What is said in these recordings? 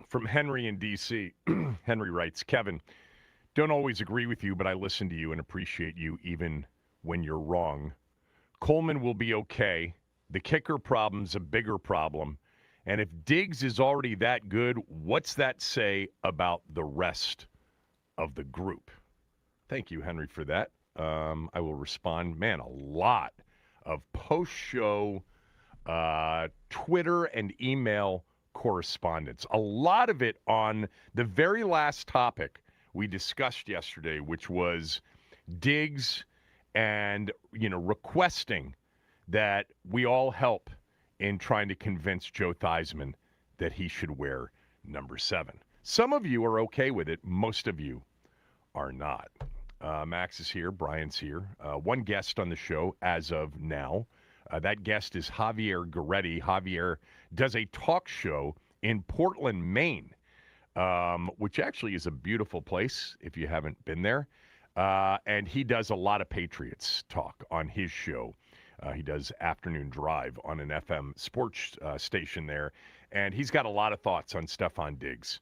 From Henry in D.C. Henry writes, Kevin, don't always agree with you, but I listen to you and appreciate you even when you're wrong. Coleman will be okay. The kicker problem's a bigger problem. And if Diggs is already that good, what's that say about the rest of the group? Thank you, Henry, for that. I will respond. Man, a lot of post show Twitter and email correspondence. A lot of it on the very last topic we discussed yesterday, which was Diggs and, requesting that we all help in trying to convince Joe Theismann that he should wear number 7. Some of you are okay with it. Most of you are not. Max is here. Brian's here. One guest on the show as of now. That guest is Javier Goretti. Javier does a talk show in Portland, Maine, which actually is a beautiful place if you haven't been there. And he does a lot of Patriots talk on his show. He does Afternoon Drive on an FM sports station there. And he's got a lot of thoughts on Stephon Diggs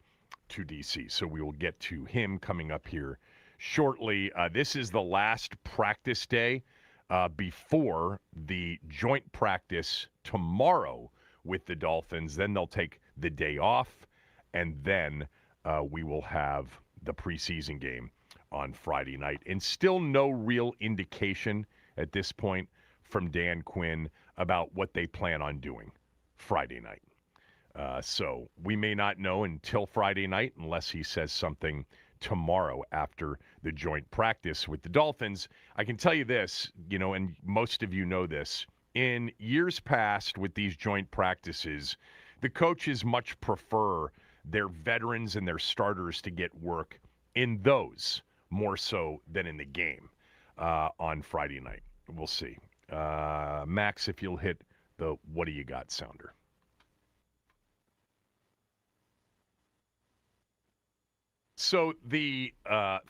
to D.C. So we will get to him coming up here shortly. This is the last practice day before the joint practice tomorrow with the Dolphins. Then they'll take the day off, and then we will have the preseason game on Friday night. And still no real indication at this point from Dan Quinn about what they plan on doing Friday night. So we may not know until Friday night unless he says something tomorrow after the joint practice with the Dolphins. I can tell you this, and most of you know this, in years past with these joint practices, the coaches much prefer their veterans and their starters to get work in those more so than in the game on Friday night. We'll see. Max, if you'll hit the what do you got sounder. So the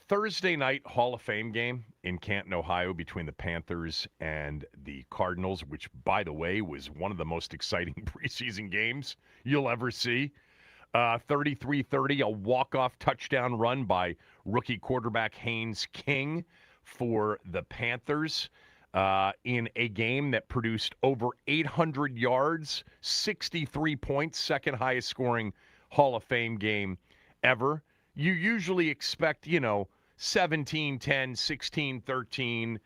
Thursday night Hall of Fame game in Canton, Ohio, between the Panthers and the Cardinals, which, by the way, was one of the most exciting preseason games you'll ever see. 33-30, a walk-off touchdown run by rookie quarterback Haynes King for the Panthers in a game that produced over 800 yards, 63 points, second highest scoring Hall of Fame game ever. You usually expect, 17-10, 16-13,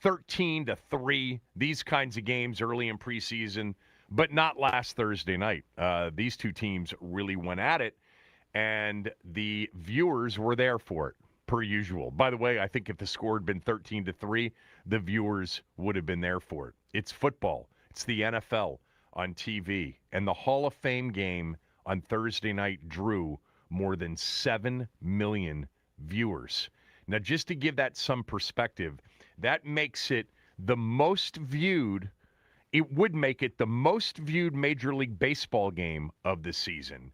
13-3, these kinds of games early in preseason, but not last Thursday night. These two teams really went at it, and the viewers were there for it, per usual. By the way, I think if the score had been 13-3, the viewers would have been there for it. It's football. It's the NFL on TV, and the Hall of Fame game on Thursday night drew more than 7 million viewers. Now, just to give that some perspective, that makes it the most viewed, it would make it the most viewed Major League Baseball game of the season.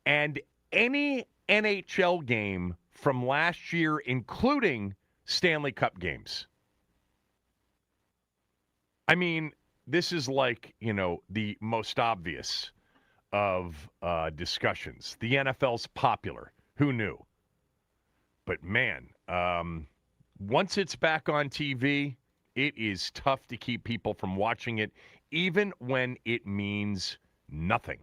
And any NHL game from last year, including Stanley Cup games. I mean, this is like, the most obvious of discussions. The NFL's popular. Who knew? But man, once it's back on TV, it is tough to keep people from watching it, even when it means nothing.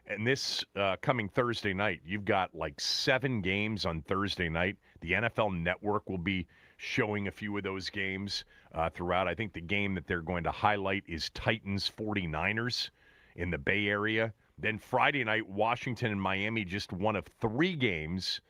And this coming Thursday night, you've got like 7 games on Thursday night. The NFL Network will be showing a few of those games throughout. I think the game that they're going to highlight is Titans 49ers in the Bay Area. Then Friday night, Washington and Miami, just one of 3 games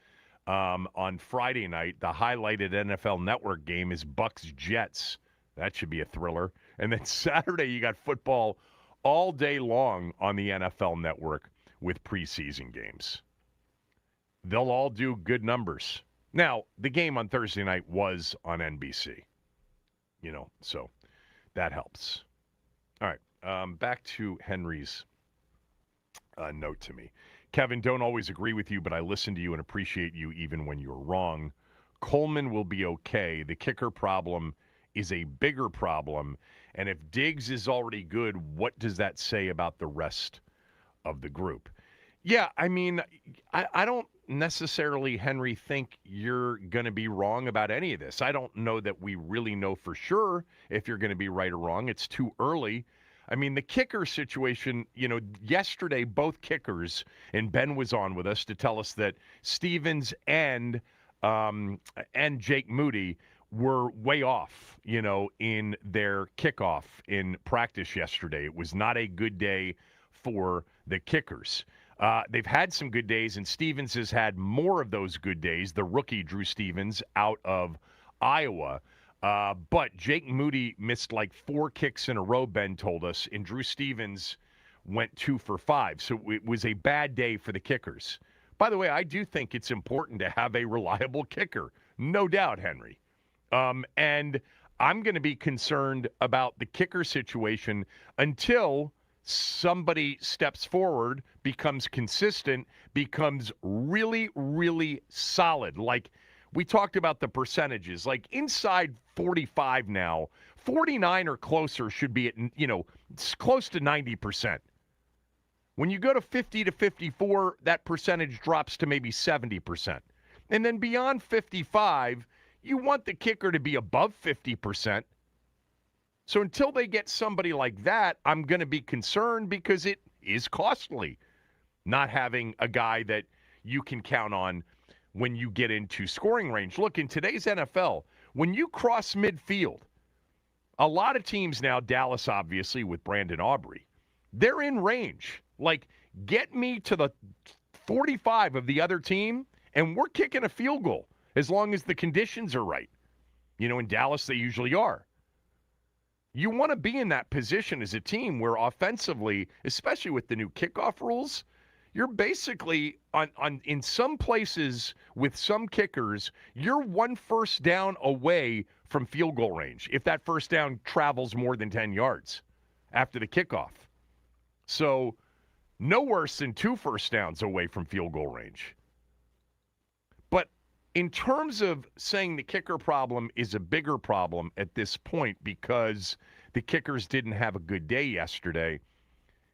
on Friday night. The highlighted NFL Network game is Bucks-Jets. That should be a thriller. And then Saturday, you got football all day long on the NFL Network with preseason games. They'll all do good numbers. Now, the game on Thursday night was on NBC, so that helps. All right. Back to Henry's note to me. Kevin, don't always agree with you, but I listen to you and appreciate you even when you're wrong. Coleman will be okay. The kicker problem is a bigger problem. And if Diggs is already good, what does that say about the rest of the group? Yeah, I mean, I don't necessarily, Henry, think you're going to be wrong about any of this. I don't know that we really know for sure if you're going to be right or wrong. It's too early. I mean, the kicker situation, yesterday, both kickers, and Ben was on with us to tell us that Stevens and Jake Moody were way off, in their kickoff in practice yesterday. It was not a good day for the kickers. They've had some good days, and Stevens has had more of those good days. The rookie, Drew Stevens, out of Iowa. But Jake Moody missed like 4 kicks in a row, Ben told us, and Drew Stevens went 2 for 5. So it was a bad day for the kickers. By the way, I do think it's important to have a reliable kicker. No doubt, Henry. And I'm going to be concerned about the kicker situation until somebody steps forward, becomes consistent, becomes really, really solid. Like we talked about the percentages, like inside 45 now, 49 or closer should be at, it's close to 90%. When you go to 50 to 54, that percentage drops to maybe 70%. And then beyond 55, you want the kicker to be above 50%. So until they get somebody like that, I'm going to be concerned because it is costly not having a guy that you can count on when you get into scoring range. Look, in today's NFL, when you cross midfield, a lot of teams now, Dallas obviously with Brandon Aubrey, they're in range. Like, get me to the 45 of the other team, and we're kicking a field goal as long as the conditions are right. In Dallas, they usually are. You want to be in that position as a team where offensively, especially with the new kickoff rules, you're basically in some places with some kickers, you're 1 first down away from field goal range if that first down travels more than 10 yards after the kickoff. So no worse than 2 first downs away from field goal range. But in terms of saying the kicker problem is a bigger problem at this point because the kickers didn't have a good day yesterday,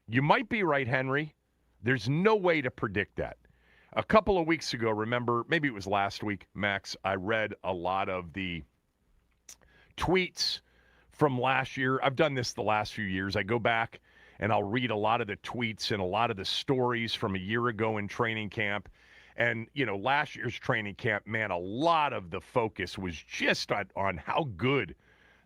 you might be right, Henry. There's no way to predict that. A couple of weeks ago, remember, maybe it was last week, Max, I read a lot of the tweets from last year. I've done this the last few years. I go back and I'll read a lot of the tweets and a lot of the stories from a year ago in training camp. And, last year's training camp, man, a lot of the focus was just on how good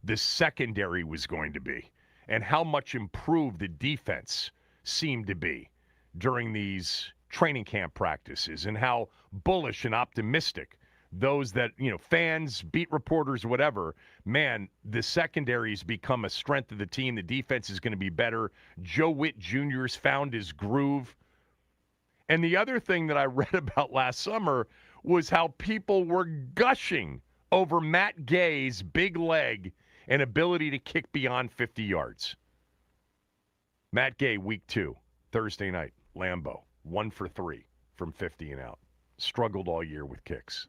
the secondary was going to be and how much improved the defense seemed to be during these training camp practices and how bullish and optimistic those that, fans, beat reporters, whatever, man, the secondary's become a strength of the team. The defense is going to be better. Joe Witt Jr.'s found his groove. And the other thing that I read about last summer was how people were gushing over Matt Gay's big leg and ability to kick beyond 50 yards. Matt Gay, week 2, Thursday night, Lambeau, 1 for 3 from 50 and out. Struggled all year with kicks.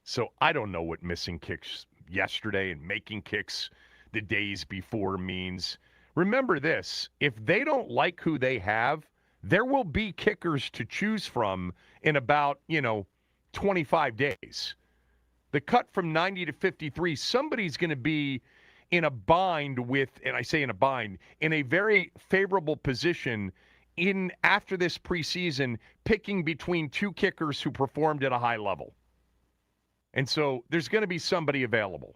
So I don't know what missing kicks yesterday and making kicks the days before means. Remember this, if they don't like who they have, there will be kickers to choose from in about, 25 days. The cut from 90 to 53, somebody's going to be in a bind with, and I say in a bind, in a very favorable position after this preseason, picking between 2 kickers who performed at a high level. And so there's going to be somebody available.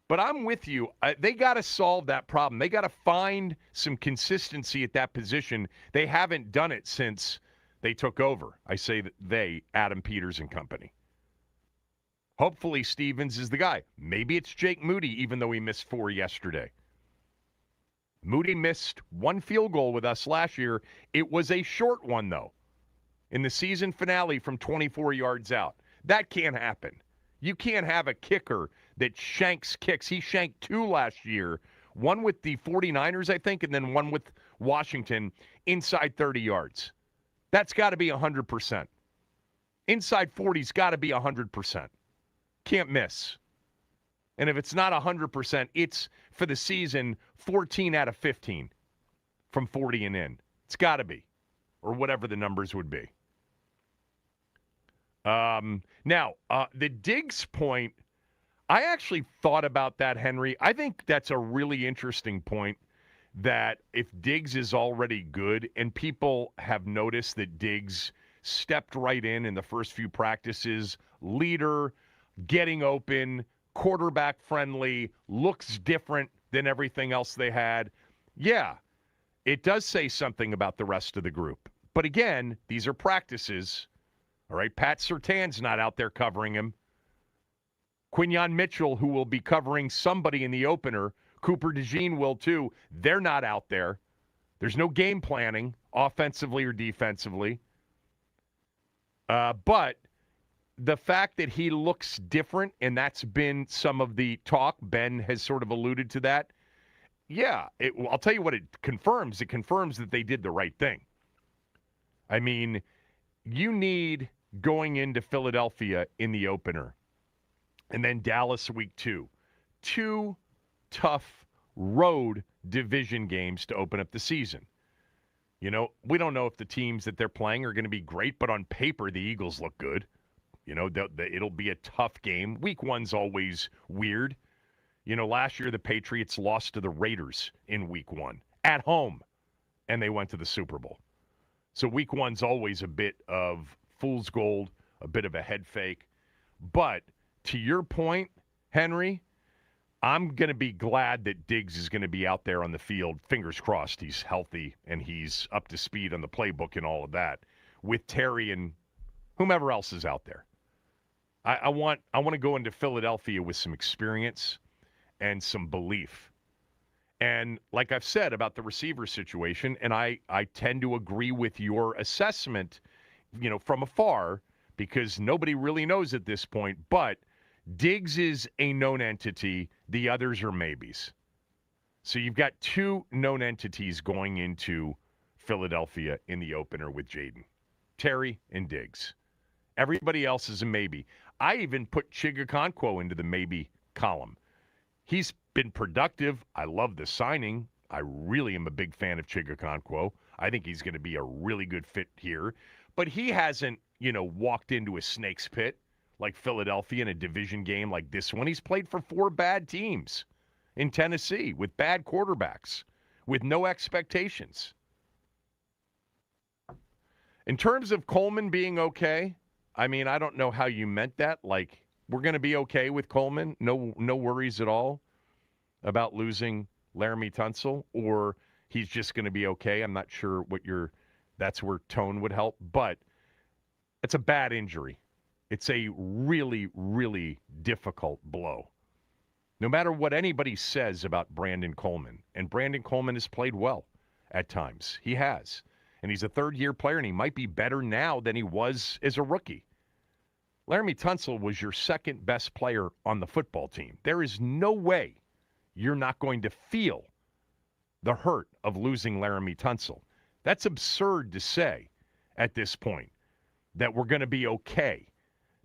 But I'm with you. They got to solve that problem. They got to find some consistency at that position. They haven't done it since they took over. I say that they, Adam Peters and company. Hopefully Stevens is the guy. Maybe it's Jake Moody, even though he missed 4 yesterday. Moody missed 1 field goal with us last year. It was a short one, though, in the season finale from 24 yards out. That can't happen. You can't have a kicker that shanks kicks. He shanked 2 last year, one with the 49ers, I think, and then one with Washington inside 30 yards. That's got to be 100%. Inside 40's got to be 100%. Can't miss. And if it's not 100%, it's, for the season, 14 out of 15 from 40 and in. It's got to be. or whatever the numbers would be. Now, the Diggs point, I actually thought about that, Henry. I think that's a really interesting point, that if Diggs is already good, and people have noticed that Diggs stepped right in the first few practices, leader, getting open, quarterback friendly, looks different than everything else they had. Yeah, it does say something about the rest of the group. But again, these are practices. All right, Pat Surtain's not out there covering him. Quinyon Mitchell, who will be covering somebody in the opener, Cooper DeJean will too. They're not out there. There's no game planning, offensively or defensively. But the fact that he looks different, and that's been some of the talk, Ben has sort of alluded to that. Yeah, I'll tell you what it confirms. It confirms that they did the right thing. I mean, you need, going into Philadelphia in the opener, and then Dallas week 2, 2 tough road division games to open up the season. You know, we don't know if the teams that they're playing are going to be great, but on paper, the Eagles look good. You know, it'll be a tough game. Week 1's always weird. You know, last year the Patriots lost to the Raiders in week 1 at home, and they went to the Super Bowl. So week 1's always a bit of fool's gold, a bit of a head fake. But to your point, Henry, I'm going to be glad that Diggs is going to be out there on the field. Fingers crossed he's healthy and he's up to speed on the playbook and all of that, with Terry and whomever else is out there. I want to go into Philadelphia with some experience and some belief. And like I've said about the receiver situation, and I tend to agree with your assessment, you know, from afar, because nobody really knows at this point, but Diggs is a known entity. The others are maybes. So you've got 2 known entities going into Philadelphia in the opener with Jaden. Terry and Diggs. Everybody else is a maybe. I even put Chigakonkwo into the maybe column. He's been productive. I love the signing. I really am a big fan of Chigakonkwo. I think he's going to be a really good fit here. But he hasn't, you know, walked into a snake's pit like Philadelphia in a division game like this one. He's played for 4 bad teams in Tennessee with bad quarterbacks, with no expectations. In terms of Coleman being okay, I mean, I don't know how you meant that. Like, we're going to be okay with Coleman? No worries at all about losing Laramie Tunsil? Or he's just going to be okay? I'm not sure what that's where tone would help. But it's a bad injury. It's a really, really difficult blow. No matter what anybody says about Brandon Coleman, and Brandon Coleman has played well at times. He has. And he's a third-year player, and he might be better now than he was as a rookie. Laramie Tunsil was your second-best player on the football team. There is no way you're not going to feel the hurt of losing Laramie Tunsil. That's absurd to say at this point, that we're going to be okay,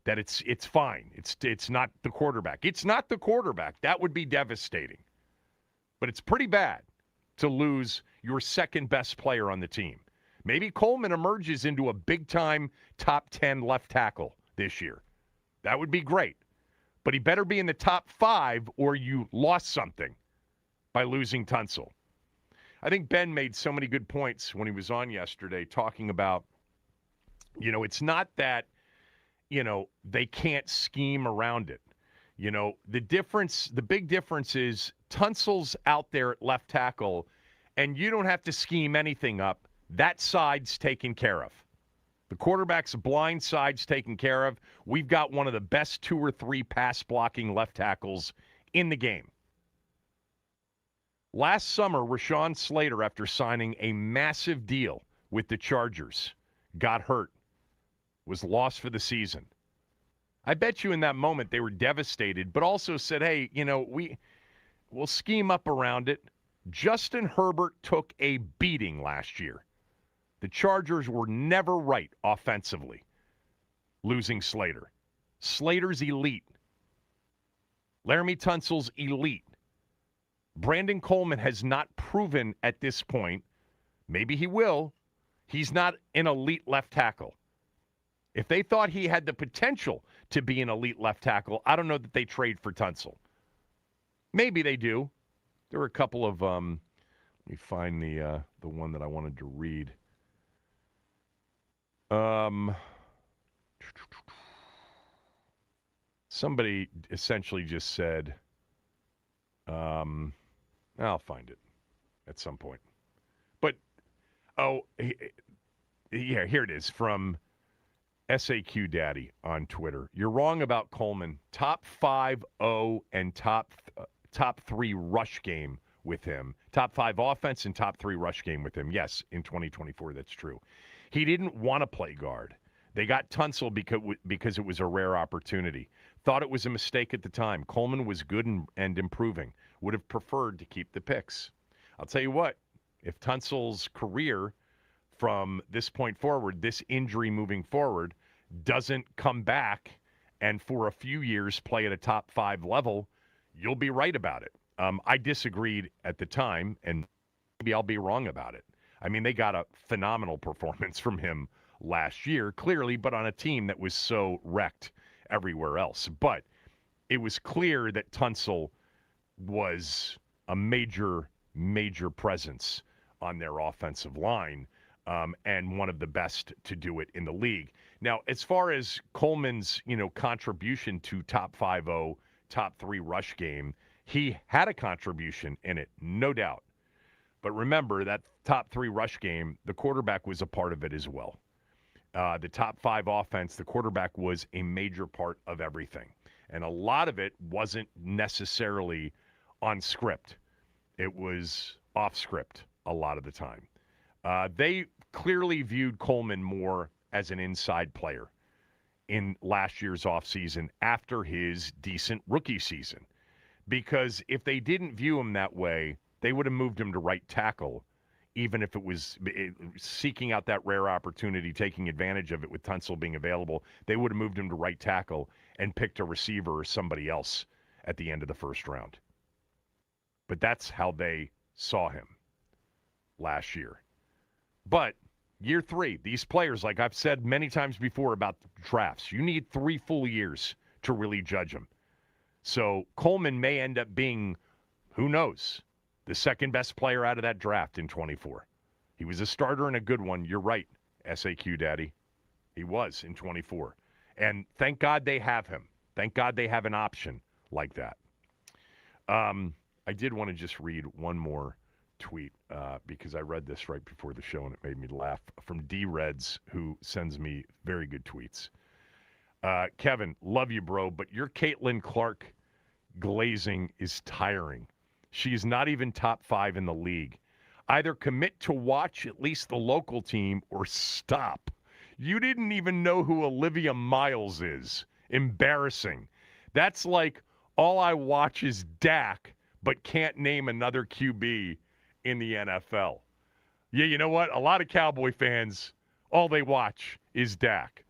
that it's fine. It's not the quarterback. It's not the quarterback. That would be devastating. But it's pretty bad to lose your second-best player on the team. Maybe Coleman emerges into a big-time top 10 left tackle this year. That would be great. But he better be in the top 5 or you lost something by losing Tunsil. I think Ben made so many good points when he was on yesterday talking about, you know, it's not that, you know, they can't scheme around it. You know, the big difference is Tunsil's out there at left tackle, and you don't have to scheme anything up. That side's taken care of. The quarterback's blind side's taken care of. We've got one of the best 2 or 3 pass-blocking left tackles in the game. Last summer, Rashawn Slater, after signing a massive deal with the Chargers, got hurt, was lost for the season. I bet you in that moment they were devastated, but also said, hey, you know, we'll scheme up around it. Justin Herbert took a beating last year. The Chargers were never right offensively, losing Slater. Slater's elite. Laramie Tunsil's elite. Brandon Coleman has not proven at this point, maybe he will, He's not an elite left tackle. If they thought he had the potential to be an elite left tackle, I don't know that they trade for Tunsil. Maybe they do. There were a couple of let me find the one that I wanted to read. Somebody essentially just said, I'll find it at some point. But yeah, here it is from SAQ Daddy on Twitter. You're wrong about Coleman. Top 5-0 and top 3 rush game with him. Top 5 offense and top 3 rush game with him. Yes, in 2024, that's true. He didn't want to play guard. They got Tunsil because it was a rare opportunity. Thought it was a mistake at the time. Coleman was good and improving. Would have preferred to keep the picks. I'll tell you what, if Tunsil's career from this point forward, this injury moving forward, doesn't come back and for a few years play at a top 5 level, you'll be right about it. I disagreed at the time, and maybe I'll be wrong about it. I mean, they got a phenomenal performance from him last year, clearly, but on a team that was so wrecked everywhere else. But it was clear that Tunsil was a major, major presence on their offensive line, and one of the best to do it in the league. Now, as far as Coleman's, contribution to top 5-0, top 3 rush game, he had a contribution in it, no doubt. But remember, that top 3 rush game, the quarterback was a part of it as well. The top 5 offense, the quarterback was a major part of everything. And a lot of it wasn't necessarily on script. It was off script a lot of the time. They clearly viewed Coleman more as an inside player in last year's offseason after his decent rookie season. Because if they didn't view him that way, they would have moved him to right tackle, even if it was seeking out that rare opportunity, taking advantage of it with Tunsil being available. They would have moved him to right tackle and picked a receiver or somebody else at the end of the first round. But that's how they saw him last year. But year 3, these players, like I've said many times before about drafts, you need 3 full years to really judge them. So Coleman may end up being, who knows, the second best player out of that draft in 24. He was a starter and a good one. You're right, SAQ Daddy. He was in 24. And thank God they have him. Thank God they have an option like that. I did want to just read one more tweet because I read this right before the show and it made me laugh, from D-Reds, who sends me very good tweets. Kevin, love you, bro, but your Caitlin Clark glazing is tiring. She is not even top 5 in the league. Either commit to watch at least the local team or stop. You didn't even know who Olivia Miles is. Embarrassing. That's like, all I watch is Dak, but can't name another QB in the NFL. Yeah, you know what? A lot of Cowboy fans, all they watch is Dak.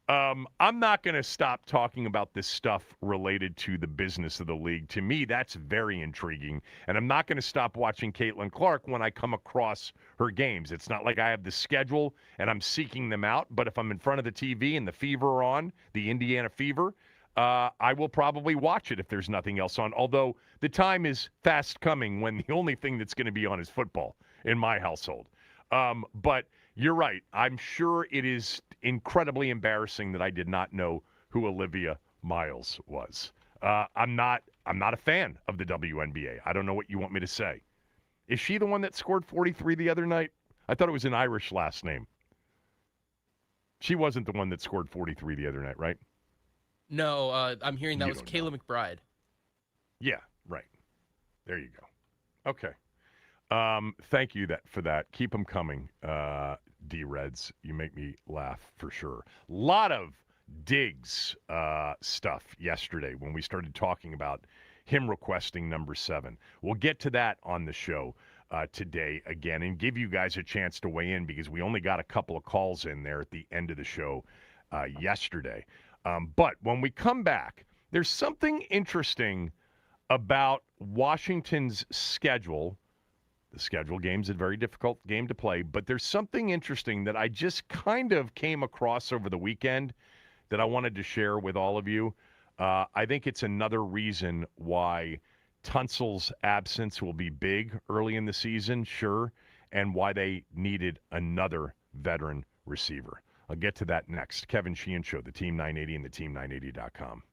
I'm not going to stop talking about this stuff related to the business of the league. To me, that's very intriguing. And I'm not going to stop watching Caitlin Clark when I come across her games. It's not like I have the schedule and I'm seeking them out. But if I'm in front of the TV and the Fever are on, the Indiana Fever, I will probably watch it if there's nothing else on. Although the time is fast coming when the only thing that's going to be on is football in my household. But you're right. I'm sure it is incredibly embarrassing that I did not know who Olivia Miles was. I'm not a fan of the WNBA. I don't know what you want me to say. Is she the one that scored 43 the other night? I thought it was an Irish last name. She wasn't the one that scored 43 the other night, right? No, I'm hearing that was Kayla McBride. Yeah, right. There you go. Okay. Thank you for that. Keep them coming, D-Reds. You make me laugh for sure. Lot of Diggs stuff yesterday when we started talking about him requesting number 7. We'll get to that on the show today again and give you guys a chance to weigh in because we only got a couple of calls in there at the end of the show yesterday. But when we come back, there's something interesting about Washington's schedule The schedule game's a very difficult game to play, but there's something interesting that I just kind of came across over the weekend that I wanted to share with all of you. I think it's another reason why Tunsil's absence will be big early in the season, sure, and why they needed another veteran receiver. I'll get to that next. Kevin Sheehan Show, the Team 980 and the Team980.com.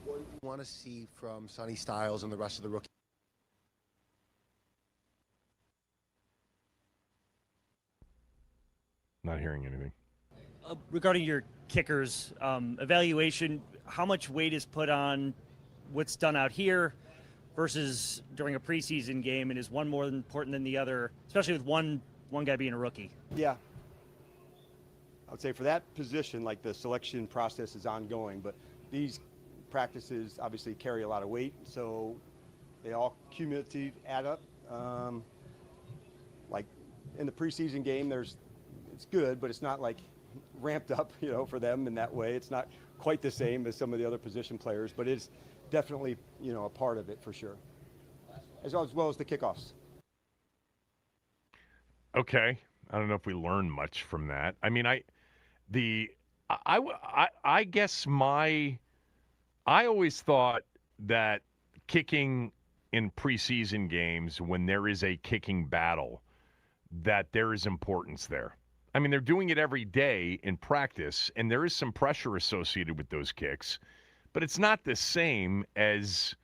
What do you want to see from Sonny Styles and the rest of the rookies? Not hearing anything. Regarding your kickers evaluation, how much weight is put on what's done out here versus during a preseason game, and is one more important than the other, especially with one guy being a rookie? Yeah. I would say for that position, like the selection process is ongoing, but these practices obviously carry a lot of weight, so they all cumulatively add up. Like in the preseason game, it's good, but it's not like ramped up, for them in that way. It's not quite the same as some of the other position players, but it's definitely, a part of it for sure, as well as the kickoffs. Okay. I don't know if we learned much from that. I mean, I guess I always thought that kicking in preseason games, when there is a kicking battle, that there is importance there. I mean, they're doing it every day in practice, and there is some pressure associated with those kicks, but it's not the same as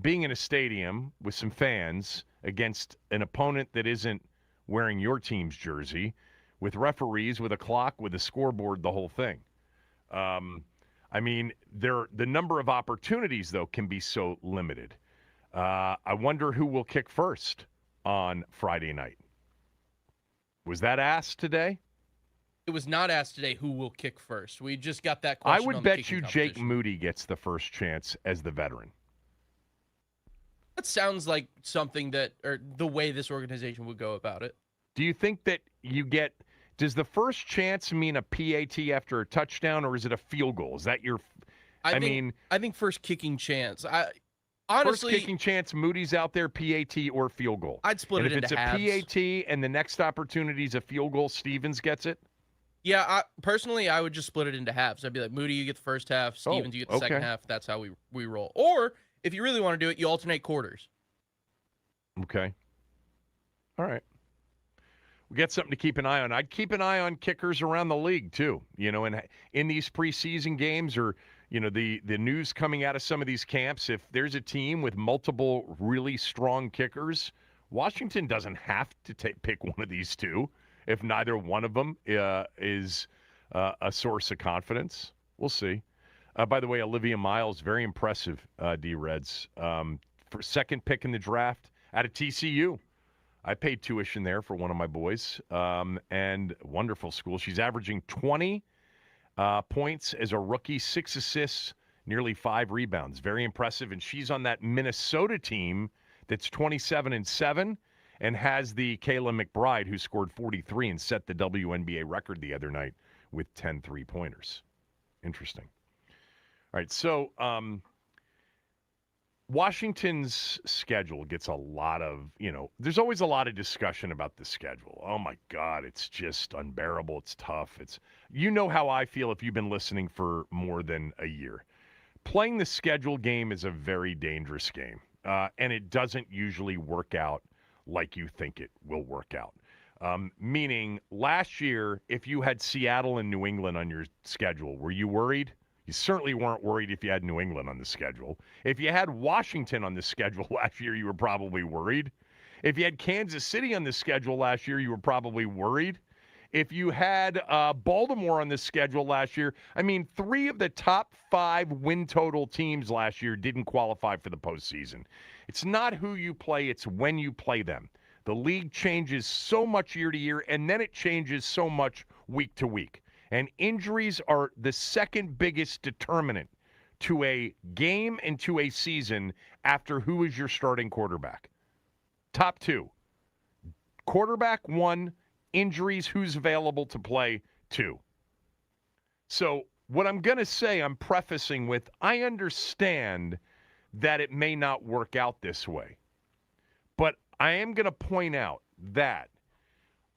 being in a stadium with some fans against an opponent that isn't wearing your team's jersey, with referees, with a clock, with a scoreboard, the whole thing. I mean, the number of opportunities, though, can be so limited. I wonder who will kick first on Friday night. Was that asked today? It was not asked today who will kick first. We just got that question. I would bet you Jake Moody gets the first chance as the veteran. That sounds like something or the way this organization would go about it. Do you think that does the first chance mean a PAT after a touchdown, or is it a field goal? Is that your, I think first kicking chance. Honestly, first kicking chance, Moody's out there, PAT or field goal. I'd split it into halves. If it's a PAT and the next opportunity is a field goal, Stevens gets it? Yeah, personally, I would just split it into halves. I'd be like, Moody, you get the first half. Stevens, you get the second half. That's how we roll. Or, if you really want to do it, you alternate quarters. Okay. All right. We got something to keep an eye on. I'd keep an eye on kickers around the league, too. And in these preseason games, or, the news coming out of some of these camps, if there's a team with multiple really strong kickers, Washington doesn't have to pick one of these two if neither one of them is a source of confidence. We'll see. By the way, Olivia Miles, very impressive, D-Reds. For second pick in the draft out of TCU. I paid tuition there for one of my boys, and wonderful school. She's averaging 20 points as a rookie, 6 assists, nearly 5 rebounds. Very impressive, and she's on that Minnesota team that's 27-7 and has the Kayla McBride, who scored 43 and set the WNBA record the other night with 10 three-pointers. Interesting. All right, so Washington's schedule gets a lot of, there's always a lot of discussion about the schedule. Oh, my God, it's just unbearable. It's tough. How I feel if you've been listening for more than a year. Playing the schedule game is a very dangerous game, and it doesn't usually work out like you think it will work out. Meaning, last year, if you had Seattle and New England on your schedule, were you worried? You certainly weren't worried if you had New England on the schedule. If you had Washington on the schedule last year, you were probably worried. If you had Kansas City on the schedule last year, you were probably worried. If you had Baltimore on the schedule last year, 3 of the top 5 win total teams last year didn't qualify for the postseason. It's not who you play, it's when you play them. The league changes so much year to year, and then it changes so much week to week. And injuries are the second biggest determinant to a game and to a season after who is your starting quarterback. Top 2. Quarterback 1, injuries, who's available to play 2. So what I'm going to say, I'm prefacing with, I understand that it may not work out this way. But I am going to point out that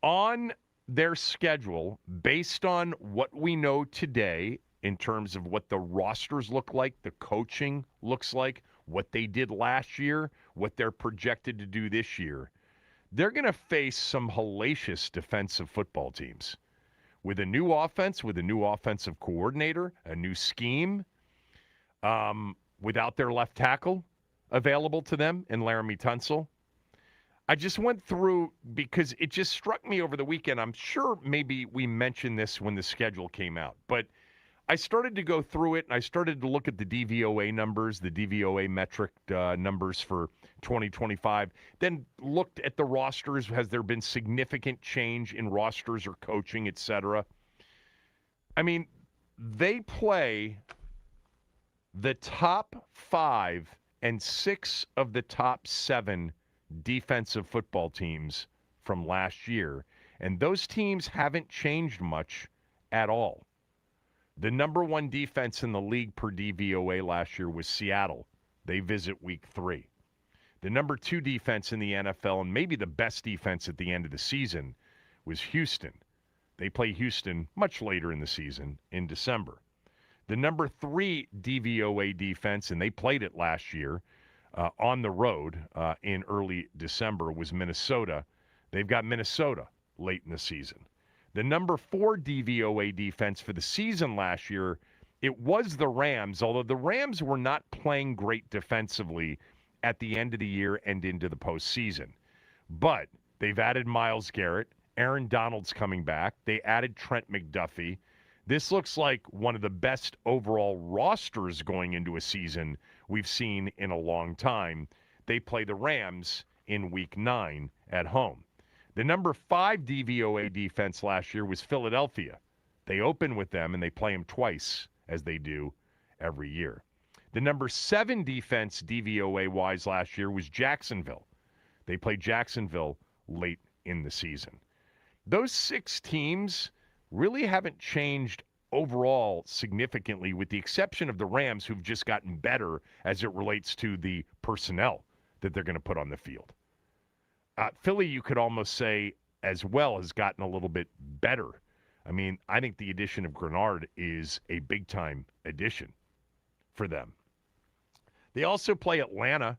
on their schedule, based on what we know today in terms of what the rosters look like, the coaching looks like, what they did last year, what they're projected to do this year, they're going to face some hellacious defensive football teams with a new offense, with a new offensive coordinator, a new scheme. without their left tackle available to them in Laramie Tunsil. I just went through because it just struck me over the weekend. I'm sure maybe we mentioned this when the schedule came out, but I started to go through it, and I started to look at the DVOA numbers, the DVOA metric numbers for 2025, then looked at the rosters. Has there been significant change in rosters or coaching, et cetera? I mean, they play the top 5 and 6 of the top 7 defensive football teams from last year, and those teams haven't changed much at all. The number 1 defense in the league per DVOA last year was Seattle. They visit week 3. The number 2 defense in the NFL, and maybe the best defense at the end of the season, was Houston. They play Houston much later in the season in December. The number 3 DVOA defense, and they played it last year on the road in early December, was Minnesota. They've got Minnesota late in the season. The number 4 DVOA defense for the season last year, it was the Rams, although the Rams were not playing great defensively at the end of the year and into the postseason. But they've added Myles Garrett. Aaron Donald's coming back. They added Trent McDuffie. This looks like one of the best overall rosters going into a season we've seen in a long time. They play the Rams in week 9 at home. The number 5 DVOA defense last year was Philadelphia. They open with them, and they play them twice, as they do every year. The number 7 defense DVOA-wise last year was Jacksonville. They played Jacksonville late in the season. Those 6 teams really haven't changed overall significantly, with the exception of the Rams, who've just gotten better as it relates to the personnel that they're going to put on the field. Philly, you could almost say, as well, has gotten a little bit better. I mean, I think the addition of Grenard is a big-time addition for them. They also play Atlanta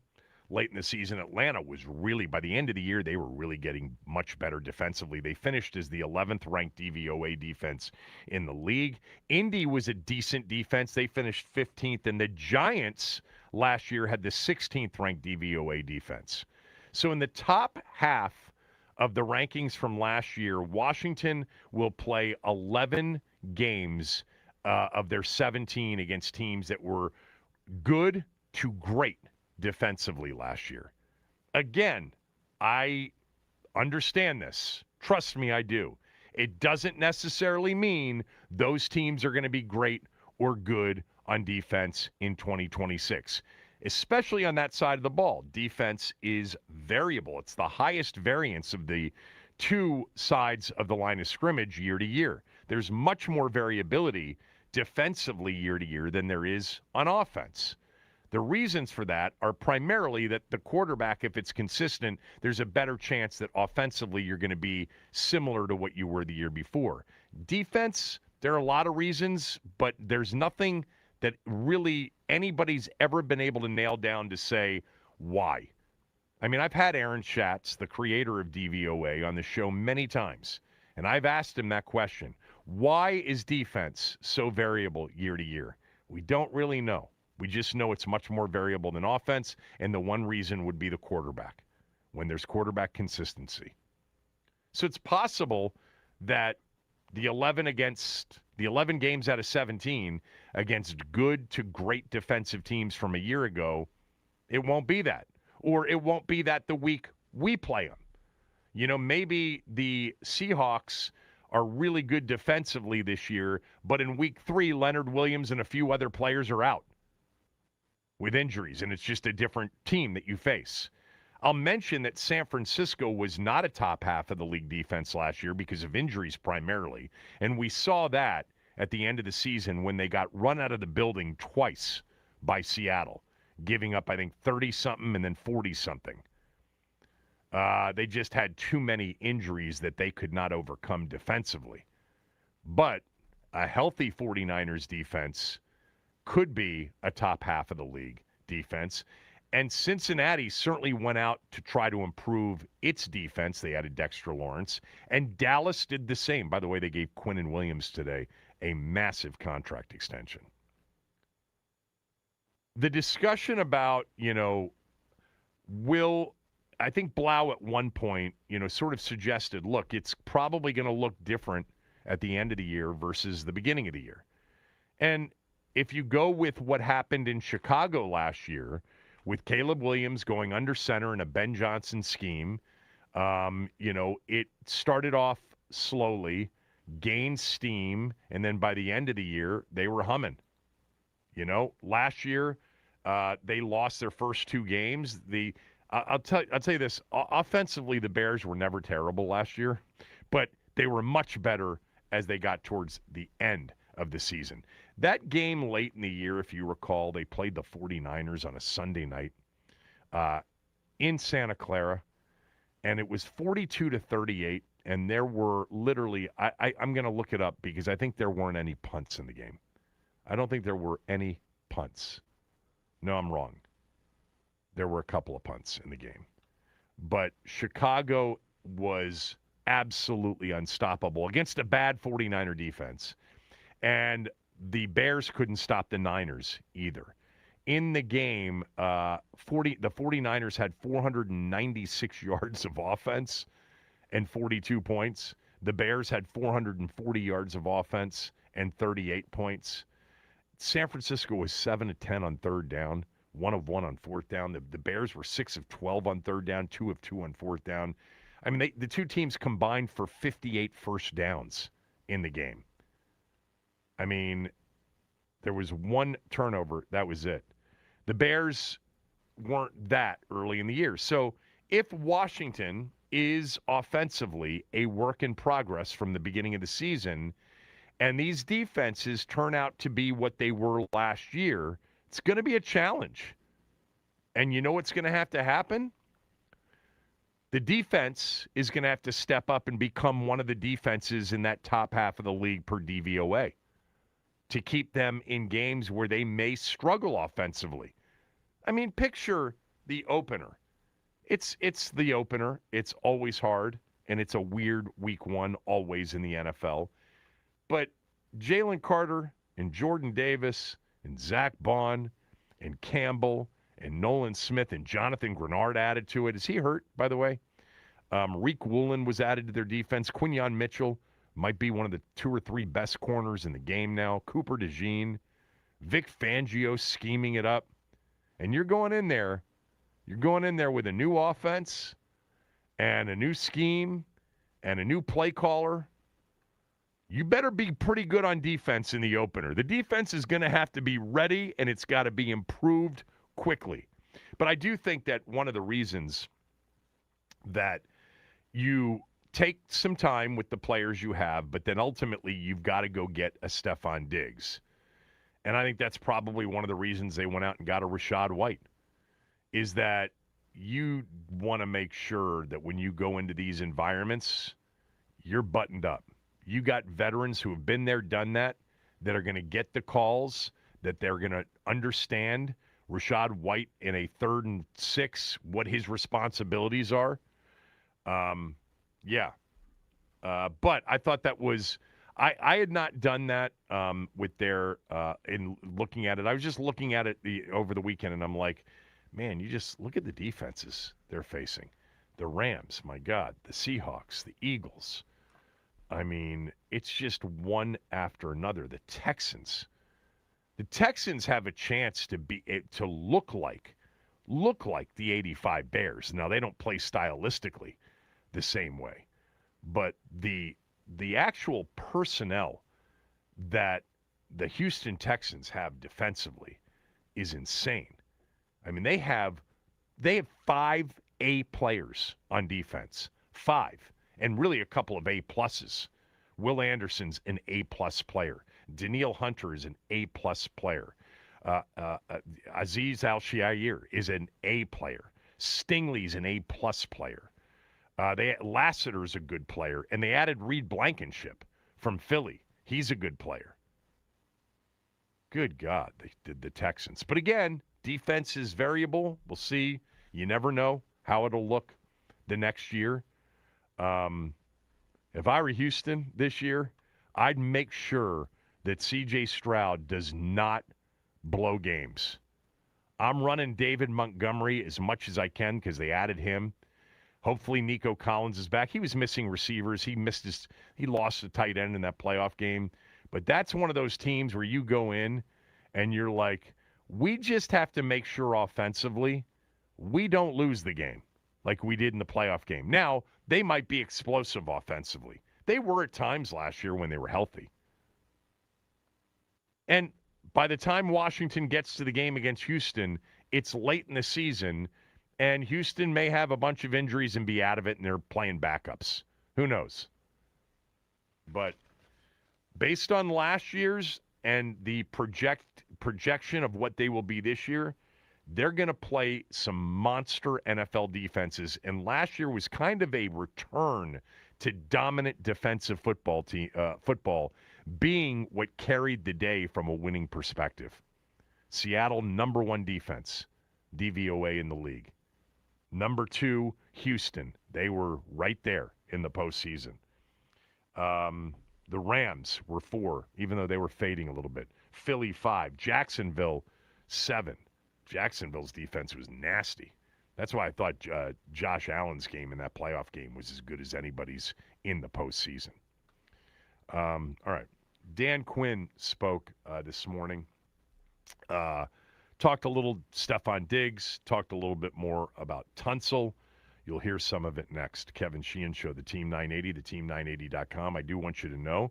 late in the season. Atlanta was really, by the end of the year, they were really getting much better defensively. They finished as the 11th ranked DVOA defense in the league. Indy was a decent defense. They finished 15th, and the Giants last year had the 16th ranked DVOA defense. So in the top half of the rankings from last year, Washington will play 11 games of their 17 against teams that were good to great defensively last year. Again, I understand this. Trust me, I do. It doesn't necessarily mean those teams are going to be great or good on defense in 2026. Especially on that side of the ball. Defense is variable. It's the highest variance of the 2 sides of the line of scrimmage year to year. There's much more variability defensively year to year than there is on offense. The reasons for that are primarily that the quarterback, if it's consistent, there's a better chance that offensively you're going to be similar to what you were the year before. Defense, there are a lot of reasons, but there's nothing that really anybody's ever been able to nail down to say why. I mean, I've had Aaron Schatz, the creator of DVOA, on the show many times, and I've asked him that question. Why is defense so variable year to year? We don't really know. We just know it's much more variable than offense, and the one reason would be the quarterback, when there's quarterback consistency. So it's possible that the 11 games out of 17 against good to great defensive teams from a year ago, it won't be that. Or it won't be that the week we play them. You know, maybe the Seahawks are really good defensively this year, but in week 3, Leonard Williams and a few other players are out with injuries, and it's just a different team that you face. I'll mention that San Francisco was not a top half of the league defense last year because of injuries primarily, and we saw that at the end of the season when they got run out of the building twice by Seattle, giving up, I think, 30-something and then 40-something. They just had too many injuries that they could not overcome defensively. But a healthy 49ers defense could be a top half of the league defense. And Cincinnati certainly went out to try to improve its defense. They added Dexter Lawrence. And Dallas did the same. By the way, they gave Quinnen Williams today a massive contract extension. the discussion about, I think Blau at one point, sort of suggested, look, it's probably going to look different at the end of the year versus the beginning of the year. And if you go with what happened in Chicago last year with Caleb Williams going under center in a Ben Johnson scheme, it started off slowly, gained steam, and then by the end of the year, they were humming. Last year, they lost their first 2 games. I'll tell you this. Offensively, the Bears were never terrible last year, but they were much better as they got towards the end of the season. That game late in the year, if you recall, they played the 49ers on a Sunday night in Santa Clara, and it was 42-38, and there were literally, I'm going to look it up because I think there weren't any punts in the game. I don't think there were any punts. No, I'm wrong. There were a couple of punts in the game. But Chicago was absolutely unstoppable against a bad 49er defense. And the Bears couldn't stop the Niners either. In the game, the 49ers had 496 yards of offense and 42 points. The Bears had 440 yards of offense and 38 points. San Francisco was 7 of 10 on third down, 1 of 1 on fourth down. The Bears were 6 of 12 on third down, 2 of 2 on fourth down. I mean, the two teams combined for 58 first downs in the game. I mean, there was 1 turnover. That was it. The Bears weren't that early in the year. So if Washington is offensively a work in progress from the beginning of the season, and these defenses turn out to be what they were last year, it's going to be a challenge. And you know what's going to happen? The defense is going to have to step up and become one of the defenses in that top half of the league per DVOA to keep them in games where they may struggle offensively. I mean, picture the opener. It's the opener. It's always hard, and it's a weird week 1 always in the NFL. But Jalen Carter and Jordan Davis and Zach Bond and Campbell and Nolan Smith and Jonathan Grenard added to it. Is he hurt, by the way? Reek Woolen was added to their defense. Quinyon Mitchell might be one of the 2 or 3 best corners in the game now. Cooper DeJean, Vic Fangio scheming it up. And you're going in there with a new offense and a new scheme and a new play caller. You better be pretty good on defense in the opener. The defense is going to have to be ready, and it's got to be improved quickly. But I do think that one of the reasons that you take some time with the players you have, but then ultimately you've got to go get a Stephon Diggs. And I think that's probably one of the reasons they went out and got a Rachaad White, is that you want to make sure that when you go into these environments, you're buttoned up. You got veterans who have been there, done that are going to get the calls, that they're going to understand Rachaad White in a 3rd and 6, what his responsibilities are. But I thought that was I had not done that with their in looking at it. I was just looking at it over the weekend, and I'm like, man, you just look at the defenses they're facing. The Rams, my God, the Seahawks, the Eagles. I mean, it's just one after another. The Texans have a chance to look like the 85 Bears. Now, they don't play stylistically the same way, but the actual personnel that the Houston Texans have defensively is insane. I mean, they have 5 A players on defense, 5. And really a couple of A-pluses. Will Anderson's an A-plus player. Daniil Hunter is an A-plus player. Azeez Al-Shaair is an A player. Stingley's an A-plus player. Lassiter's a good player. And they added Reed Blankenship from Philly. He's a good player. Good God, the Texans. But again, defense is variable. We'll see. You never know how it'll look the next year. If I were Houston this year, I'd make sure that C.J. Stroud does not blow games. I'm running David Montgomery as much as I can because they added him. Hopefully Nico Collins is back. He was missing receivers. He lost a tight end in that playoff game. But that's one of those teams where you go in and you're like, we just have to make sure offensively we don't lose the game like we did in the playoff game. Now, they might be explosive offensively. They were at times last year when they were healthy. And by the time Washington gets to the game against Houston, it's late in the season, and Houston may have a bunch of injuries and be out of it, and they're playing backups. Who knows? But based on last year's and the projection of what they will be this year, they're going to play some monster NFL defenses. And last year was kind of a return to dominant defensive football being what carried the day from a winning perspective. Seattle, number 1 defense, DVOA in the league. Number 2, Houston. They were right there in the postseason. The Rams were 4, even though they were fading a little bit. Philly 5. Jacksonville 7. Jacksonville's defense was nasty. That's why I thought Josh Allen's game in that playoff game was as good as anybody's in the postseason. All right. Dan Quinn spoke this morning. Talked a little Stephon Diggs. Talked a little bit more about Tunsil. You'll hear some of it next. Kevin Sheehan Show, the Team 980, theteam980.com. I do want you to know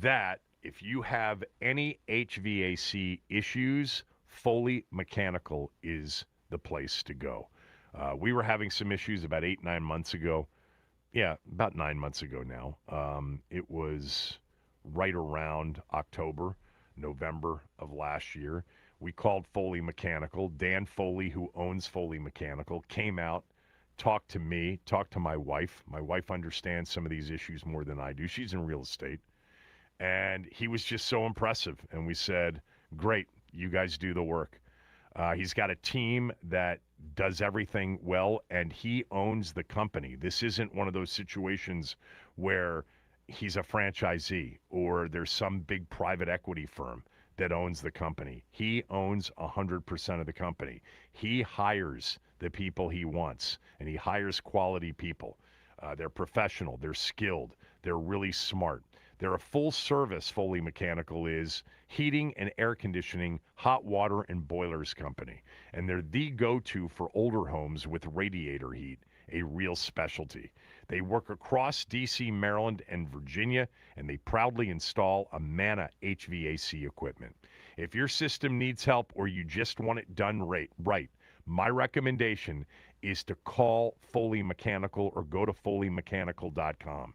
that if you have any HVAC issues, Foley Mechanical is the place to go. We were having some issues about 8-9 months ago. Yeah, about 9 months ago now. It was right around October, November of last year. We called Foley Mechanical. Dan Foley, who owns Foley Mechanical, came out, talked to me, talked to my wife. My wife understands some of these issues more than I do. She's in real estate. And he was just so impressive. And we said, great, you guys do the work. He's got a team that does everything well, and he owns the company. This isn't one of those situations where he's a franchisee or there's some big private equity firm that owns the company. He owns 100% of the company. He hires the people he wants, and he hires quality people. They're professional. They're skilled. They're really smart. They're a full-service Foley Mechanical is heating and air conditioning, hot water, and boilers company. And they're the go-to for older homes with radiator heat, a real specialty. They work across D.C., Maryland, and Virginia, and they proudly install Amana HVAC equipment. If your system needs help or you just want it done right, my recommendation is to call Foley Mechanical or go to FoleyMechanical.com.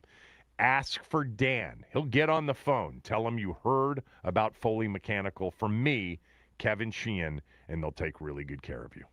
Ask for Dan. He'll get on the phone. Tell him you heard about Foley Mechanical from me, Kevin Sheehan, and they'll take really good care of you.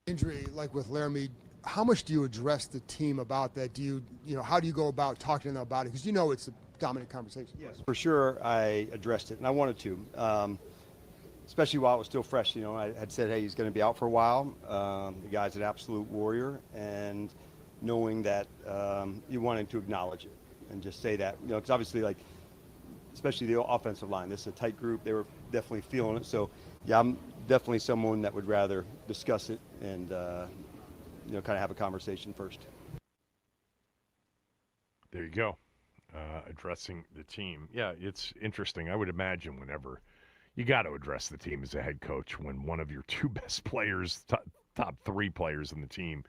Injury, like with Laramie, how much do you address the team about that? How do you go about talking to them about it? Because it's a dominant conversation. Yes, for sure I addressed it, and I wanted to, especially while it was still fresh. I had said, hey, he's going to be out for a while. The guy's an absolute warrior, and knowing that you wanted to acknowledge it and just say that, because obviously, especially the offensive line, this is a tight group. They were definitely feeling it. So, yeah, I'm definitely someone that would rather discuss it and, kind of have a conversation first. There you go. Addressing the team. Yeah, it's interesting. I would imagine whenever you got to address the team as a head coach when one of your two best players, top three players in the team,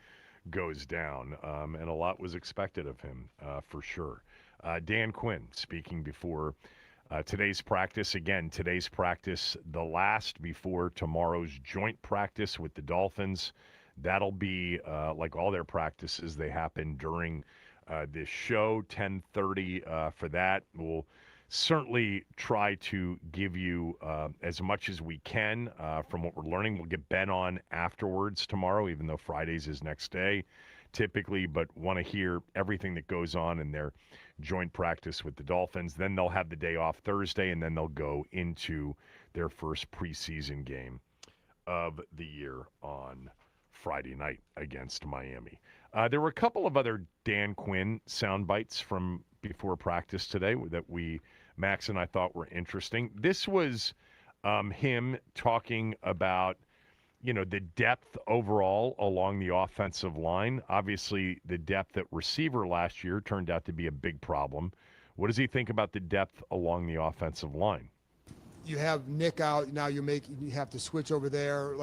goes down. And a lot was expected of him, for sure. Dan Quinn speaking before today's practice. Again, today's practice, the last before tomorrow's joint practice with the Dolphins. That'll be like all their practices. They happen during this show, 10:30 for that. We'll certainly try to give you as much as we can from what we're learning. We'll get Ben on afterwards tomorrow, even though Friday's his next day typically, but want to hear everything that goes on in their joint practice with the Dolphins. Then they'll have the day off Thursday, and then they'll go into their first preseason game of the year on Friday night against Miami. There were a couple of other Dan Quinn sound bites from before practice today that Max and I thought were interesting. This was him talking about, the depth overall along the offensive line. Obviously, the depth at receiver last year turned out to be a big problem. What does he think about the depth along the offensive line? You have Nick out now. You have to switch over there.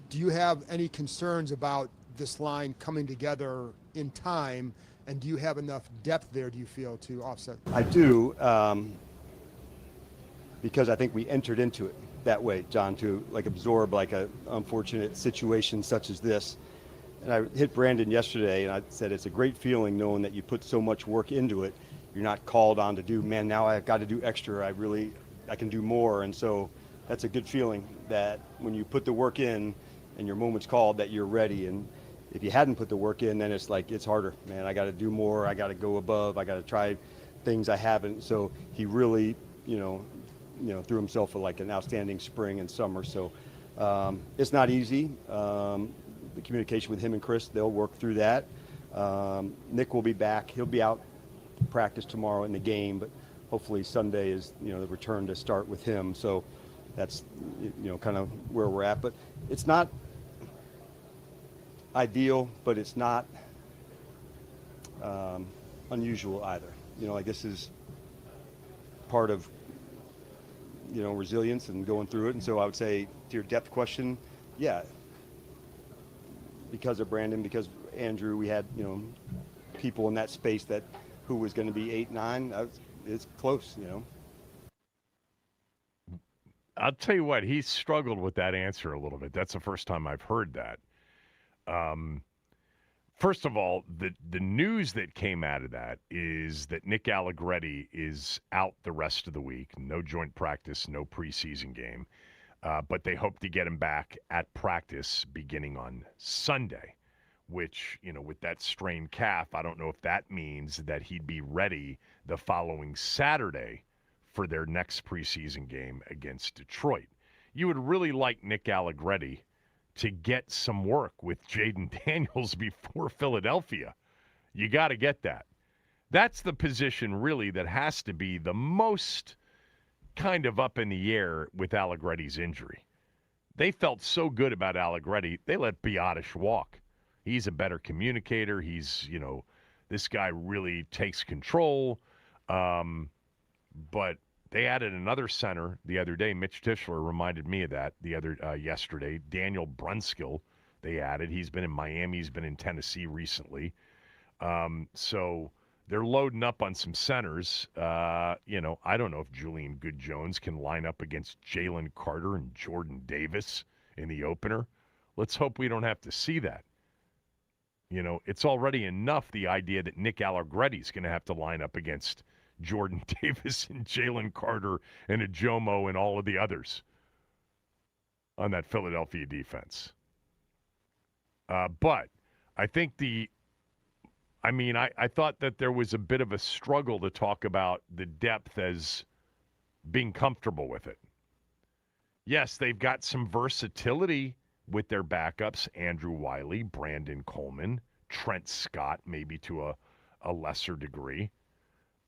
Do you have any concerns about this line coming together in time? And do you have enough depth there, do you feel, to offset? I do, because I think we entered into it that way, John, to absorb a unfortunate situation such as this. And I hit Brandon yesterday and I said, it's a great feeling knowing that you put so much work into it. You're not called on to do, man, now I've got to do extra. I can do more. And so that's a good feeling that when you put the work in and your moment's called, that you're ready. And if you hadn't put the work in, then it's harder, man. I got to do more. I got to go above. I got to try things I haven't. So he really, threw himself an outstanding spring and summer. So it's not easy. The communication with him and Chris, they'll work through that. Nick will be back. He'll be out practice tomorrow in the game, but hopefully Sunday is, the return to start with him. So that's, kind of where we're at. But it's not ideal, but it's not unusual either. This is part of, resilience and going through it. And so I would say to your depth question, yeah, because of Brandon, because Andrew, we had, people in that space who was going to be 8, 9. It's close, I'll tell you what, he struggled with that answer a little bit. That's the first time I've heard that. First of all, the news that came out of that is that Nick Allegretti is out the rest of the week. No joint practice, no preseason game. But they hope to get him back at practice beginning on Sunday, which, with that strained calf, I don't know if that means that he'd be ready the following Saturday for their next preseason game against Detroit. You would really like Nick Allegretti to get some work with Jaden Daniels before Philadelphia. You got to get that. That's the position really that has to be the most kind of up in the air with Allegretti's injury. They felt so good about Allegretti, they let Biotish walk. He's a better communicator. He's, this guy really takes control. But they added another center the other day. Mitch Tischler reminded me of that yesterday. Daniel Brunskill they added. He's been in Miami. He's been in Tennessee recently. So they're loading up on some centers. I don't know if Julian Good-Jones can line up against Jalen Carter and Jordan Davis in the opener. Let's hope we don't have to see that. It's already enough the idea that Nick Allegretti's going to have to line up against Jordan Davis and Jalen Carter and Ajomo and all of the others on that Philadelphia defense. But I think I thought that there was a bit of a struggle to talk about the depth as being comfortable with it. Yes, they've got some versatility with their backups, Andrew Wiley, Brandon Coleman, Trent Scott, maybe to a lesser degree.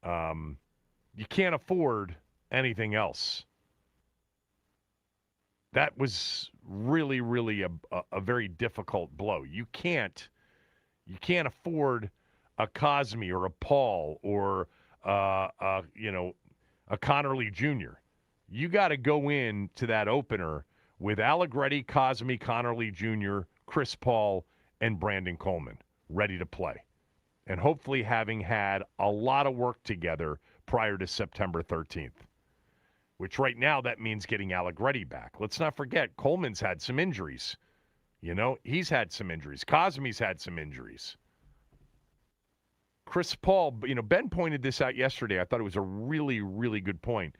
You can't afford anything else. That was really, really a very difficult blow. You can't afford a Cosme or a Paul or a Connerly Jr. You got to go into that opener with Allegretti, Cosme, Connerly Jr., Chris Paul, and Brandon Coleman ready to play. And hopefully having had a lot of work together prior to September 13th, which right now that means getting Allegretti back. Let's not forget, Coleman's had some injuries. He's had some injuries. Cosme's had some injuries. Chris Paul, Ben pointed this out yesterday. I thought it was a really, really good point.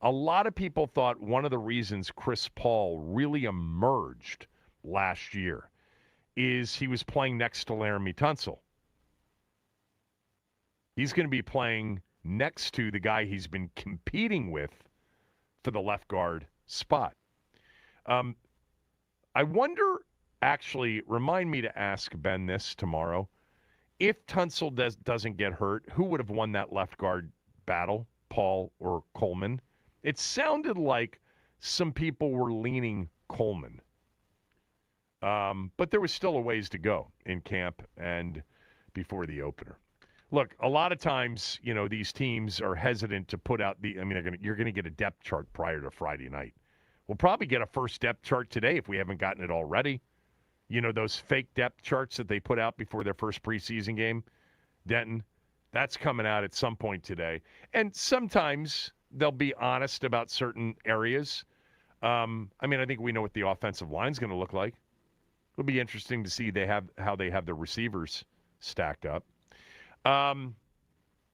A lot of people thought one of the reasons Chris Paul really emerged last year is he was playing next to Laramie Tunsil. He's going to be playing next to the guy he's been competing with for the left guard spot. I wonder, actually, remind me to ask Ben this tomorrow. If Tunsil doesn't get hurt, who would have won that left guard battle, Paul or Coleman? It sounded like some people were leaning Coleman. But there was still a ways to go in camp and before the opener. Look, a lot of times, these teams are hesitant to put out you're going to get a depth chart prior to Friday night. We'll probably get a first depth chart today if we haven't gotten it already. Those fake depth charts that they put out before their first preseason game, Denton, that's coming out at some point today. And sometimes they'll be honest about certain areas. I think we know what the offensive line's going to look like. It'll be interesting to see how they have the receivers stacked up.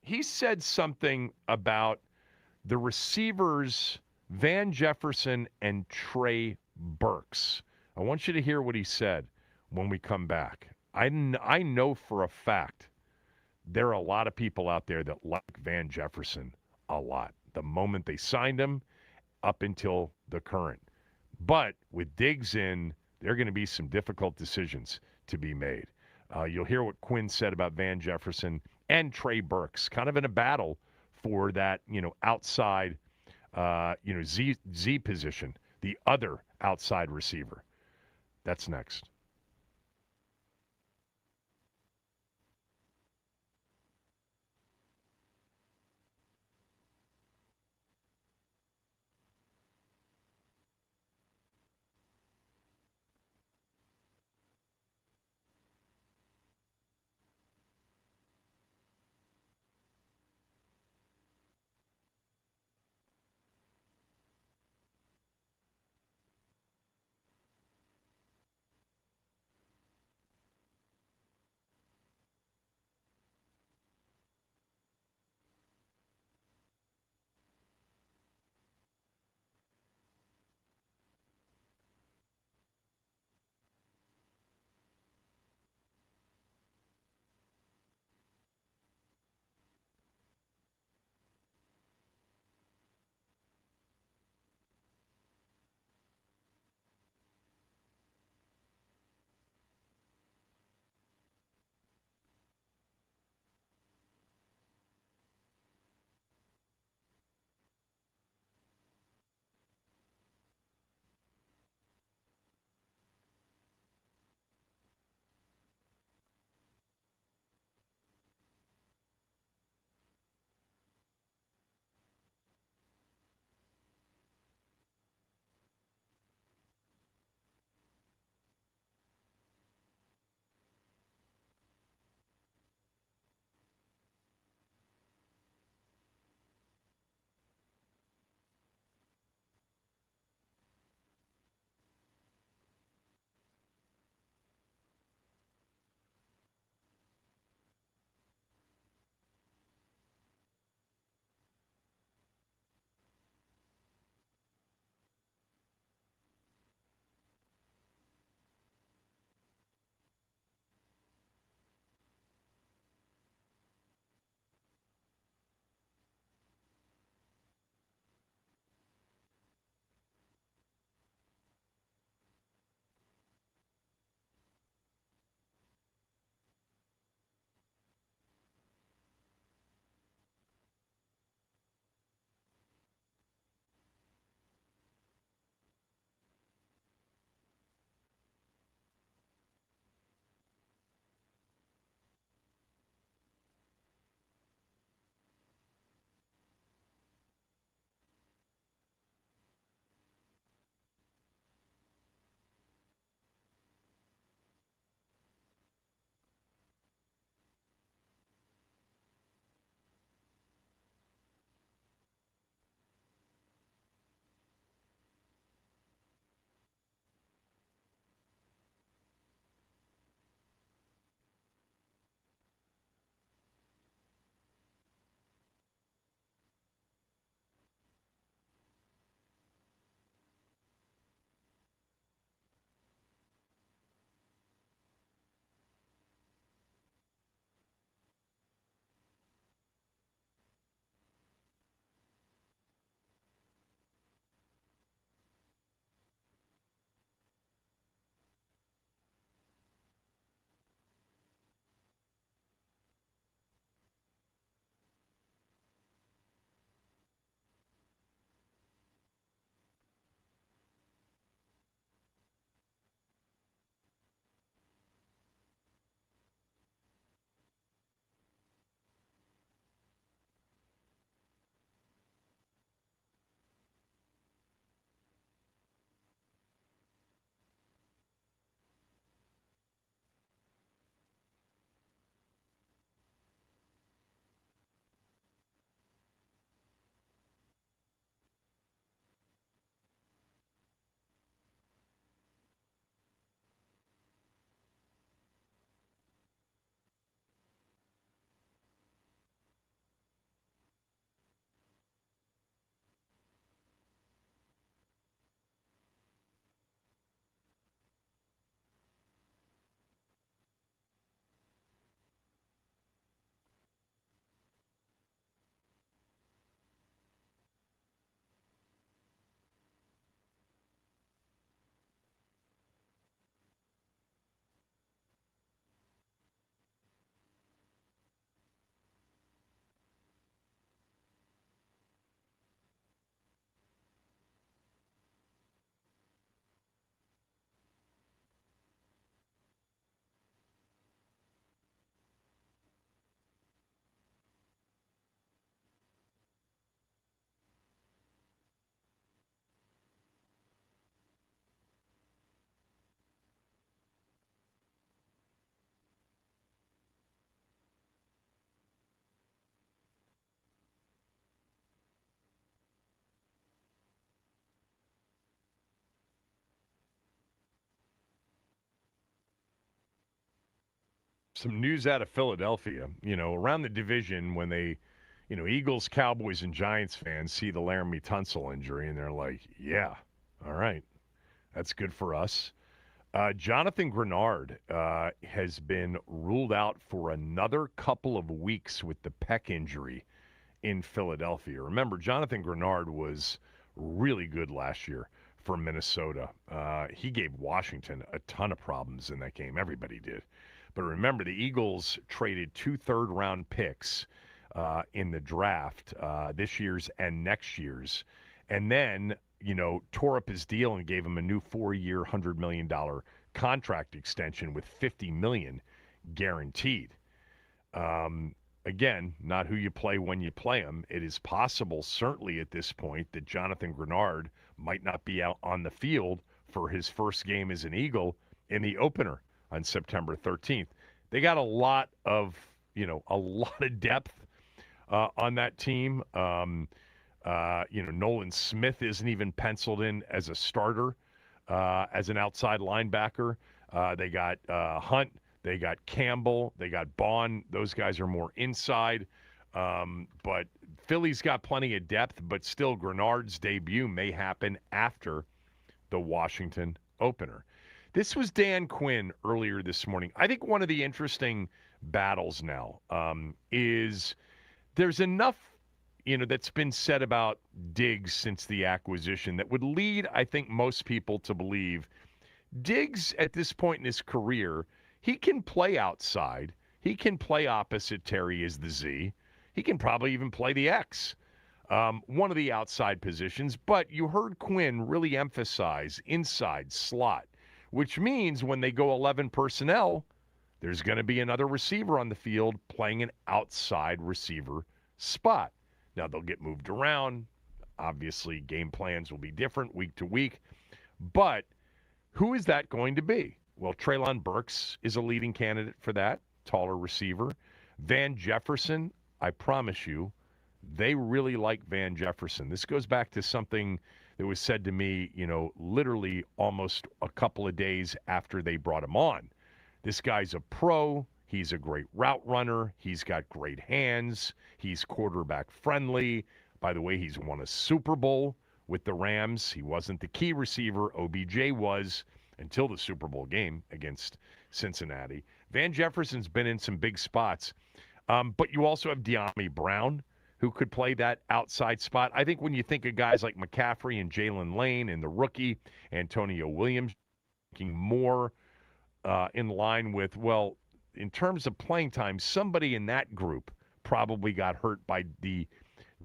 He said something about the receivers, Van Jefferson and Trey Burks. I want you to hear what he said when we come back. I know for a fact there are a lot of people out there that like Van Jefferson a lot. The moment they signed him up until the current. But with Diggs in, there are going to be some difficult decisions to be made. You'll hear what Quinn said about Van Jefferson and Trey Burks, kind of in a battle for that, outside, Z position, the other outside receiver. That's next. some news out of Philadelphia. Around the division when they, Eagles, Cowboys, and Giants fans see the Laramie Tunsil injury, and they're like, yeah, all right, that's good for us. Jonathan Grenard has been ruled out for another couple of weeks with the pec injury in Philadelphia. Remember, Jonathan Grenard was really good last year for Minnesota. He gave Washington a ton of problems in that game. Everybody did. But remember, the Eagles traded 2 third-round picks in the draft, this year's and next year's. And then, tore up his deal and gave him a new 4-year, $100 million contract extension with $50 million guaranteed. Again, not who you play when you play him. It is possible, certainly at this point, that Jonathan Grenard might not be out on the field for his first game as an Eagle in the opener on September 13th. They got a lot of depth on that team. Nolan Smith isn't even penciled in as a starter, as an outside linebacker. They got Hunt. They got Campbell. They got Bond. Those guys are more inside. But Philly's got plenty of depth, but still Grenard's debut may happen after the Washington opener. This was Dan Quinn earlier this morning. I think one of the interesting battles now is there's enough that's been said about Diggs since the acquisition that would lead, I think, most people to believe Diggs at this point in his career, he can play outside. He can play opposite Terry as the Z. He can probably even play the X, one of the outside positions. But you heard Quinn really emphasize inside slot, which means when they go 11 personnel, there's going to be another receiver on the field playing an outside receiver spot. Now, they'll get moved around. Obviously, game plans will be different week to week. But who is that going to be? Well, Treylon Burks is a leading candidate for that, taller receiver. Van Jefferson, I promise you, they really like Van Jefferson. This goes back to something that was said to me, literally almost a couple of days after they brought him on. This guy's a pro. He's a great route runner. He's got great hands. He's quarterback friendly. By the way, he's won a Super Bowl with the Rams. He wasn't the key receiver. OBJ was until the Super Bowl game against Cincinnati. Van Jefferson's been in some big spots. But you also have De'Ami Brown, who could play that outside spot. I think when you think of guys like McCaffrey and Jalen Lane and the rookie Antonio Williams, thinking more in line with, well, in terms of playing time, somebody in that group probably got hurt by the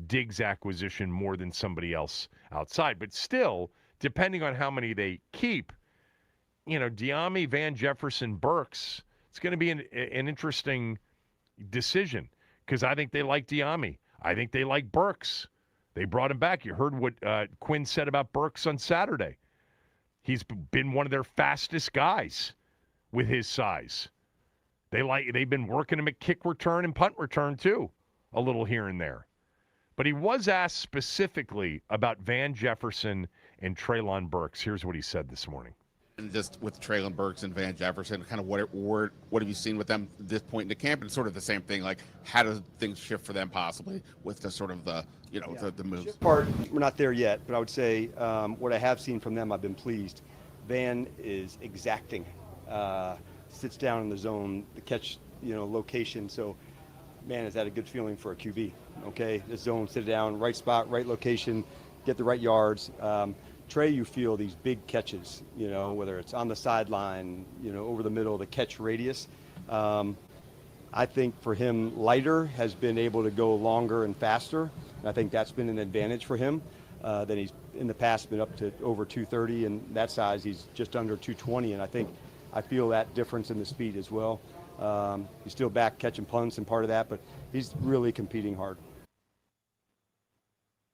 Diggs acquisition more than somebody else outside. But still, depending on how many they keep, De'Ami, Van Jefferson, Burks, it's going to be an interesting decision because I think they like De'Ami. I think they like Burks. They brought him back. You heard what Quinn said about Burks on Saturday. He's been one of their fastest guys with his size. They've been working him at kick return and punt return too, a little here and there. But he was asked specifically about Van Jefferson and Treylon Burks. Here's what he said this morning. And just with Treylon Burks and Van Jefferson, kind of what have you seen with them at this point in the camp? And sort of the same thing, like how do things shift for them possibly with the sort of the moves? Shift part, we're not there yet, but I would say what I have seen from them, I've been pleased. Van is exacting, sits down in the zone, the catch, location. So, man, is that a good feeling for a QB? Okay, the zone, sit down, right spot, right location, get the right yards. Trey, you feel these big catches, whether it's on the sideline, over the middle, the catch radius. I think for him, lighter has been able to go longer and faster. And I think that's been an advantage for him. That he's in the past been up to over 230, and that size he's just under 220. And I feel that difference in the speed as well. He's still back catching punts and part of that, but he's really competing hard.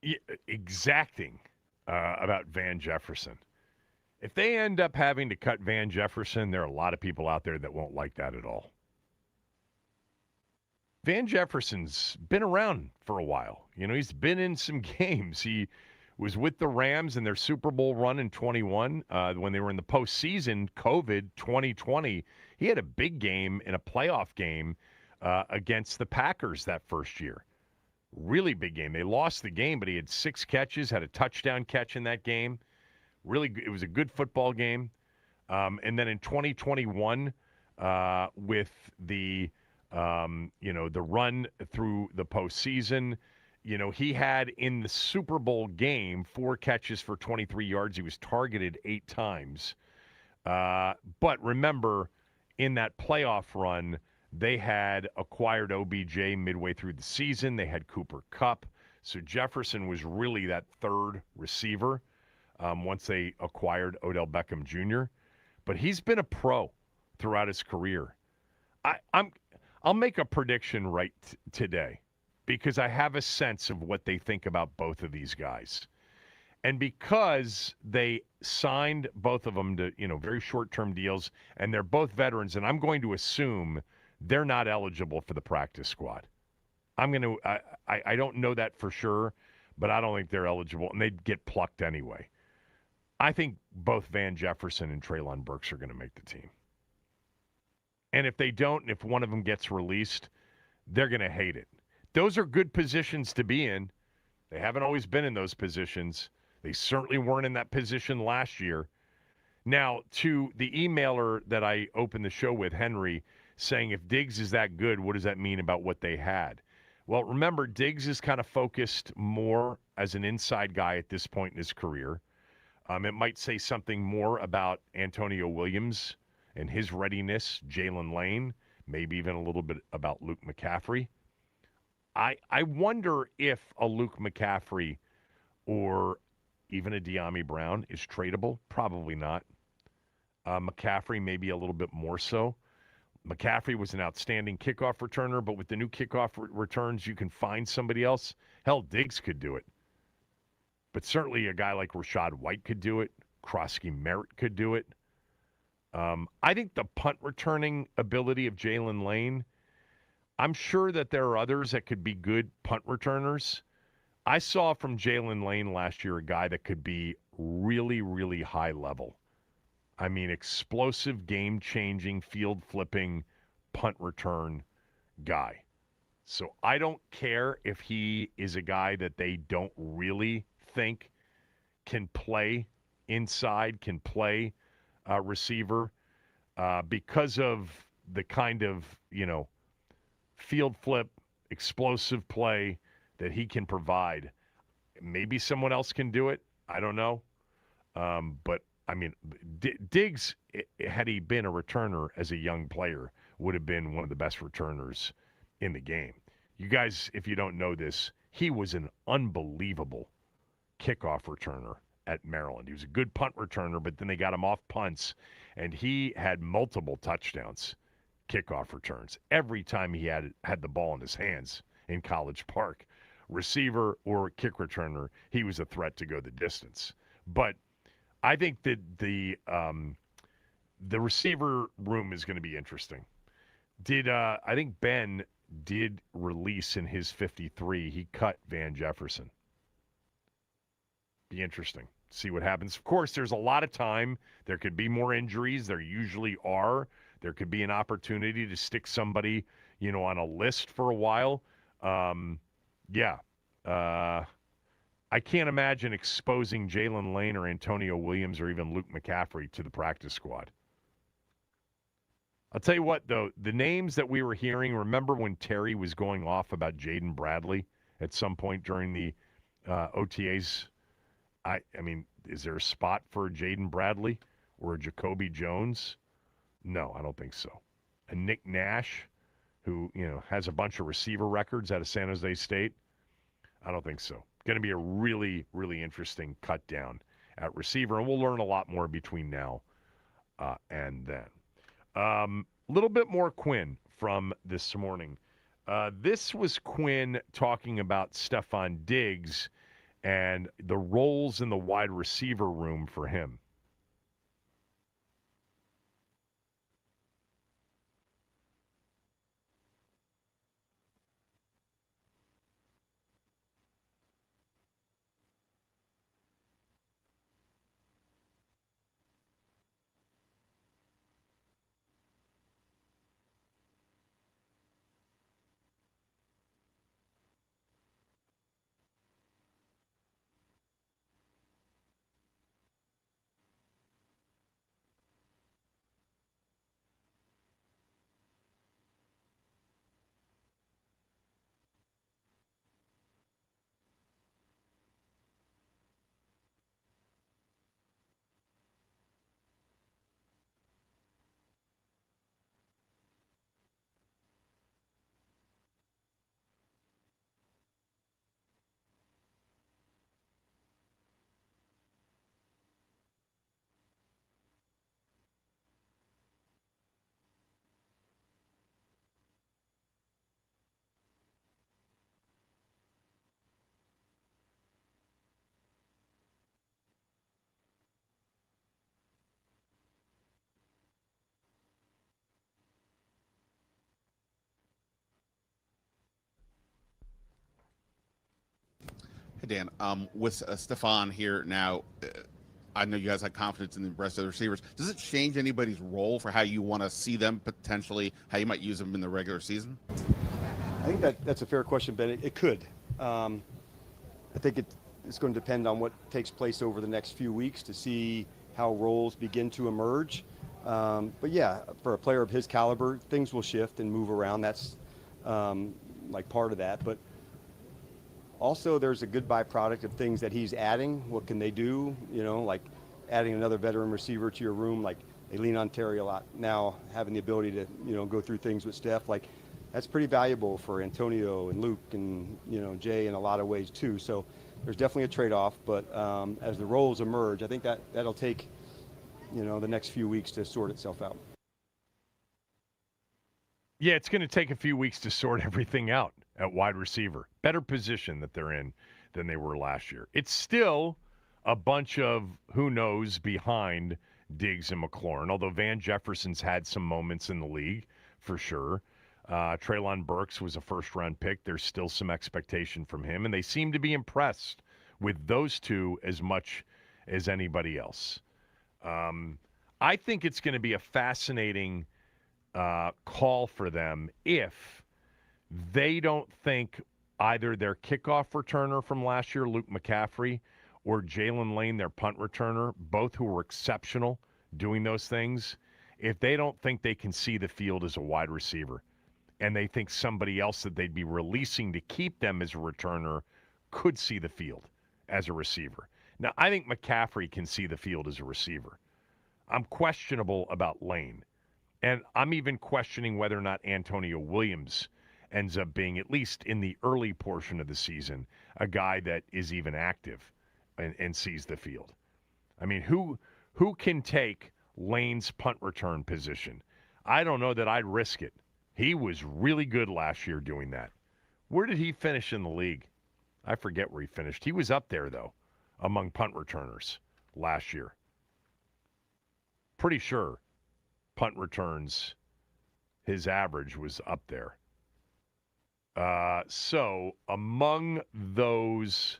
Yeah, exacting. About Van Jefferson. If they end up having to cut Van Jefferson, there are a lot of people out there that won't like that at all. Van Jefferson's been around for a while. He's been in some games. He was with the Rams in their Super Bowl run in 21 when they were in the postseason, COVID 2020. He had a big game in a playoff game against the Packers that first year. Really big game. They lost the game, but he had 6 catches, had a touchdown catch in that game. Really, it was a good football game. And then in 2021, with the the run through the postseason, he had in the Super Bowl game 4 catches for 23 yards. He was targeted 8 times. But remember, in that playoff run, they had acquired OBJ midway through the season. They had Cooper Kupp. So Jefferson was really that third receiver once they acquired Odell Beckham Jr. But he's been a pro throughout his career. I'll make a prediction today because I have a sense of what they think about both of these guys. And because they signed both of them to, very short-term deals, and they're both veterans, and I'm going to assume they're not eligible for the practice squad. I don't know that for sure, but I don't think they're eligible, and they'd get plucked anyway. I think both Van Jefferson and Treylon Burks are going to make the team. And if they don't, and if one of them gets released, they're going to hate it. Those are good positions to be in. They haven't always been in those positions. They certainly weren't in that position last year. Now, to the emailer that I opened the show with, Henry, saying if Diggs is that good, what does that mean about what they had? Well, remember, Diggs is kind of focused more as an inside guy at this point in his career. It might say something more about Antonio Williams and his readiness, Jalen Lane, maybe even a little bit about Luke McCaffrey. I wonder if a Luke McCaffrey or even a De'Ami Brown is tradable. Probably not. McCaffrey maybe a little bit more so. McCaffrey was an outstanding kickoff returner, but with the new kickoff returns, you can find somebody else. Hell, Diggs could do it. But certainly a guy like Rachaad White could do it. Krosky Merritt could do it. I think the punt returning ability of Jalen Lane, I'm sure that there are others that could be good punt returners. I saw from Jalen Lane last year a guy that could be really, really high level. I mean, explosive, game-changing, field-flipping, punt return guy. So I don't care if he is a guy that they don't really think can play inside, can play receiver, because of the kind of, field flip, explosive play that he can provide. Maybe someone else can do it. I don't know. But I mean, Diggs, had he been a returner as a young player, would have been one of the best returners in the game. You guys, if you don't know this, he was an unbelievable kickoff returner at Maryland. He was a good punt returner, but then they got him off punts, and he had multiple touchdowns, kickoff returns, every time he had the ball in his hands in College Park. Receiver or kick returner, he was a threat to go the distance. But I think that the receiver room is going to be interesting. I think Ben did release in his 53. He cut Van Jefferson. Be interesting. See what happens. Of course, there's a lot of time. There could be more injuries. There usually are. There could be an opportunity to stick somebody, on a list for a while. I can't imagine exposing Jalen Lane or Antonio Williams or even Luke McCaffrey to the practice squad. I'll tell you what, though, the names that we were hearing, remember when Terry was going off about Jaden Bradley at some point during the OTAs? I mean, is there a spot for Jaden Bradley or a Jacoby Jones? No, I don't think so. And Nick Nash, who, has a bunch of receiver records out of San Jose State? I don't think so. Going to be a really, really interesting cut down at receiver, and we'll learn a lot more between now and then. A little bit more Quinn from this morning. This was Quinn talking about Stephon Diggs and the roles in the wide receiver room for him. Hey, Dan, with Stephon here now, I know you guys had confidence in the rest of the receivers. Does it change anybody's role for how you want to see them potentially, how you might use them in the regular season? I think that's a fair question, Ben. It could. I think it's going to depend on what takes place over the next few weeks to see how roles begin to emerge. But yeah, for a player of his caliber, things will shift and move around. That's like part of that. But also there's a good byproduct of things that he's adding. What can they do? You know, like adding another veteran receiver to your room. Like they lean on Terry a lot now, having the ability to, you know, go through things with Steph. Like that's pretty valuable for Antonio and Luke and, you know, Jay in a lot of ways too. So there's definitely a trade-off. But as the roles emerge, I think that'll take, you know, the next few weeks to sort itself out. Yeah, it's going to take a few weeks to sort everything out at wide receiver. Better position that they're in than they were last year. It's still a bunch of who knows behind Diggs and McLaurin, although Van Jefferson's had some moments in the league for sure. Treylon Burks was a first-round pick. There's still some expectation from him, and they seem to be impressed with those two as much as anybody else. I think it's going to be a fascinating call for them if they don't think either their kickoff returner from last year, Luke McCaffrey, or Jalen Lane, their punt returner, both who were exceptional doing those things, if they don't think they can see the field as a wide receiver and they think somebody else that they'd be releasing to keep them as a returner could see the field as a receiver. Now, I think McCaffrey can see the field as a receiver. I'm questionable about Lane. And I'm even questioning whether or not Antonio Williams ends up being, at least in the early portion of the season, a guy that is even active and sees the field. I mean, who can take Lane's punt return position? I don't know that I'd risk it. He was really good last year doing that. Where did he finish in the league? I forget where he finished. He was up there, though, among punt returners last year. Pretty sure punt returns, his average was up there. So among those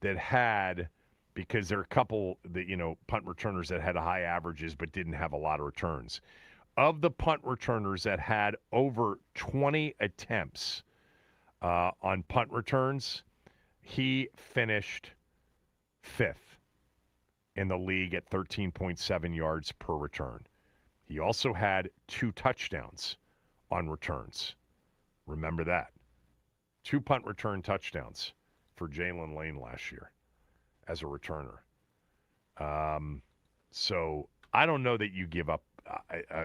that had, because there are a couple that, you know, punt returners that had high averages but didn't have a lot of returns. Of the punt returners that had over 20 attempts on punt returns, he finished 5th in the league at 13.7 yards per return. He also had 2 touchdowns on returns. Remember that. 2 punt return touchdowns for Jalen Lane last year as a returner. So I don't know that you give up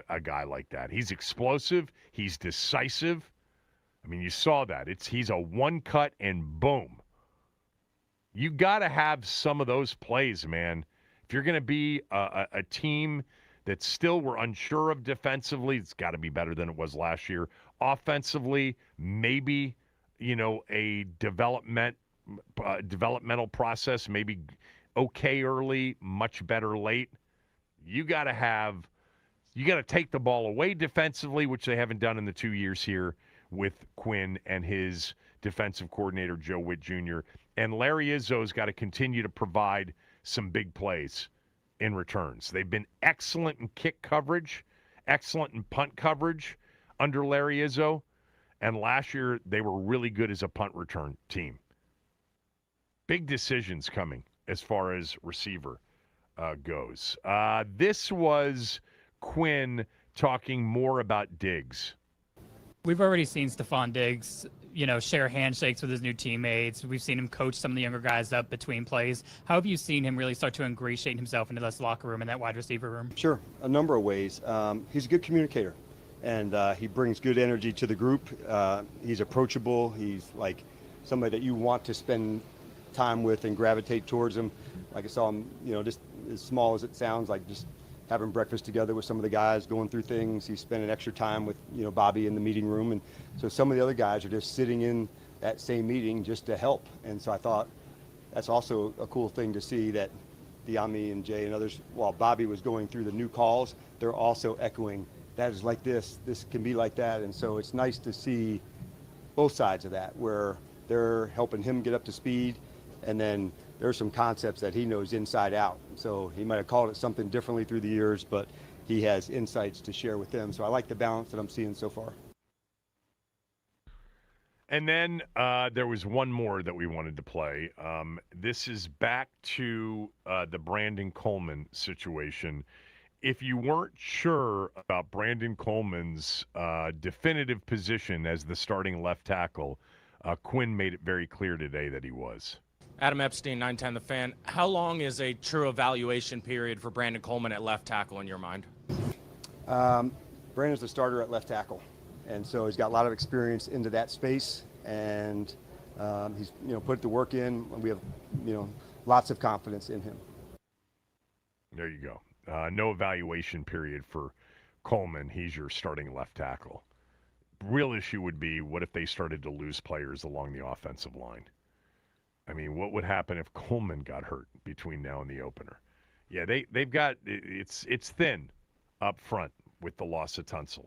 a guy like that. He's explosive. He's decisive. I mean, you saw that. He's a one cut and boom. You got to have some of those plays, man. If you're going to be a team that still we're unsure of defensively, it's got to be better than it was last year. Offensively, maybe, you know, a developmental process, maybe okay early, much better late. You got to take the ball away defensively, which they haven't done in the 2 years here with Quinn and his defensive coordinator, Joe Witt Jr. And Larry Izzo's got to continue to provide some big plays in returns. They've been excellent in kick coverage, excellent in punt coverage under Larry Izzo, and last year they were really good as a punt return team. Big decisions coming as far as receiver goes. This was Quinn talking more about Diggs. We've already seen Stephon Diggs, you know, share handshakes with his new teammates. We've seen him coach some of the younger guys up between plays. How have you seen him really start to ingratiate himself into this locker room and that wide receiver room? Sure, a number of ways. He's a good communicator, and he brings good energy to the group. He's approachable. He's like somebody that you want to spend time with and gravitate towards him. Like I saw him, you know, just as small as it sounds, like just having breakfast together with some of the guys, going through things. He's spending extra time with, you know, Bobby in the meeting room. And so some of the other guys are just sitting in that same meeting just to help. And so I thought that's also a cool thing to see, that Diami and Jay and others, while Bobby was going through the new calls, they're also echoing, that is like this can be like that. And so it's nice to see both sides of that, where they're helping him get up to speed And then there's some concepts that he knows inside out. So he might have called it something differently through the years, but he has insights to share with them. So I like the balance that I'm seeing so far. And then there was one more that we wanted to play. This is back to the Brandon Coleman situation. If you weren't sure about Brandon Coleman's definitive position as the starting left tackle, Quinn made it very clear today that he was. Adam Epstein, 910 The Fan. How long is a true evaluation period for Brandon Coleman at left tackle in your mind? Brandon's the starter at left tackle, and so he's got a lot of experience into that space, and he's put the work in. We have lots of confidence in him. There you go. No evaluation period for Coleman. He's your starting left tackle. Real issue would be, what if they started to lose players along the offensive line? I mean, what would happen if Coleman got hurt between now and the opener? Yeah, they've got it's thin up front with the loss of Tunsil.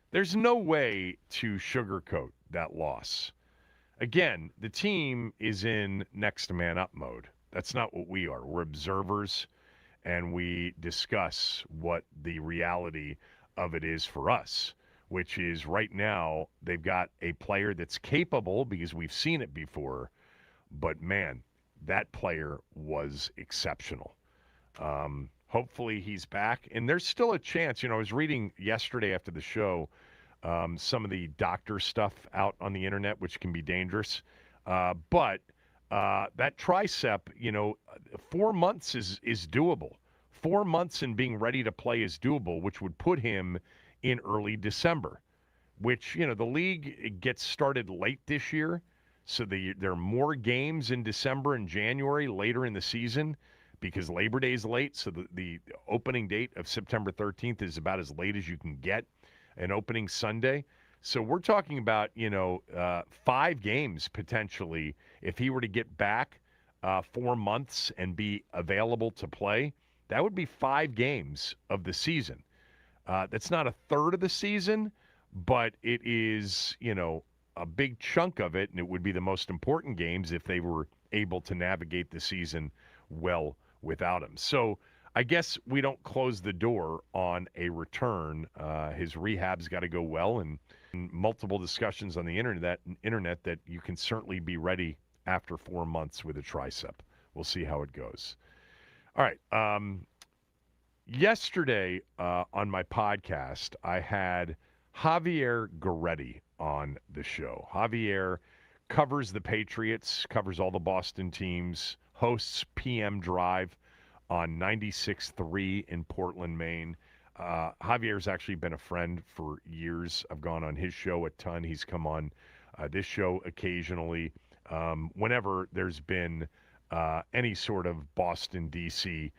There's no way to sugarcoat that loss. Again, the team is in next man up mode. That's not what we are. We're observers, and we discuss what the reality of it is for us, which is right now they've got a player that's capable, because we've seen it before, but man, that player was exceptional. Hopefully he's back, and there's still a chance. I was reading yesterday after the show some of the doctor stuff out on the internet, which can be dangerous. But that tricep, 4 months is doable. 4 months and being ready to play is doable, which would put him in early December, which, the league gets started late this year. So there are more games in December and January later in the season because Labor Day is late. So the opening date of September 13th is about as late as you can get an opening Sunday. So we're talking about, 5 games potentially if he were to get back 4 months and be available to play. That would be 5 games of the season. That's not a third of the season, but it is, a big chunk of it, and it would be the most important games if they were able to navigate the season well without him. So I guess we don't close the door on a return. His rehab's got to go well, and multiple discussions on the internet that you can certainly be ready after 4 months with a tricep. We'll see how it goes. All right. Yesterday on my podcast, I had Javier Goretti on the show. Javier covers the Patriots, covers all the Boston teams, hosts PM Drive on 96.3 in Portland, Maine. Javier's actually been a friend for years. I've gone on his show a ton. He's come on this show occasionally. Whenever there's been any sort of Boston, D.C.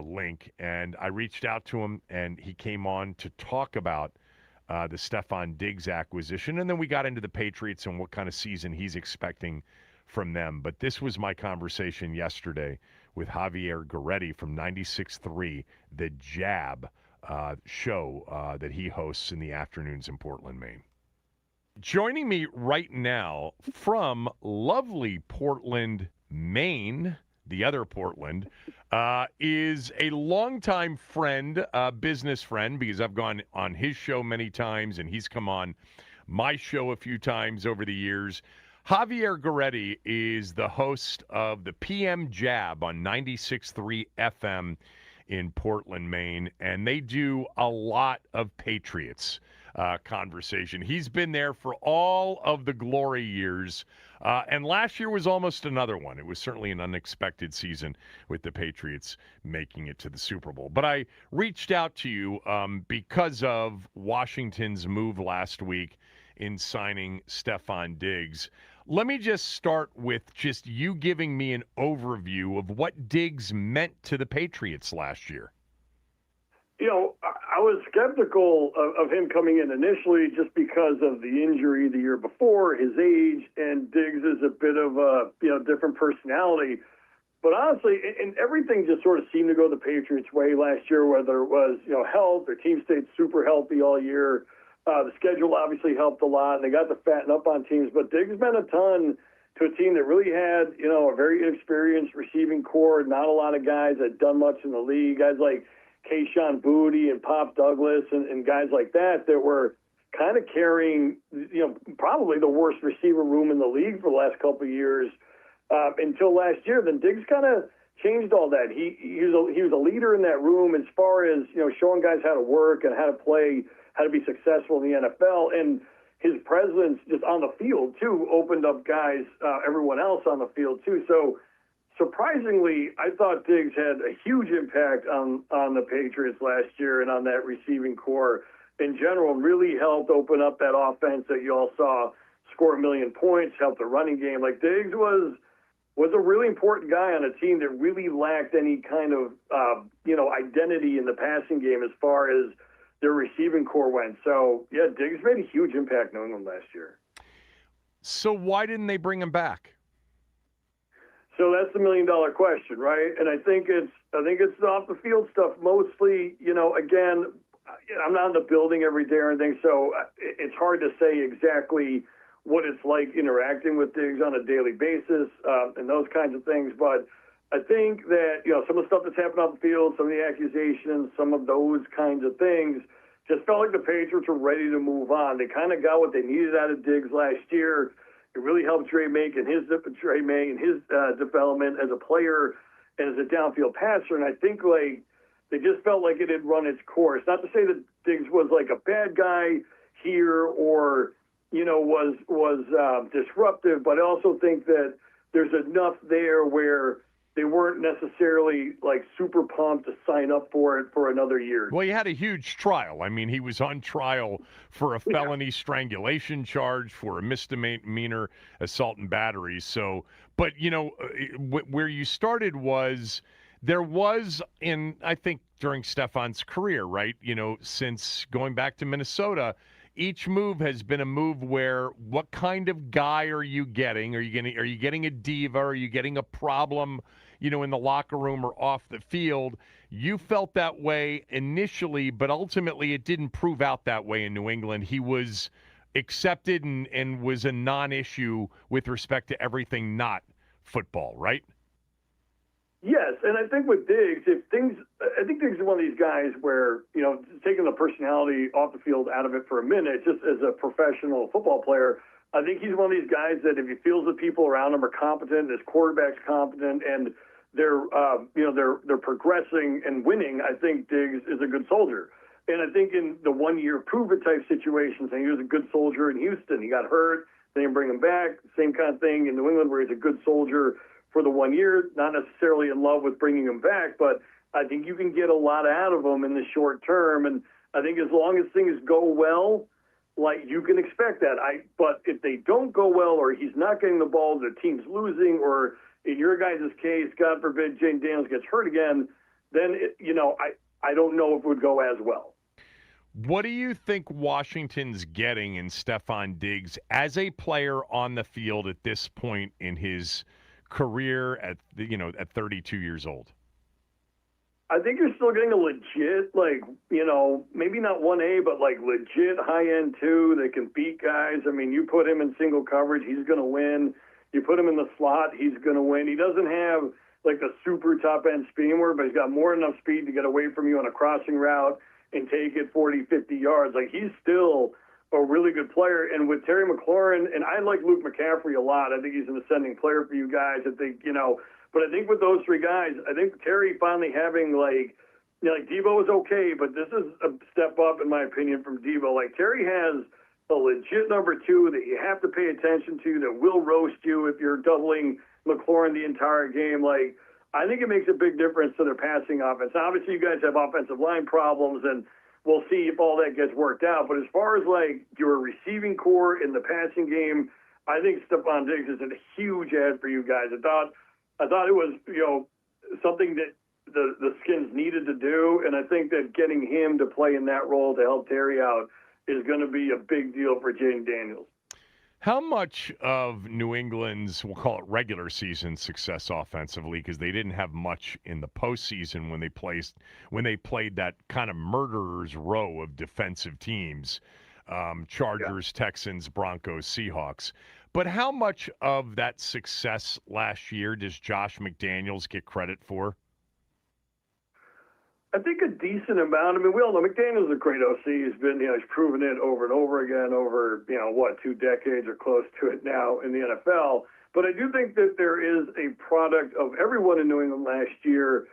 Link. And I reached out to him, and he came on to talk about the Stephon Diggs acquisition. And then we got into the Patriots and what kind of season he's expecting from them. But this was my conversation yesterday with Javier Goretti from 96.3, the Jab show that he hosts in the afternoons in Portland, Maine. Joining me right now from lovely Portland, Maine, the other Portland, is a longtime friend, business friend, because I've gone on his show many times, and he's come on my show a few times over the years. Javier Goretti is the host of the PM Jab on 96.3 FM in Portland, Maine, and they do a lot of Patriots conversation. He's been there for all of the glory years, and last year was almost another one. It was certainly an unexpected season with the Patriots making it to the Super Bowl. But I reached out to you because of Washington's move last week in signing Stephon Diggs. Let me just start with just you giving me an overview of what Diggs meant to the Patriots last year. I was skeptical of him coming in initially just because of the injury the year before, his age, and Diggs is a bit of a different personality. But honestly, and everything just sort of seemed to go the Patriots' way last year, whether it was health, their team stayed super healthy all year. The schedule obviously helped a lot, and they got to fatten up on teams. But Diggs meant a ton, to a team that really had, a very inexperienced receiving core, not a lot of guys that had done much in the league, guys like Kayshawn Boutte and Pop Douglas and guys like that were kind of carrying, probably the worst receiver room in the league for the last couple of years until last year. Then Diggs kind of changed all that. He was a leader in that room as far as, showing guys how to work and how to play, how to be successful in the NFL. And his presence just on the field, too, opened up guys, everyone else on the field, too. So, surprisingly, I thought Diggs had a huge impact on the Patriots last year and on that receiving core in general, really helped open up that offense that you all saw score 1 million points, helped the running game. Like, Diggs was a really important guy on a team that really lacked any kind of, identity in the passing game as far as their receiving core went. So, yeah, Diggs made a huge impact in New England last year. So why didn't they bring him back? So that's the $1 million question, right? And I think it's the off the field stuff mostly. Again, I'm not in the building every day or anything, so it's hard to say exactly what it's like interacting with Diggs on a daily basis and those kinds of things. But I think that, some of the stuff that's happened on the field, some of the accusations, some of those kinds of things just felt like the Patriots were ready to move on. They kind of got what they needed out of Diggs last year. It really helped Trey May and his development as a player and as a downfield passer. And I think they just felt like it had run its course. Not to say that Diggs was like a bad guy here or, was disruptive, but I also think that there's enough there where they weren't necessarily super pumped to sign up for it for another year. Well, he had a huge trial. I mean, he was on trial for a felony strangulation charge, for a misdemeanor assault and battery. So, but, where you started was there was I think during Stefan's career, right? Since going back to Minnesota, each move has been a move where what kind of guy are you getting? Are you getting a diva? Are you getting a problem, in the locker room or off the field? You felt that way initially, but ultimately it didn't prove out that way in New England. He was accepted and was a non-issue with respect to everything not football, right? Yes, and I think with Diggs, I think Diggs is one of these guys where, taking the personality off the field out of it for a minute, just as a professional football player, I think he's one of these guys that if he feels the people around him are competent, his quarterback's competent, and they're progressing and winning, I think Diggs is a good soldier. And I think in the 1 year prove it type situations, and he was a good soldier in Houston. He got hurt, they didn't bring him back. Same kind of thing in New England where he's a good soldier for the 1 year, not necessarily in love with bringing him back, but I think you can get a lot out of him in the short term. And I think as long as things go well, you can expect that. But if they don't go well, or he's not getting the ball, the team's losing, or in your guys' case, God forbid, Jane Daniels gets hurt again, then, I don't know if it would go as well. What do you think Washington's getting in Stefon Diggs as a player on the field at this point in his career at 32 years old? I think you're still getting a legit, maybe not 1A, but legit high-end 2 that can beat guys. I mean, you put him in single coverage, he's going to win. You put him in the slot, he's going to win. He doesn't have the super top-end speed anymore, but he's got more than enough speed to get away from you on a crossing route and take it 40, 50 yards. He's still a really good player. And with Terry McLaurin, and I like Luke McCaffrey a lot. I think he's an ascending player for you guys. I think, but I think with those three guys, I think Terry finally having Debo is okay, but this is a step up in my opinion from Debo. Terry has a legit number 2 that you have to pay attention to that will roast you if you're doubling McLaurin the entire game. I think it makes a big difference to their passing offense. Obviously, you guys have offensive line problems, and we'll see if all that gets worked out. But as far as your receiving core in the passing game, I think Stefon Diggs is a huge add for you guys. I thought it was something that the Skins needed to do, and I think that getting him to play in that role to help Terry out is going to be a big deal for Jaden Daniels. How much of New England's, we'll call it regular season success offensively, because they didn't have much in the postseason when they played that kind of murderer's row of defensive teams, Chargers, Texans, Broncos, Seahawks. But how much of that success last year does Josh McDaniels get credit for? I think a decent amount. I mean, we all know McDaniel's a great OC. He's been, he's proven it over and over again over, 2 decades or close to it now in the NFL. But I do think that there is a product of everyone in New England last year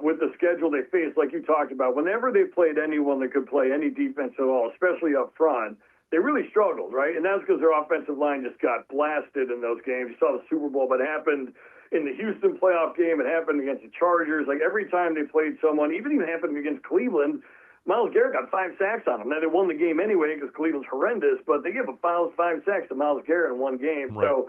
with the schedule they faced, like you talked about. Whenever they played anyone that could play any defense at all, especially up front, they really struggled, right? And that's because their offensive line just got blasted in those games. You saw the Super Bowl, but it happened in the Houston playoff game. It happened against the Chargers. Like every time they played someone, even happened against Cleveland, Myles Garrett got 5 sacks on them. Now they won the game anyway because Cleveland's horrendous, but they gave 5 sacks to Myles Garrett in one game. Right. So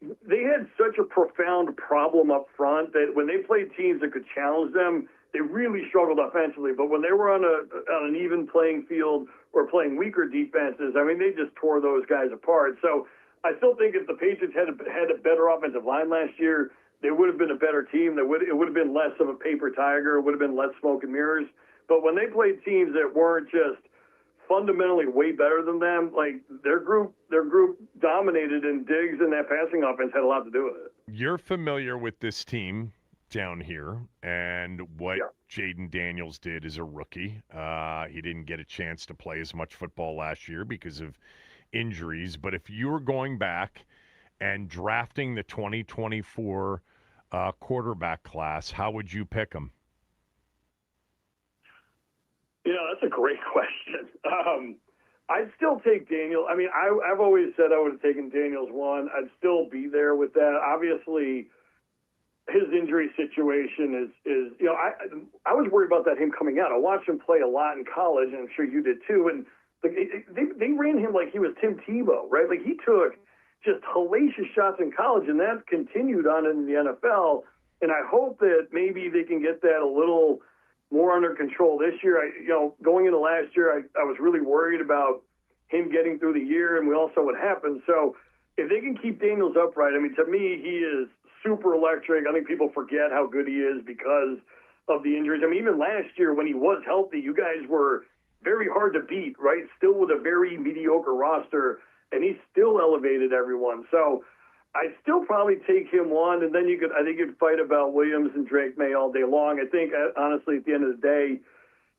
they had such a profound problem up front that when they played teams that could challenge them, they really struggled offensively. But when they were on an even playing field or playing weaker defenses, I mean, they just tore those guys apart. So I still think if the Patriots had a better offensive line last year, they would have been a better team. It would have been less of a paper tiger. It would have been less smoke and mirrors. But when they played teams that weren't just fundamentally way better than them, like their group dominated, and Diggs and that passing offense had a lot to do with it. You're familiar with this team down here and what Jaden Daniels did as a rookie. He didn't get a chance to play as much football last year because of injuries. But if you were going back and drafting the 2024 quarterback class, how would you pick them? That's a great question. I'd still take Daniel. I mean, I've always said I would have taken Daniels 1. I'd still be there with that. Obviously, his injury situation is I was worried about that, him coming out. I watched him play a lot in college, and I'm sure you did too. And they ran him like he was Tim Tebow, right? Like he took just hellacious shots in college, and that continued on in the NFL. And I hope that maybe they can get that a little more under control this year. Going into last year, I was really worried about him getting through the year, and we all saw what happened. So if they can keep Daniels upright, I mean, to me, he is super electric. I think people forget how good he is because of the injuries. I mean, even last year when he was healthy, you guys were very hard to beat, right? Still with a very mediocre roster, and he still elevated everyone. So I'd still probably take him 1, and then I think you'd fight about Williams and Drake May all day long. I think, honestly, at the end of the day,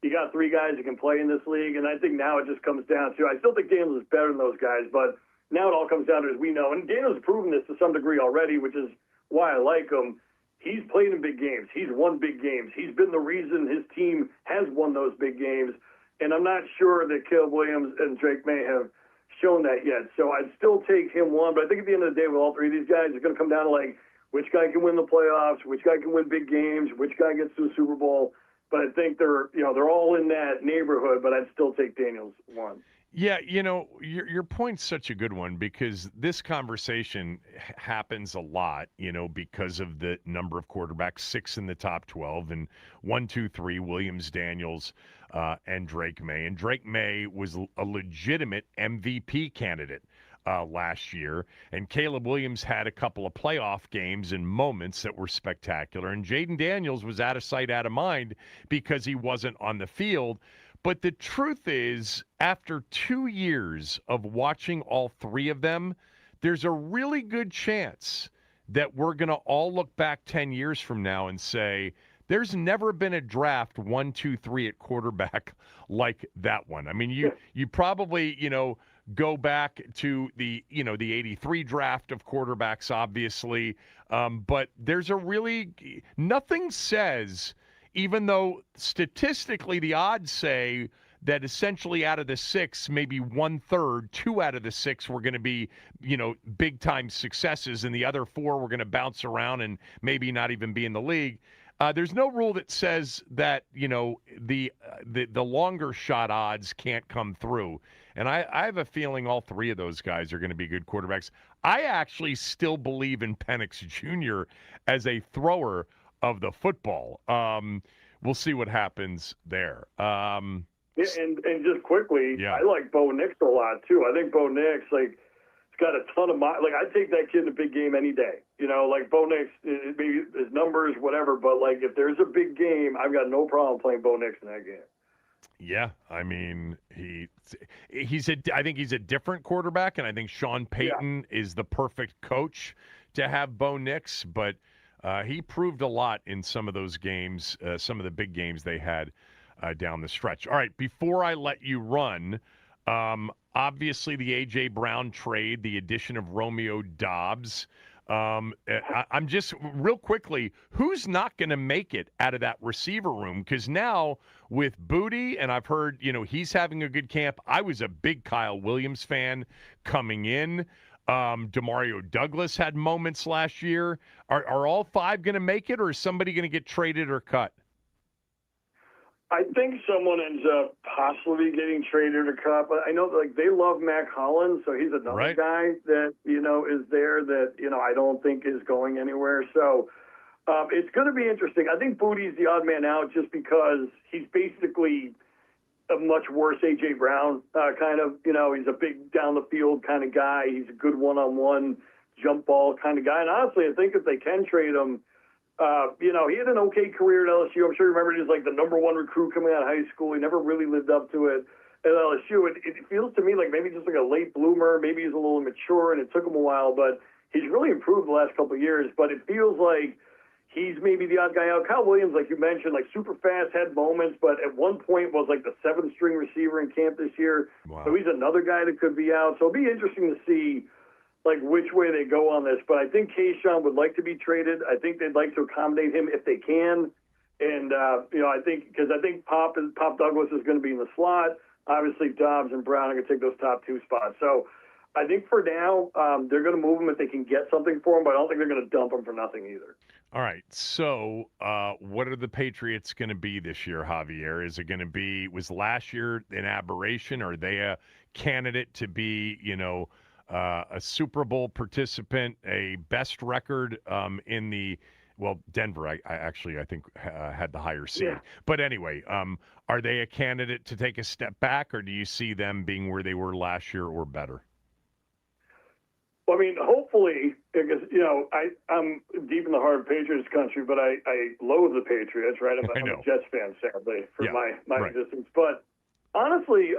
you got 3 guys that can play in this league, and I think now it just comes down to, I still think Daniels is better than those guys, but now it all comes down to, as we know, and Daniels has proven this to some degree already, which is why I like him. He's played in big games. He's won big games. He's been the reason his team has won those big games, and I'm not sure that Caleb Williams and Drake May have shown that yet. So I'd still take him 1, but I think at the end of the day, with all 3 of these guys, it's going to come down to like which guy can win the playoffs, which guy can win big games, which guy gets to the Super Bowl. But I think they're all in that neighborhood, but I'd still take Daniels 1. Yeah, your point's such a good one because this conversation happens a lot, because of the number of quarterbacks, 6 in the top 12, and 1, 2, 3, Williams, Daniels, and Drake May. And Drake May was a legitimate MVP candidate last year. And Caleb Williams had a couple of playoff games and moments that were spectacular. And Jaden Daniels was out of sight, out of mind because he wasn't on the field. But the truth is, after 2 years of watching all 3 of them, there's a really good chance that we're going to all look back 10 years from now and say, there's never been a draft 1, 2, 3 at quarterback like that one. I mean, you probably, go back to the 83 draft of quarterbacks, obviously. But there's nothing says, even though statistically the odds say that essentially out of the 6, maybe 1/3, 2 out of the 6 were going to be, big time successes, and the other 4 were going to bounce around and maybe not even be in the league. There's no rule that says that, the longer shot odds can't come through. And I have a feeling all 3 of those guys are going to be good quarterbacks. I actually still believe in Penix Jr. as a thrower of the football. We'll see what happens there. And just quickly, yeah. I like Bo Nix a lot too. I think Bo Nix, he's got a ton of I'd take that kid in a big game any day. Bo Nix, maybe his numbers, whatever. But if there's a big game, I've got no problem playing Bo Nix in that game. Yeah, I mean I think he's a different quarterback, and I think Sean Payton is the perfect coach to have Bo Nix. But he proved a lot in some of those games, some of the big games they had down the stretch. All right, before I let you run, obviously the A.J. Brown trade, the addition of Romeo Dobbs. I'm just real quickly, who's not going to make it out of that receiver room? Because now with Booty, and I've heard, he's having a good camp. I was a big Kyle Williams fan coming in. Demario Douglas had moments last year. Are all five going to make it, or is somebody going to get traded or cut? I think someone ends up possibly getting traded or cut, but I know they love Mac Hollins, so he's another guy that is there that I don't think is going anywhere. So it's going to be interesting. I think Booty's the odd man out just because he's basically a much worse A.J. Brown kind of. He's a big down the field kind of guy. He's a good one-on-one jump ball kind of guy. And honestly, I think if they can trade him. He had an okay career at LSU. I'm sure you remember he's like the number one recruit coming out of high school. He never really lived up to it at LSU. It feels to me like maybe just like a late bloomer. Maybe he's a little immature and it took him a while, but he's really improved the last couple of years. But it feels like he's maybe the odd guy out. Kyle Williams, like you mentioned, like super fast, had moments, but at one point was like the 7th string receiver in camp this year. Wow. So he's another guy that could be out. So it'll be interesting to see which way they go on this. But I think Keyshawn would like to be traded. I think they'd like to accommodate him if they can. And, I think Pop Douglas is going to be in the slot. Obviously, Dobbs and Brown are going to take those top 2 spots. So I think for now, they're going to move him if they can get something for him, but I don't think they're going to dump him for nothing either. All right. So what are the Patriots going to be this year, Javier? Is it going to be, was last year an aberration? Are they a candidate to be, a Super Bowl participant, a best record in the Denver. I think had the higher seed. Yeah. But anyway, are they a candidate to take a step back, or do you see them being where they were last year or better? Well, I mean, hopefully, because I'm deep in the heart of Patriots country, but I loathe the Patriots. Right, I'm a Jets fan, sadly, for my existence, but. Honestly,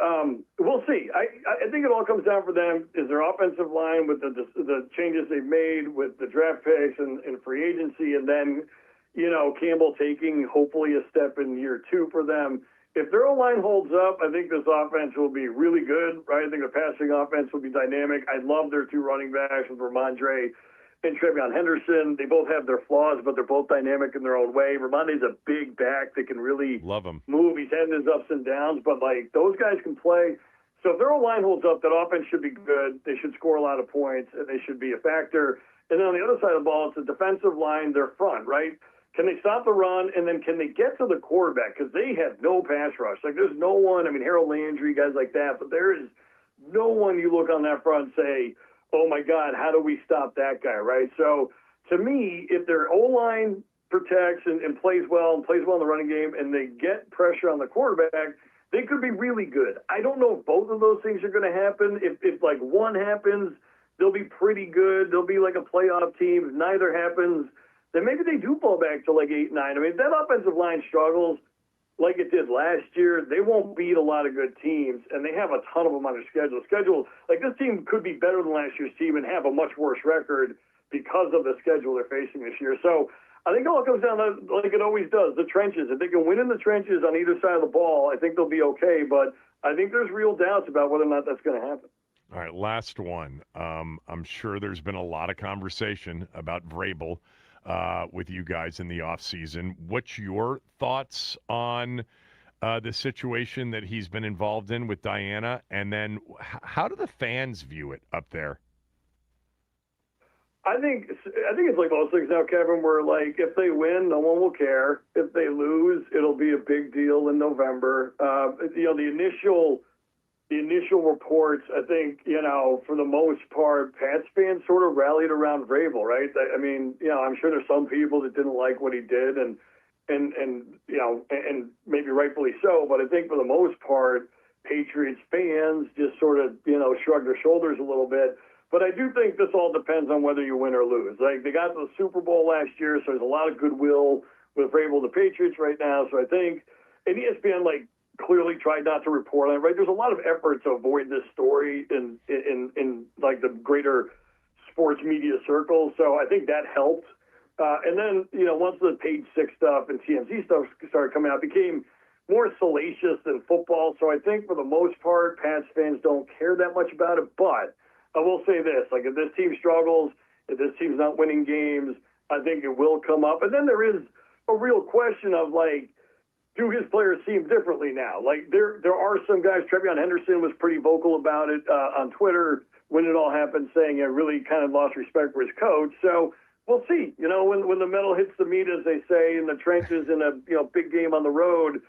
we'll see. I think it all comes down for them is their offensive line with the changes they've made with the draft picks and free agency, and then, Campbell taking hopefully a step in year 2 for them. If their O-line holds up, I think this offense will be really good, right? I think the passing offense will be dynamic. I love their 2 running backs with Ramondre and Trevion Henderson. They both have their flaws, but they're both dynamic in their own way. Ramondre's a big back that can really love him. Move. He's had his ups and downs, but those guys can play. So if their line holds up, that offense should be good. They should score a lot of points, and they should be a factor. And then on the other side of the ball, it's the defensive line, their front, right? Can they stop the run, and then can they get to the quarterback? Because they have no pass rush. There's no one. I mean, Harold Landry, guys like that, but there is no one you look on that front and say, oh, my God, how do we stop that guy, right? So, to me, if their O-line protects and plays well in the running game and they get pressure on the quarterback, they could be really good. I don't know if both of those things are going to happen. If one happens, they'll be pretty good. They'll be like a playoff team. If neither happens, then maybe they do fall back to 8-9. I mean, if that offensive line struggles like it did last year, they won't beat a lot of good teams, and they have a ton of them on their schedule. This team could be better than last year's team and have a much worse record because of the schedule they're facing this year. So I think it all comes down to, like it always does, the trenches. If they can win in the trenches on either side of the ball, I think they'll be okay, but I think there's real doubts about whether or not that's going to happen. All right, last one. I'm sure there's been a lot of conversation about Vrabel with you guys in the offseason. What's your thoughts on the situation that he's been involved in with Diana? And then how do the fans view it up there? I think it's like most things now, Kevin, where if they win, no one will care. If they lose, it'll be a big deal in November. The initial reports, I think, for the most part, Pats fans sort of rallied around Vrabel, right? I mean, I'm sure there's some people that didn't like what he did, and maybe rightfully so. But I think for the most part, Patriots fans just sort of, shrug their shoulders a little bit. But I do think this all depends on whether you win or lose. They got to the Super Bowl last year, so there's a lot of goodwill with Vrabel, the Patriots right now. So I think, and ESPN, clearly tried not to report on it, right? There's a lot of effort to avoid this story in like the greater sports media circles. So I think that helped. And then, once the Page Six stuff and TMZ stuff started coming out, it became more salacious than football. So I think for the most part, Pats fans don't care that much about it. But I will say this, like if this team struggles, if this team's not winning games, I think it will come up. And then there is a real question of like, do his players see him differently now? Like there are some guys, Trevion Henderson was pretty vocal about it on Twitter when it all happened, saying he really kind of lost respect for his coach. So we'll see, when the metal hits the meat, as they say, in the trenches in a big game on the road,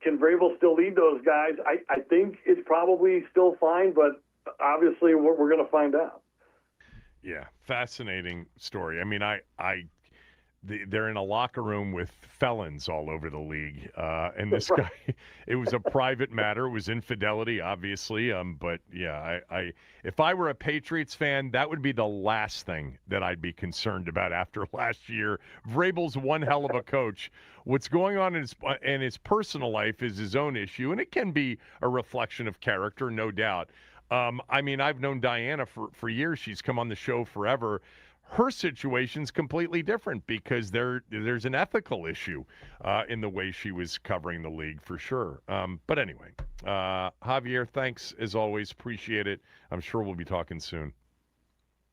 can Vrabel still lead those guys? I think it's probably still fine, but obviously we're going to find out. Yeah, fascinating story. I mean, they're in a locker room with felons all over the league, and this guy, it was a private matter. It was infidelity, obviously. But yeah, if I were a Patriots fan, that would be the last thing that I'd be concerned about after last year. Vrabel's one hell of a coach. What's going on in his personal life is his own issue, and it can be a reflection of character, no doubt. I mean, I've known Diana for years. She's come on the show forever. Her situation's completely different because there's an ethical issue in the way she was covering the league for sure. But anyway, Javier, thanks as always. Appreciate it. I'm sure we'll be talking soon.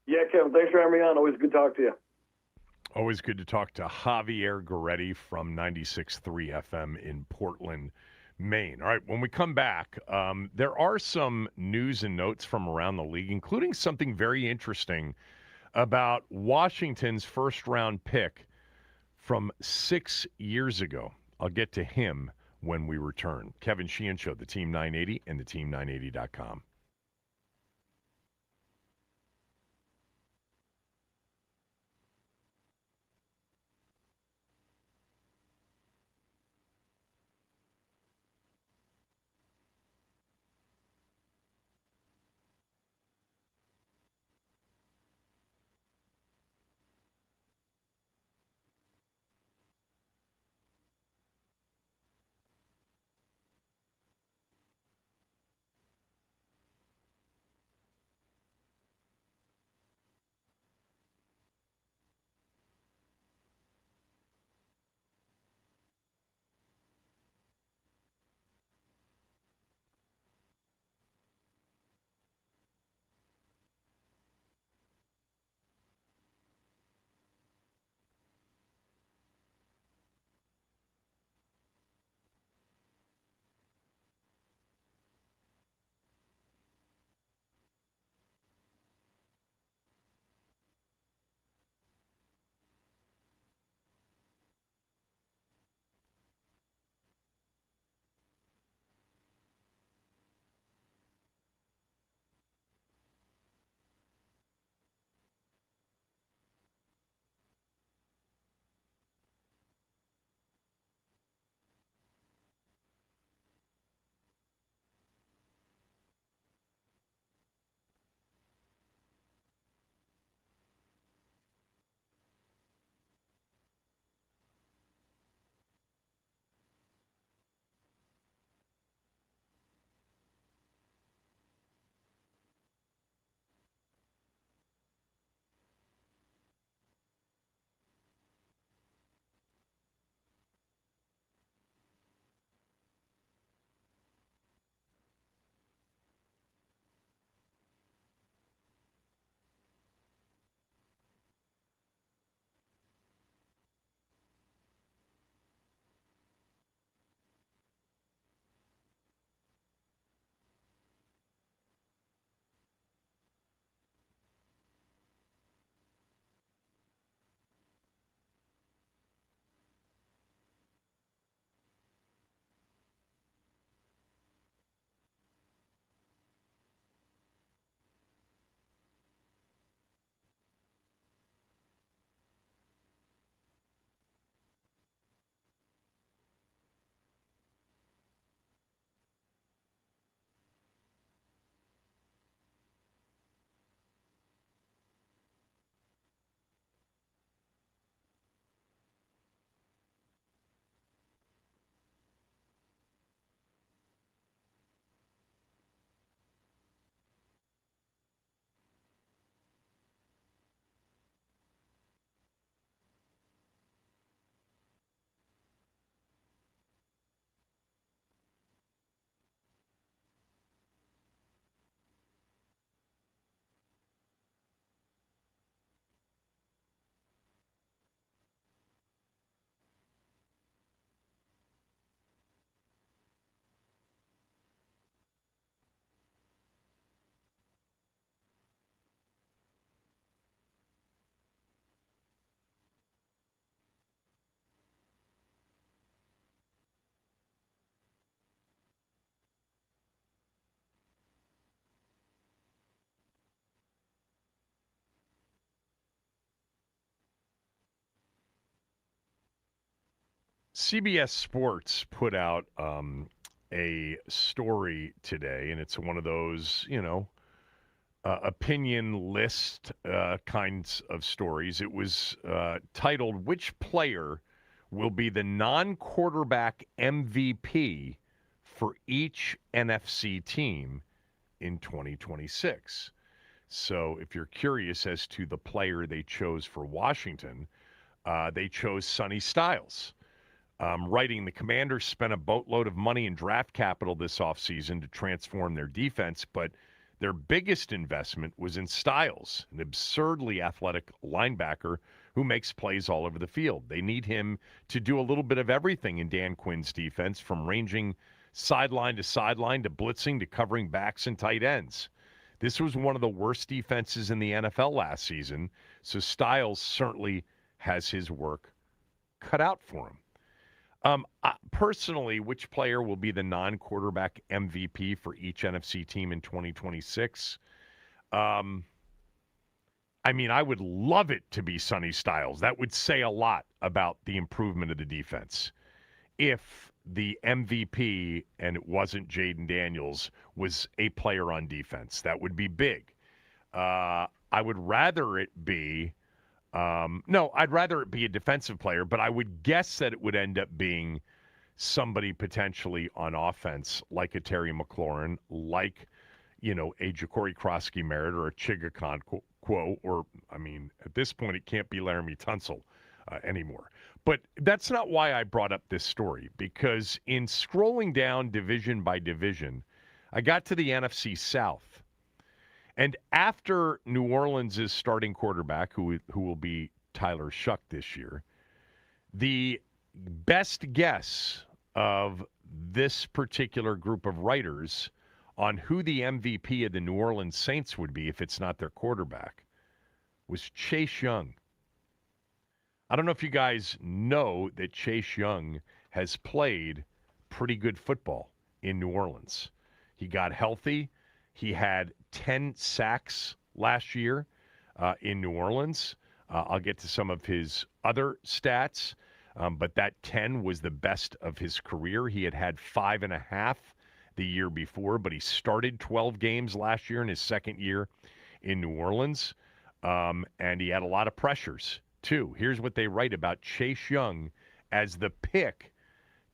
Yeah, Kevin, thanks for having me on. Always good to talk to you. Always good to talk to Javier Goretti from 96.3 FM in Portland, Maine. All right, when we come back, there are some news and notes from around the league, including something very interesting about Washington's first-round pick from 6 years ago. I'll get to him when we return. Kevin Sheehan Show, the Team 980 and the Team980.com. CBS Sports put out a story today, and it's one of those, opinion list kinds of stories. It was titled, "Which player will be the non-quarterback MVP for each NFC team in 2026?" So if you're curious as to the player they chose for Washington, they chose Sonny Styles. Writing, the Commanders spent a boatload of money in draft capital this offseason to transform their defense, but their biggest investment was in Styles, an absurdly athletic linebacker who makes plays all over the field. They need him to do a little bit of everything in Dan Quinn's defense, from ranging sideline to blitzing to covering backs and tight ends. This was one of the worst defenses in the NFL last season, so Styles certainly has his work cut out for him. Personally, which player will be the non-quarterback MVP for each NFC team in 2026? I would love it to be Sonny Styles. That would say a lot about the improvement of the defense. If the MVP, and it wasn't Jaden Daniels, was a player on defense, that would be big. I would rather it be I'd rather it be a defensive player, but I would guess that it would end up being somebody potentially on offense, like a Terry McLaurin, like, a Ja'Cory Krosky-Merritt or a Chigaconquo, or, at this point, it can't be Laramie Tunsil anymore. But that's not why I brought up this story, because in scrolling down division by division, I got to the NFC South. And after New Orleans' starting quarterback, who will be Tyler Shuck this year, the best guess of this particular group of writers on who the MVP of the New Orleans Saints would be if it's not their quarterback was Chase Young. I don't know if you guys know that Chase Young has played pretty good football in New Orleans. He got healthy. He had 10 sacks last year in New Orleans. I'll get to some of his other stats, but that 10 was the best of his career. He had 5.5 the year before, but he started 12 games last year in his second year in New Orleans, and he had a lot of pressures, too. Here's what they write about Chase Young as the pick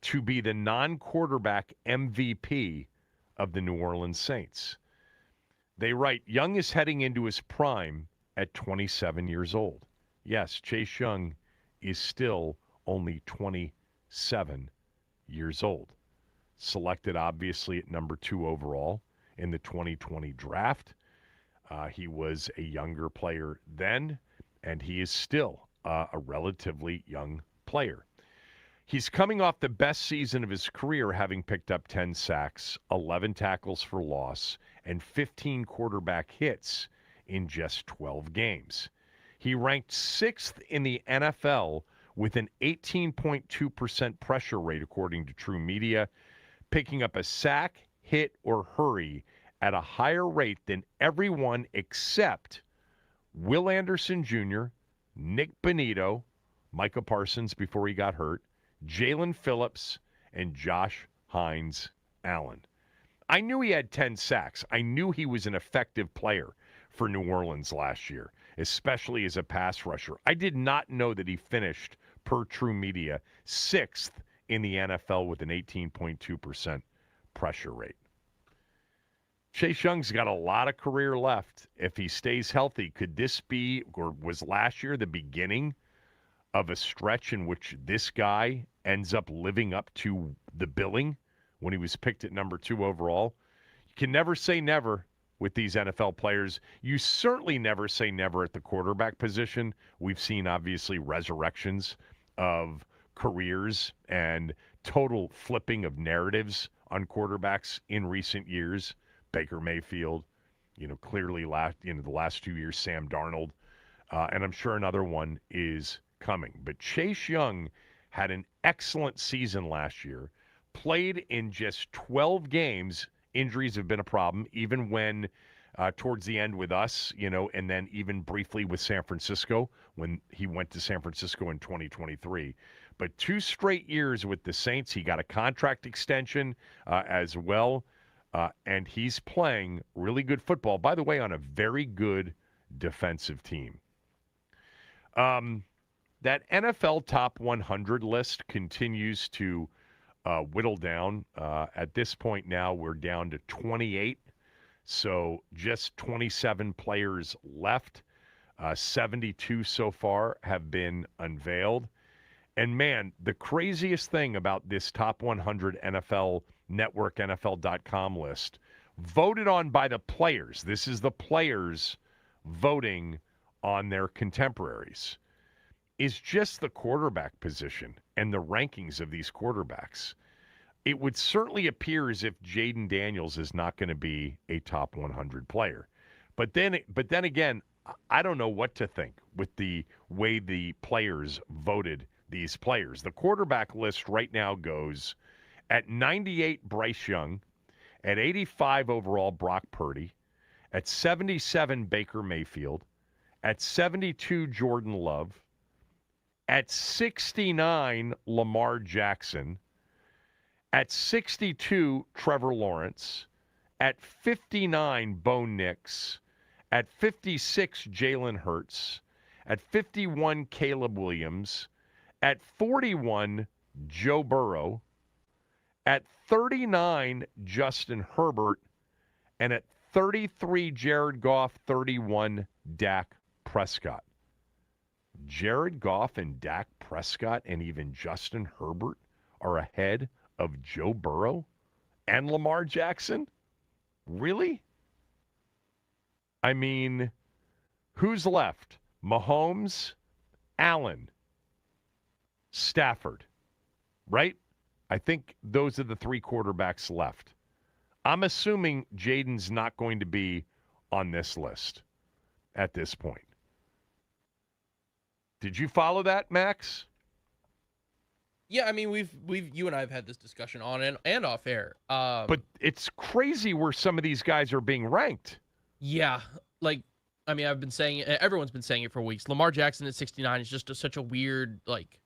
to be the non-quarterback MVP of the New Orleans Saints. They write, Young is heading into his prime at 27 years old. Yes, Chase Young is still only 27 years old. Selected, obviously, at number 2 overall in the 2020 draft. He was a younger player then, and he is still a relatively young player. He's coming off the best season of his career, having picked up 10 sacks, 11 tackles for loss, and 15 quarterback hits in just 12 games. He ranked 6th in the NFL with an 18.2% pressure rate, according to True Media, picking up a sack, hit, or hurry at a higher rate than everyone except Will Anderson Jr., Nick Bonito, Micah Parsons before he got hurt, Jalen Phillips, and Josh Hines Allen. I knew he had 10 sacks. I knew he was an effective player for New Orleans last year, especially as a pass rusher. I did not know that he finished, per True Media, 6th in the NFL with an 18.2% pressure rate. Chase Young's got a lot of career left. If he stays healthy, could this be, or was last year the beginning of a stretch in which this guy ends up living up to the billing when he was picked at number 2 overall? You can never say never with these NFL players. You certainly never say never at the quarterback position. We've seen, obviously, resurrections of careers and total flipping of narratives on quarterbacks in recent years. Baker Mayfield, clearly the last 2 years, Sam Darnold, and I'm sure another one is coming. But Chase Young had an excellent season last year, played in just 12 games. Injuries have been a problem, even when towards the end with us, and then even briefly with San Francisco when he went to San Francisco in 2023. But 2 straight years with the Saints, he got a contract extension as well, and he's playing really good football, by the way, on a very good defensive team. That NFL top 100 list continues to whittle down. At this point now, we're down to 28, so just 27 players left. 72 so far have been unveiled. And man, the craziest thing about this top 100 NFL Network, NFL.com list, voted on by the players. This is the players voting on their contemporaries, is just the quarterback position and the rankings of these quarterbacks. It would certainly appear as if Jaden Daniels is not going to be a top 100 player. But then again, I don't know what to think with the way the players voted these players. The quarterback list right now goes at 98, Bryce Young, at 85 overall, Brock Purdy, at 77, Baker Mayfield, at 72, Jordan Love, at 69, Lamar Jackson, at 62, Trevor Lawrence, at 59, Bo Nix, at 56, Jalen Hurts, at 51, Caleb Williams, at 41, Joe Burrow, at 39, Justin Herbert, and at 33, Jared Goff, 31, Dak Prescott. Jared Goff and Dak Prescott and even Justin Herbert are ahead of Joe Burrow and Lamar Jackson? Really? I mean, who's left? Mahomes, Allen, Stafford, right? I think those are the 3 quarterbacks left. I'm assuming Jaden's not going to be on this list at this point. Did you follow that, Max? Yeah, I mean, we've you and I have had this discussion on and off air. But it's crazy where some of these guys are being ranked. Yeah, like, I mean, I've been saying it. Everyone's been saying it for weeks. Lamar Jackson at 69 is just such a weird, like,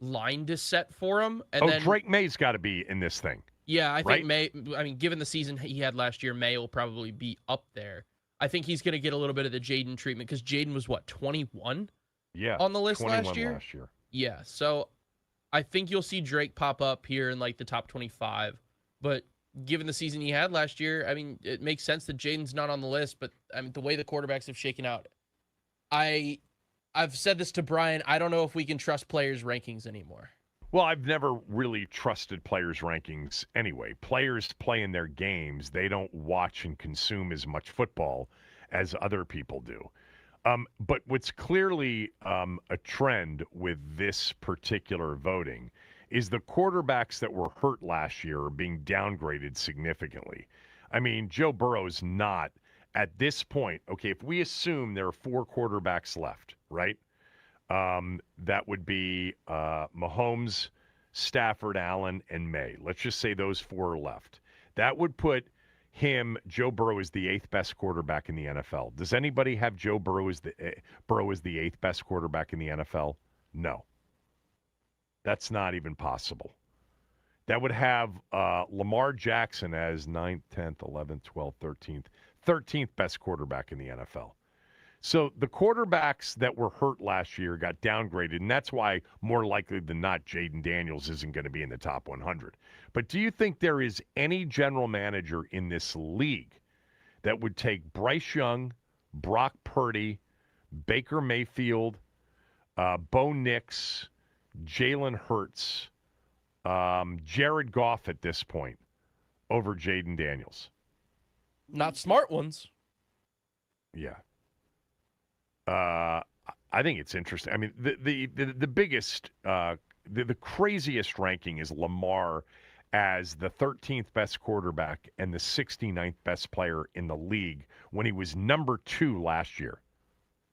line to set for him. And then Drake May's got to be in this thing. Yeah, I think May. I mean, given the season he had last year, May will probably be up there. I think he's going to get a little bit of the Jaden treatment because Jaden was what, 21? Yeah, on the list 21 last year. Yeah, so I think you'll see Drake pop up here in like the top 25. But given the season he had last year, I mean, it makes sense that Jaden's not on the list. But I mean, the way the quarterbacks have shaken out, I've said this to Brian. I don't know if we can trust players' rankings anymore. Well, I've never really trusted players' rankings anyway. Players play in their games. They don't watch and consume as much football as other people do. But what's clearly a trend with this particular voting is the quarterbacks that were hurt last year are being downgraded significantly. I mean, Joe Burrow's not at this point. Okay, if we assume there are 4 quarterbacks left, right? That would be Mahomes, Stafford, Allen, and May. Let's just say those 4 are left. That would put him, Joe Burrow, is the 8th best quarterback in the NFL. Does anybody have Joe Burrow as the 8th best quarterback in the NFL? No. That's not even possible. That would have Lamar Jackson as 9th, 10th, 11th, 12th, 13th. 13th best quarterback in the NFL. So the quarterbacks that were hurt last year got downgraded, and that's why more likely than not Jaden Daniels isn't going to be in the top 100. But do you think there is any general manager in this league that would take Bryce Young, Brock Purdy, Baker Mayfield, Bo Nix, Jalen Hurts, Jared Goff at this point over Jaden Daniels? Not smart ones. Yeah. I think it's interesting. I mean, the biggest, the craziest ranking is Lamar as the 13th best quarterback and the 69th best player in the league when he was number 2 last year.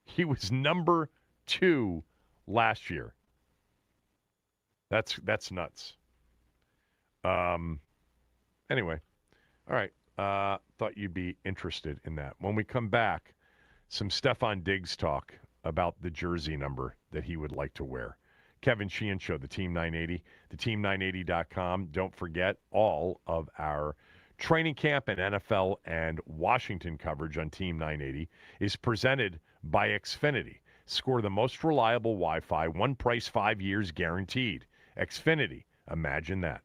He was number 2 last year. That's nuts. Anyway, all right. Thought you'd be interested in that. When we come back, some Stephon Diggs talk about the jersey number that he would like to wear. Kevin Sheehan Show, the Team 980, theteam980.com. Don't forget all of our training camp and NFL and Washington coverage on Team 980 is presented by Xfinity. Score the most reliable Wi-Fi, one price, 5 years guaranteed. Xfinity, imagine that.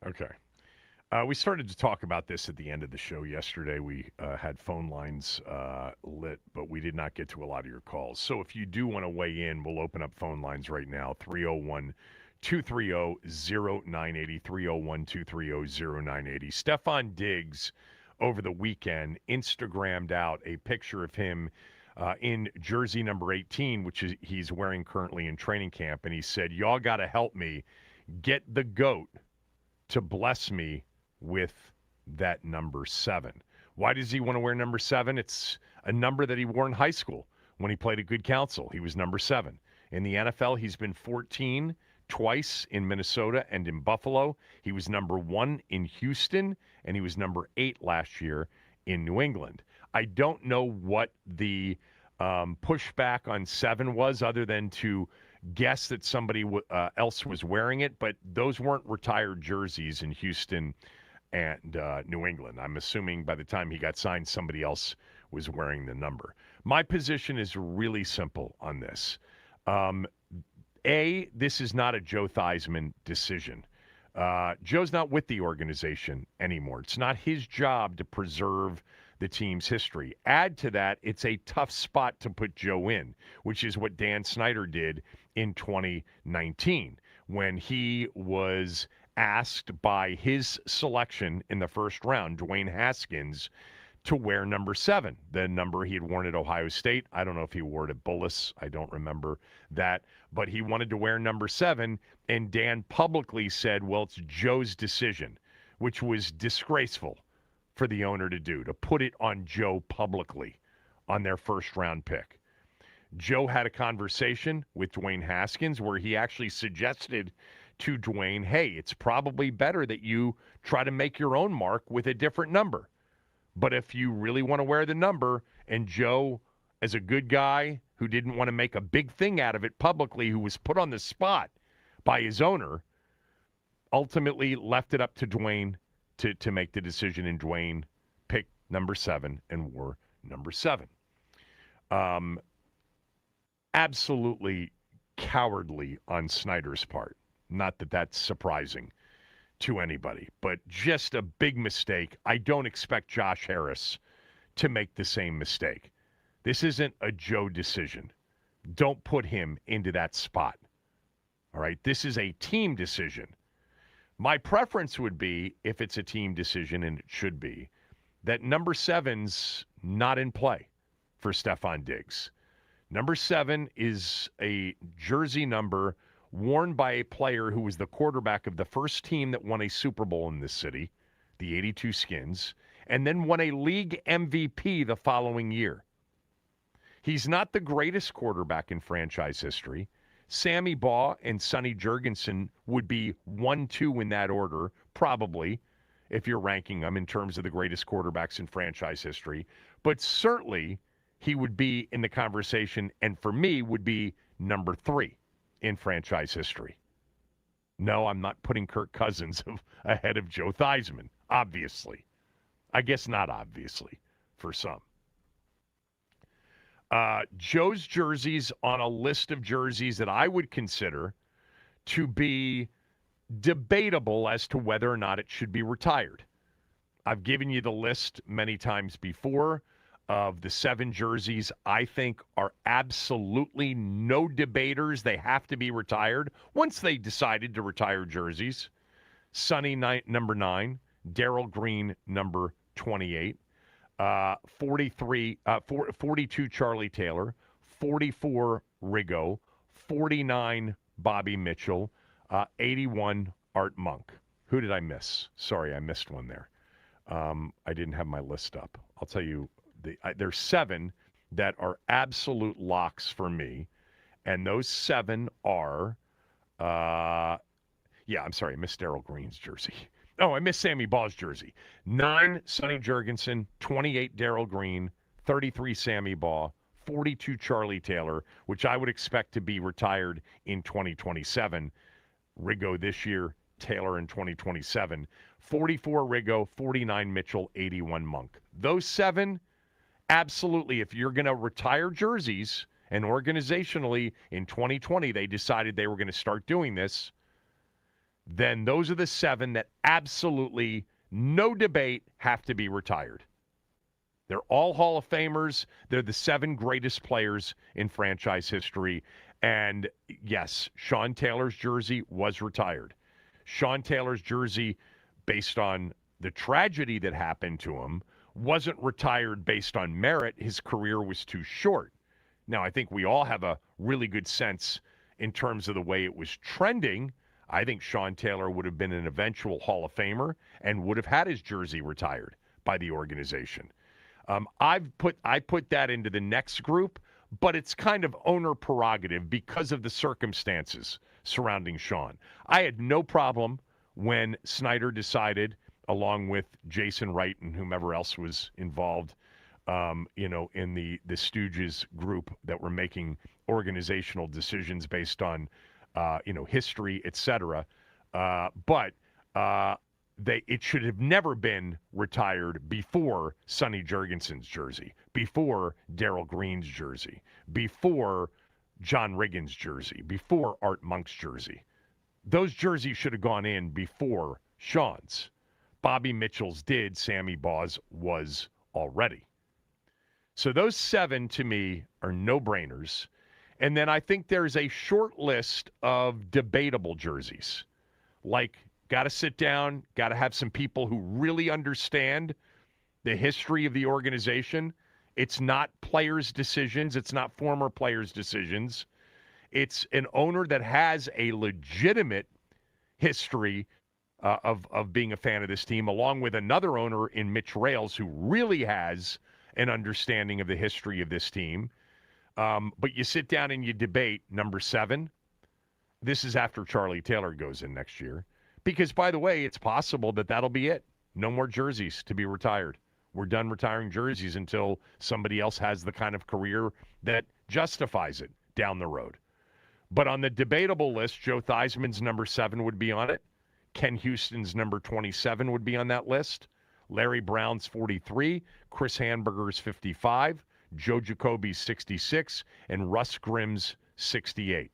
Okay. We started to talk about this at the end of the show yesterday. We had phone lines lit, but we did not get to a lot of your calls. So if you do want to weigh in, we'll open up phone lines right now, 301-230-0980, 301-230-0980. Stephon Diggs over the weekend Instagrammed out a picture of him in jersey number 18, which is he's wearing currently in training camp, and he said, y'all got to help me get the GOAT to bless me with that number 7. Why does he want to wear number 7? It's a number that he wore in high school when he played at Good Counsel. He was number 7. In the NFL, he's been 14 twice in Minnesota and in Buffalo. He was number 1 in Houston, and he was number 8 last year in New England. I don't know what the pushback on 7 was, other than to guess that somebody else was wearing it, but those weren't retired jerseys in Houston and New England. I'm assuming by the time he got signed, somebody else was wearing the number. My position is really simple on this. This is not a Joe Theismann decision. Joe's not with the organization anymore. It's not his job to preserve the team's history. Add to that, it's a tough spot to put Joe in, which is what Dan Snyder did in 2019 when he was asked by his selection in the first round, Dwayne Haskins, to wear number 7, the number he had worn at Ohio State. I don't know if he wore it at Bullis. I don't remember that. But he wanted to wear number 7, and Dan publicly said, well, it's Joe's decision, which was disgraceful for the owner to do, to put it on Joe publicly on their first-round pick. Joe had a conversation with Dwayne Haskins where he actually suggested to Dwayne, hey, it's probably better that you try to make your own mark with a different number. But if you really want to wear the number, and Joe, as a good guy who didn't want to make a big thing out of it publicly, who was put on the spot by his owner, ultimately left it up to Dwayne to make the decision, and Dwayne picked number 7 and wore number 7. Absolutely cowardly on Snyder's part. Not that that's surprising to anybody, but just a big mistake. I don't expect Josh Harris to make the same mistake. This isn't a Joe decision. Don't put him into that spot. All right? This is a team decision. My preference would be, if it's a team decision, and it should be, that number 7's not in play for Stephon Diggs. Number 7 is a jersey number worn by a player who was the quarterback of the first team that won a Super Bowl in this city, the 82 Skins, and then won a league MVP the following year. He's not the greatest quarterback in franchise history. Sammy Baugh and Sonny Jurgensen would be 1-2 in that order, probably, if you're ranking them in terms of the greatest quarterbacks in franchise history. But certainly, he would be in the conversation, and for me, would be number 3 in franchise history. No, I'm not putting Kirk Cousins ahead of Joe Theismann, obviously. I guess not obviously, for some. Joe's jerseys on a list of jerseys that I would consider to be debatable as to whether or not it should be retired. I've given you the list many times before of the 7 jerseys I think are absolutely no debaters. They have to be retired once they decided to retire jerseys. Sonny, number 9. Darrell Green, number 28. 42 Charlie Taylor, 44 Riggo, 49 Bobby Mitchell, 81 Art Monk. Who did I miss? Sorry, I missed one there. I didn't have my list up. I'll tell you, there's 7 that are absolute locks for me, and those 7 are, I'm sorry, I missed Darrell Green's jersey. Oh, I missed Sammy Baugh's jersey. 9, Sonny Jurgensen, 28, Darrell Green, 33, Sammy Baugh, 42, Charlie Taylor, which I would expect to be retired in 2027. Riggo this year, Taylor in 2027. 44, Riggo, 49, Mitchell, 81, Monk. Those 7, absolutely, if you're going to retire jerseys, and organizationally in 2020 they decided they were going to start doing this, then those are the 7 that absolutely, no debate, have to be retired. They're all Hall of Famers. They're the 7 greatest players in franchise history. And yes, Sean Taylor's jersey was retired. Sean Taylor's jersey, based on the tragedy that happened to him, wasn't retired based on merit. His career was too short. Now, I think we all have a really good sense in terms of the way it was trending. I think Sean Taylor would have been an eventual Hall of Famer and would have had his jersey retired by the organization. I put that into the next group, but it's kind of owner prerogative because of the circumstances surrounding Sean. I had no problem when Snyder decided, along with Jason Wright and whomever else was involved, in the Stooges group that were making organizational decisions based on, history, etc. But it should have never been retired before Sonny Jurgensen's jersey, before Darryl Green's jersey, before John Riggins' jersey, before Art Monk's jersey. Those jerseys should have gone in before Sean's. Bobby Mitchell's did. Sammy Baugh's was already. So those 7, to me, are no-brainers. And then I think there's a short list of debatable jerseys. Like, got to sit down, got to have some people who really understand the history of the organization. It's not players' decisions. It's not former players' decisions. It's an owner that has a legitimate history of being a fan of this team, along with another owner in Mitch Rales who really has an understanding of the history of this team. But you sit down and you debate number 7. This is after Charlie Taylor goes in next year. Because, by the way, it's possible that that'll be it. No more jerseys to be retired. We're done retiring jerseys until somebody else has the kind of career that justifies it down the road. But on the debatable list, Joe Theismann's number 7 would be on it. Ken Houston's number 27 would be on that list. Larry Brown's 43, Chris Hamburger's 55, Joe Jacoby's 66, and Russ Grimm's 68.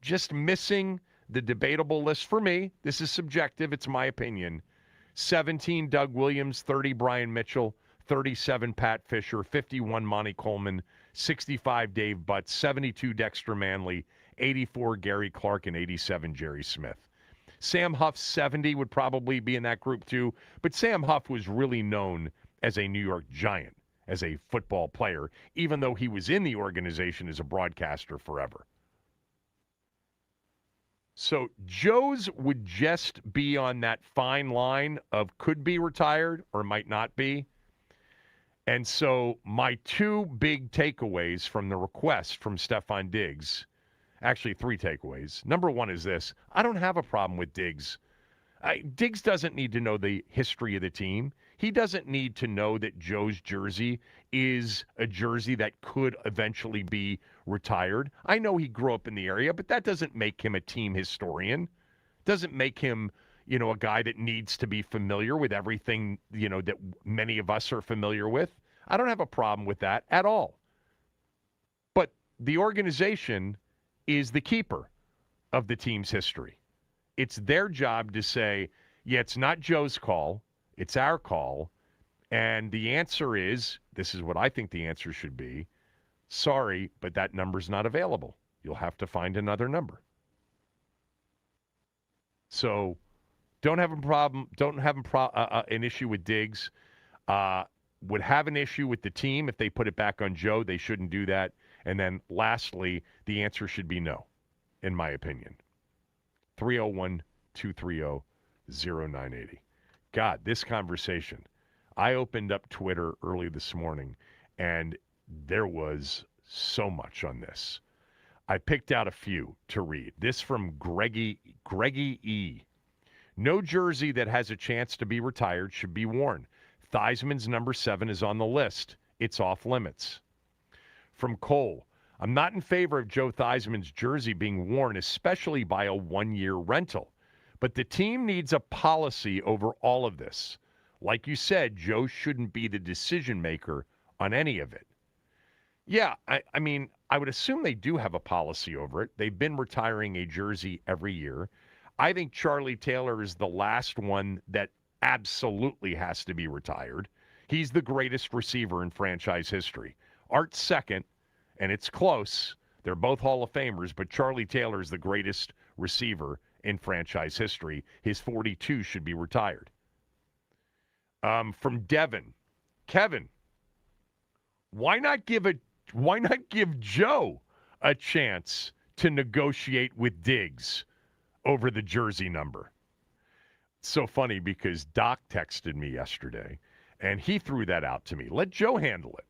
Just missing the debatable list for me. This is subjective. It's my opinion. 17, Doug Williams. 30, Brian Mitchell. 37, Pat Fisher. 51, Monty Coleman. 65, Dave Butts. 72, Dexter Manley. 84, Gary Clark. And 87, Jerry Smith. Sam Huff's 70 would probably be in that group too. But Sam Huff was really known as a New York Giant, as a football player, even though he was in the organization as a broadcaster forever. So Joe's would just be on that fine line of could be retired or might not be. And so my 2 big takeaways from the request from Stefan Diggs, actually 3 takeaways. Number 1 is this. I don't have a problem with Diggs. Diggs doesn't need to know the history of the team. He doesn't need to know that Joe's jersey is a jersey that could eventually be retired. I know he grew up in the area, but that doesn't make him a team historian. Doesn't make him, a guy that needs to be familiar with everything, that many of us are familiar with. I don't have a problem with that at all. But the organization is the keeper of the team's history. It's their job to say, yeah, it's not Joe's call. It's our call. And the answer is, this is what I think the answer should be, sorry, but that number's not available. You'll have to find another number. So don't have a problem, an issue with Diggs. Would have an issue with the team if they put it back on Joe. They shouldn't do that. And then lastly, the answer should be no, in my opinion. 301-230-0980. God, this conversation. I opened up Twitter early this morning, and there was so much on this. I picked out a few to read. This from Greggy E. No jersey that has a chance to be retired should be worn. Theismann's number 7 is on the list. It's off limits. From Cole, I'm not in favor of Joe Theismann's jersey being worn, especially by a 1-year rental. But the team needs a policy over all of this. Like you said, Joe shouldn't be the decision maker on any of it. Yeah, I mean, I would assume they do have a policy over it. They've been retiring a jersey every year. I think Charlie Taylor is the last one that absolutely has to be retired. He's the greatest receiver in franchise history. Art's second, and it's close. They're both Hall of Famers, but Charlie Taylor is the greatest receiver in franchise history. His 42 should be retired. From Devin, Kevin, why not give Joe a chance to negotiate with Diggs over the jersey number? It's so funny because Doc texted me yesterday, and he threw that out to me. Let Joe handle it.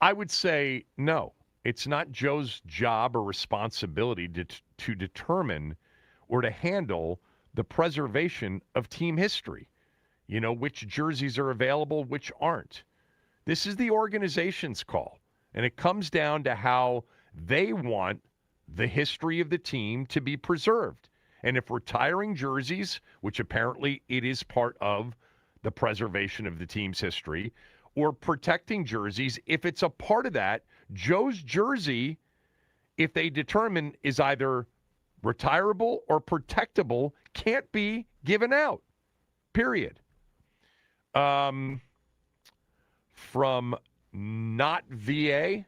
I would say no. It's not Joe's job or responsibility to determine or to handle the preservation of team history. You know, which jerseys are available, which aren't. This is the organization's call, and it comes down to how they want the history of the team to be preserved. And if retiring jerseys, which apparently it is part of the preservation of the team's history, or protecting jerseys, if it's a part of that, Joe's jersey, if they determine is either retirable or protectable, can't be given out, period. From Not VA,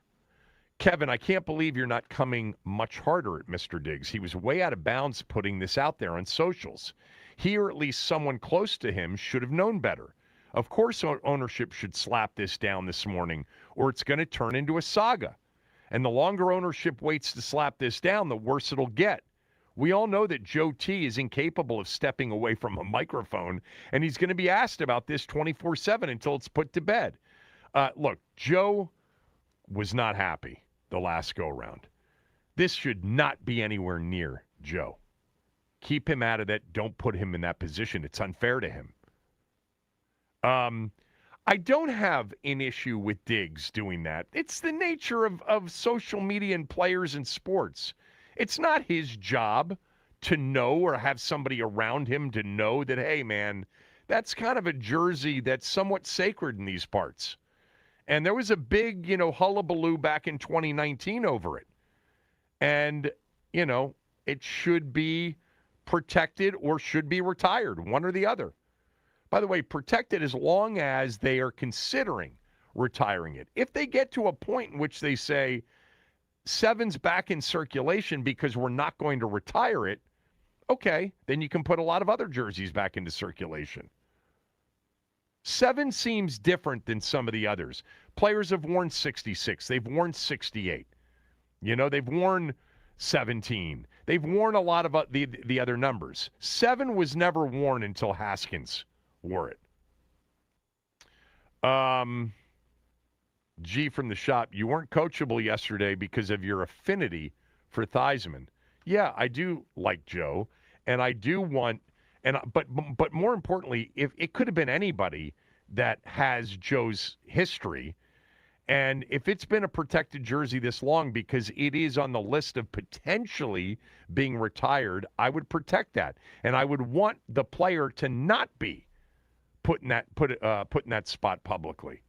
Kevin, I can't believe you're not coming much harder at Mr. Diggs. He was way out of bounds putting this out there on socials. He, or at least someone close to him, should have known better. Of course, ownership should slap this down this morning, or it's going to turn into a saga. And the longer ownership waits to slap this down, the worse it'll get. We all know that Joe T is incapable of stepping away from a microphone, and he's going to be asked about this 24/7 until it's put to bed. Look, Joe was not happy the last go-round. This should not be anywhere near Joe. Keep him out of that. Don't put him in that position. It's unfair to him. I don't have an issue with Diggs doing that. It's the nature of social media and players in sports. It's not his job to know or have somebody around him to know that, hey, man, that's kind of a jersey that's somewhat sacred in these parts. And there was a big, hullabaloo back in 2019 over it. And, it should be protected or should be retired, one or the other. By the way, protected as long as they are considering retiring it. If they get to a point in which they say, 7's back in circulation because we're not going to retire it, okay, then you can put a lot of other jerseys back into circulation. 7 seems different than some of the others. Players have worn 66. They've worn 68. They've worn 17. They've worn a lot of the other numbers. 7 was never worn until Haskins wore it. G from the shop, you weren't coachable yesterday because of your affinity for Theismann. Yeah, I do like Joe, and I do want, but more importantly, if it could have been anybody that has Joe's history, and if it's been a protected jersey this long because it is on the list of potentially being retired, I would protect that, and I would want the player to not be put in that spot publicly.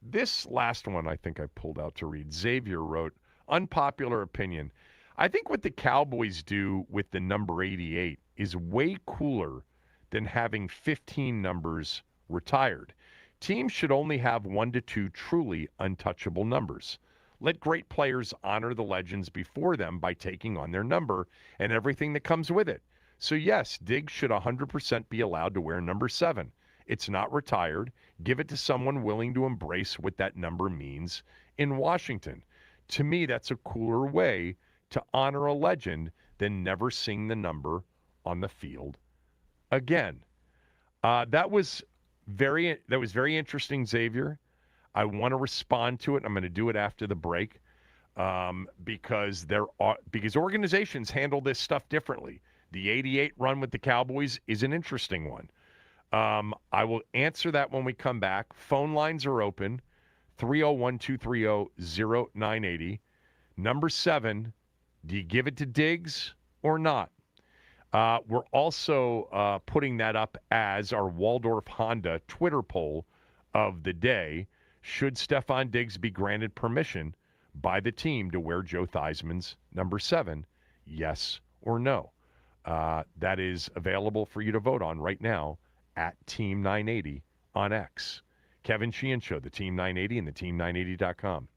This last one I think I pulled out to read. Xavier wrote, unpopular opinion. I think what the Cowboys do with the number 88 is way cooler than having 15 numbers retired. Teams should only have 1 to 2 truly untouchable numbers. Let great players honor the legends before them by taking on their number and everything that comes with it. So yes, Diggs should 100% be allowed to wear number 7. It's not retired. Give it to someone willing to embrace what that number means in Washington. To me, that's a cooler way to honor a legend than never seeing the number on the field again. That was very interesting, Xavier. I want to respond to it. I'm going to do it after the break because organizations handle this stuff differently. The 88 run with the Cowboys is an interesting one. I will answer that when we come back. Phone lines are open, 301-230-0980. Number 7, do you give it to Diggs or not? We're also putting that up as our Waldorf Honda Twitter poll of the day. Should Stephon Diggs be granted permission by the team to wear Joe Theismann's number 7? yes or no? That is available for you to vote on right now at Team 980 on X. Kevin Sheehan Show, the Team 980 and the team980.com.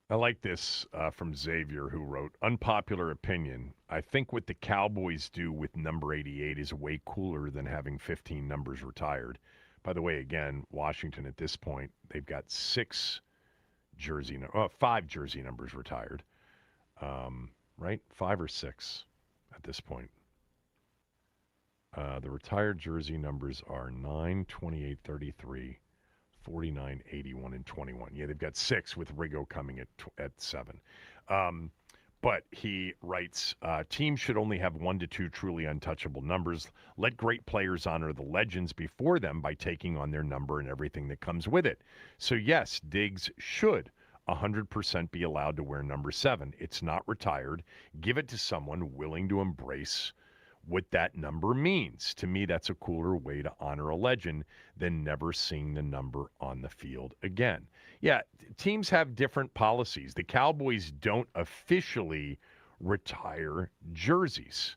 I like this from Xavier, who wrote, unpopular opinion. I think what the Cowboys do with number 88 is way cooler than having 15 numbers retired. By the way, again, Washington at this point, they've got 5 jersey numbers retired. Right? 5 or 6 at this point. The retired jersey numbers are 9, 28, 33, 49, 81, and 21. Yeah, they've got 6 with Rigo coming at 7. But he writes, teams should only have 1 to 2 truly untouchable numbers. Let great players honor the legends before them by taking on their number and everything that comes with it. So yes, Diggs should 100% be allowed to wear number 7. It's not retired. Give it to someone willing to embrace what that number means. To me, that's a cooler way to honor a legend than never seeing the number on the field again. Yeah, teams have different policies. The Cowboys don't officially retire jerseys,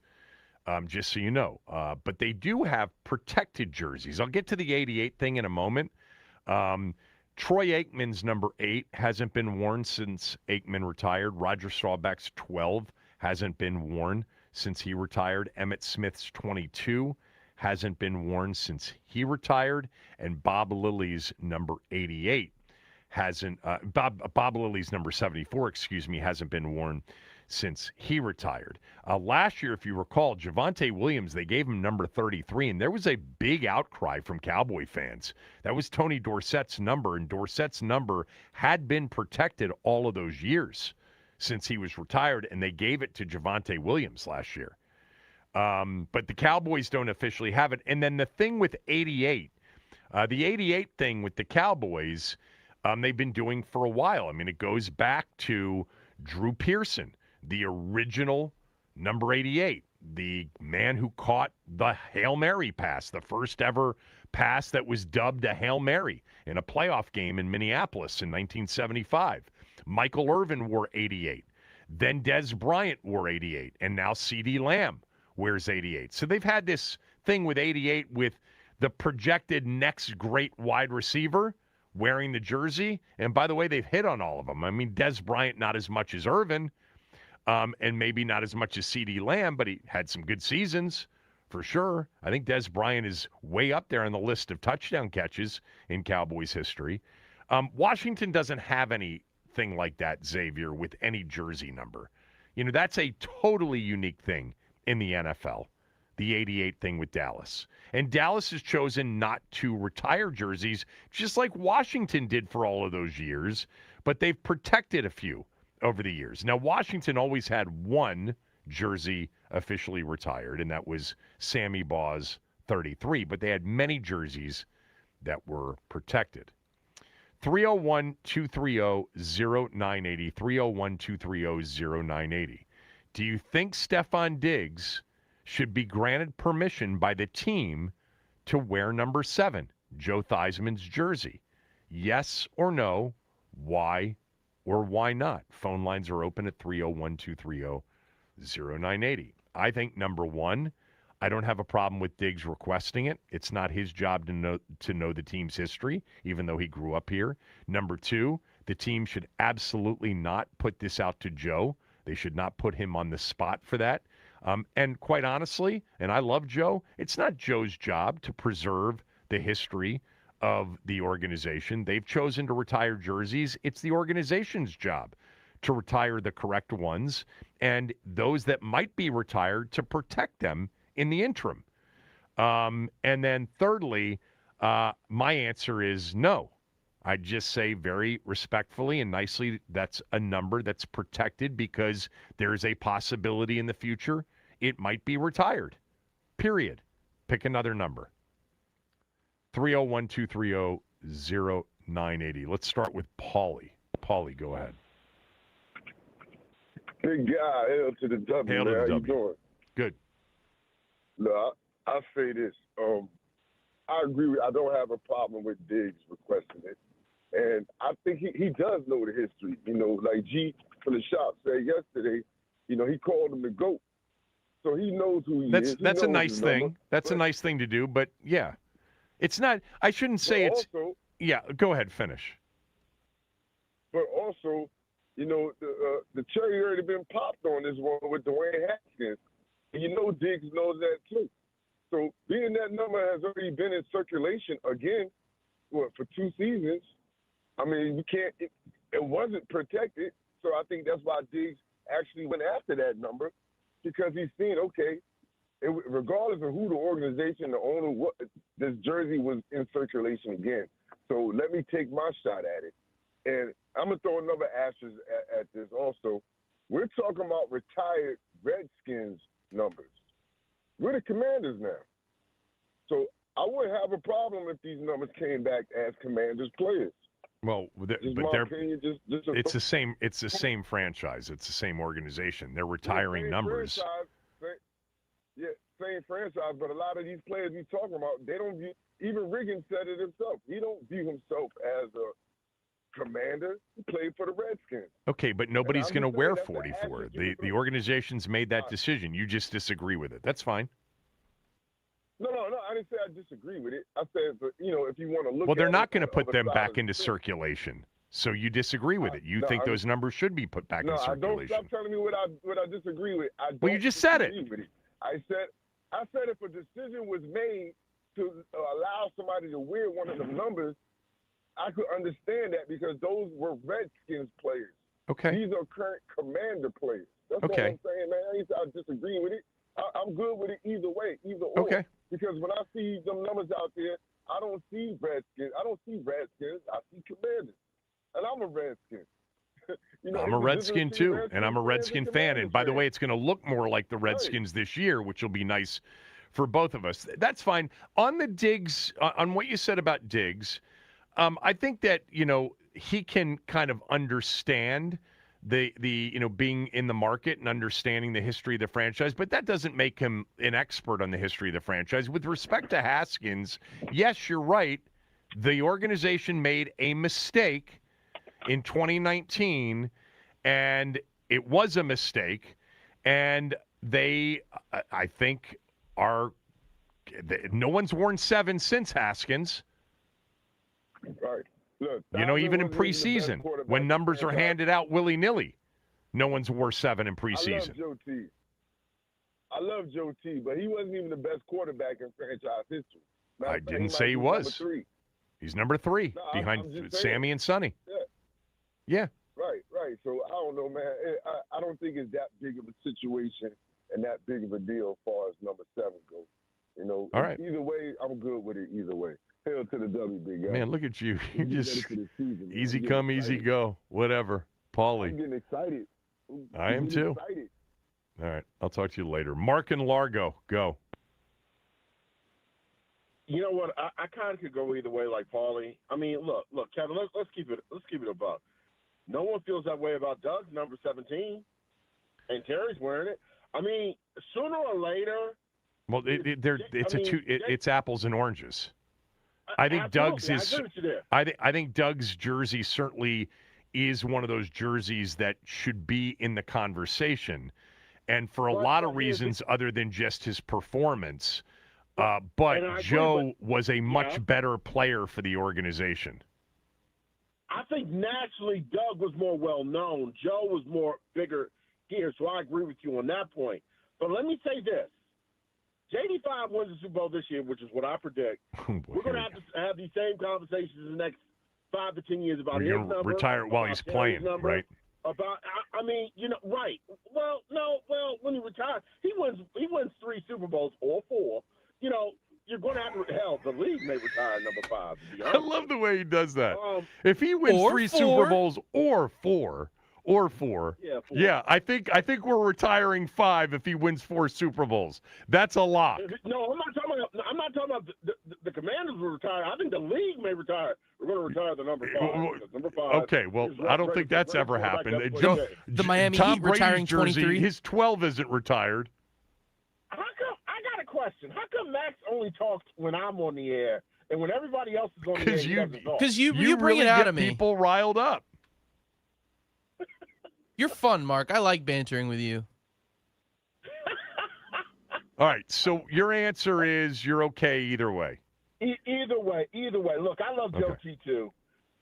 just so you know. But they do have protected jerseys. I'll get to the 88 thing in a moment. Troy Aikman's number 8 hasn't been worn since Aikman retired. Roger Staubach's 12 hasn't been worn since he retired. Emmitt Smith's 22 hasn't been worn since he retired. And Bob Lilly's number 88 hasn't, Bob Lilly's number 74, hasn't been worn since he retired. Last year, if you recall, Javonte Williams, they gave him number 33, and there was a big outcry from Cowboy fans. That was Tony Dorsett's number, and Dorsett's number had been protected all of those years since he was retired, and they gave it to Javonte Williams last year. But the Cowboys don't officially have it. And then the thing with 88, the 88 thing with the Cowboys, they've been doing for a while. I mean, it goes back to Drew Pearson, the original number 88, the man who caught the Hail Mary pass, the first ever pass that was dubbed a Hail Mary in a playoff game in Minneapolis in 1975. Michael Irvin wore 88. Then Dez Bryant wore 88. And now CeeDee Lamb wears 88. So they've had this thing with 88 with the projected next great wide receiver wearing the jersey. And by the way, they've hit on all of them. I mean, Dez Bryant not as much as Irvin, and maybe not as much as CeeDee Lamb, but he had some good seasons for sure. I think Dez Bryant is way up there on the list of touchdown catches in Cowboys history. Washington doesn't have anything like that, Xavier, with any jersey number. You know, that's a totally unique thing in the NFL, the 88 thing with Dallas. And Dallas has chosen not to retire jerseys, just like Washington did for all of those years, but they've protected a few over the years. Now, Washington always had 1 jersey officially retired, and that was Sammy Baugh's 33, but they had many jerseys that were protected. 301-230-0980, 301-230-0980. Do you think Stephon Diggs should be granted permission by the team to wear number 7, Joe Theismann's jersey? Yes or no? Why or why not? Phone lines are open at 301-230-0980. I think, number 1, I don't have a problem with Diggs requesting it. It's not his job to know the team's history, even though he grew up here. Number 2, the team should absolutely not put this out to Joe. They should not put him on the spot for that. And quite honestly, and I love Joe, it's not Joe's job to preserve the history of the organization. They've chosen to retire jerseys. It's the organization's job to retire the correct ones, and those that might be retired to protect them in the interim. And then thirdly, my answer is no. I just say very respectfully and nicely that's a number that's protected because there's a possibility in the future it might be retired. Period. Pick another number. 301-230-0980. Let's start with Paulie. Paulie, go ahead. Big guy, Hail to the W. Hail to the How W. you doing? Good. Look, I say this. I agree. I don't have a problem with Diggs requesting it. And I think he does know the history. You know, like G from the shop said yesterday, you know, he called him the GOAT. So he knows who he is. That's a nice thing. That's a nice thing to do. But, yeah, it's not – I shouldn't say it's – yeah, go ahead. Finish. But also, the cherry already been popped on this one with Dwayne Haskins. And Diggs knows that too. So being that number has already been in circulation again, for 2 seasons, I mean, it wasn't protected. So I think that's why Diggs actually went after that number, because he's seen, okay, regardless of who the organization, the owner, this jersey was in circulation again. So let me take my shot at it. And I'm going to throw another asterisk at this also. We're talking about retired Redskins numbers. We're the Commanders now. So I wouldn't have a problem if these numbers came back as Commanders players. Well, but it's the same. It's the Franchise. same franchise. It's the same organization. They're retiring numbers. Same franchise. But a lot of these players he's talking about, they don't view. Even Riggins said it himself. He don't view himself as a Commander. He played for the Redskins. Okay, but nobody's going to wear 44. The organization's made that decision. You just disagree with it. That's fine. No. I didn't say I disagree with it. I said, if you want to look. Well, they're at not it going to on put the them other back side of into the fence. circulation. So you disagree with it. You think those numbers should be put back in I don't. circulation. Stop telling me what I disagree with. Well, you just said it. With it. I said if a decision was made to allow somebody to wear one of the numbers, I could understand that, because those were Redskins players. Okay. These are current Commander players. That's okay. all I'm saying, man. I ain't disagree with it. I'm good with it either way, either or. Okay. Because when I see them numbers out there, I don't see Redskins. I see Commanders. And I'm a Redskin. I'm a Redskin too, and I'm a Redskin fan. And by the way, it's going to look more like the Redskins this year, which will be nice for both of us. That's fine. On the Diggs, on what you said about Diggs, I think that, he can kind of understand the being in the market and understanding the history of the franchise, but that doesn't make him an expert on the history of the franchise. With respect to Haskins, yes, you're right. The organization made a mistake in 2019, and it was a mistake, and they, I think, no one's worn 7 since Haskins. Right. Look, even in preseason, when numbers are handed out willy-nilly, no one's wore 7 in preseason. I love Joe T, but he wasn't even the best quarterback in franchise history. I didn't say he was. Number 3. He's number 3 behind Sammy and Sonny. Yeah. Right. So I don't know, man. I don't think it's that big of a situation and that big of a deal as far as number 7 goes. All right. Either way, I'm good with it. Either way. Hail to the W, big guy. Man, look at you. You just season, easy come, easy go. Whatever. Paulie. I'm getting excited. I am too. Excited. All right. I'll talk to you later. Mark and Largo, go. You know what? I kind of could go either way, like Paulie. I mean, look, Kevin. Let's keep it above. No one feels that way about Doug's number 17, and Terry's wearing it. I mean, sooner or later. Well, it's apples and oranges. I think Doug's is. I think Doug's jersey certainly is one of those jerseys that should be in the conversation, and for a lot of reasons other than just his performance. But Joe was a much better player for the organization. I think naturally Doug was more well known. Joe was more bigger here, so I agree with you on that point. But let me say this. JD5 wins the Super Bowl this year, which is what I predict. We're going to have these same conversations in the next 5 to 10 years about his number. Retire while he's playing, right? Right. Well, when he retires, he wins 3 Super Bowls or 4. You're going to have to, hell, the league may retire number 5. To be honest. I love the way he does that. If he wins 3 Super Bowls or 4, yeah, I think we're retiring 5 if he wins 4 Super Bowls. That's a lock. No, I'm not talking about the Commanders will retire. I think the league may retire. We're going to retire the number 5. Number 5. Okay, well, I don't think that's ever happened. The Miami Tom Heat Brady's retiring jersey, 23. his 12 isn't retired. How come? I got a question. How come Max only talks when I'm on the air, and when everybody else is on the air, he doesn't talk? Because you bring really it out get of me. People riled up. You're fun, Mark. I like bantering with you. All right, so your answer is you're okay either way. Either way. Look, I love Joe T too.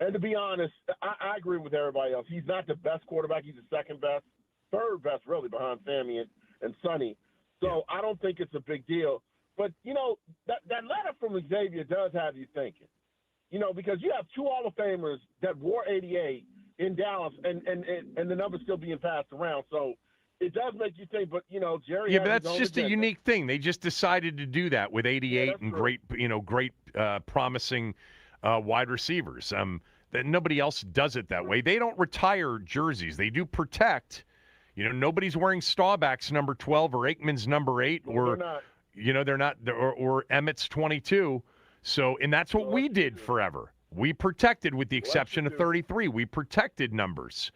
And to be honest, I agree with everybody else. He's not the best quarterback. He's the second best, third best, really, behind Sammy and Sonny. So I don't think it's a big deal. But, that letter from Xavier does have you thinking. Because you have two Hall of Famers that wore 88 in Dallas and the number's still being passed around. So it does make you think. But, Jerry. Yeah, has but his that's own just a agenda. unique thing. They just decided to do that with 88 and true. great promising wide receivers. That nobody else does it that way. They don't retire jerseys. They do protect. Nobody's wearing Staubach's number 12 or Aikman's number 8 or they're not or Emmett's 22. So, and that's what we did forever. We protected, with the exception of 33. We protected numbers.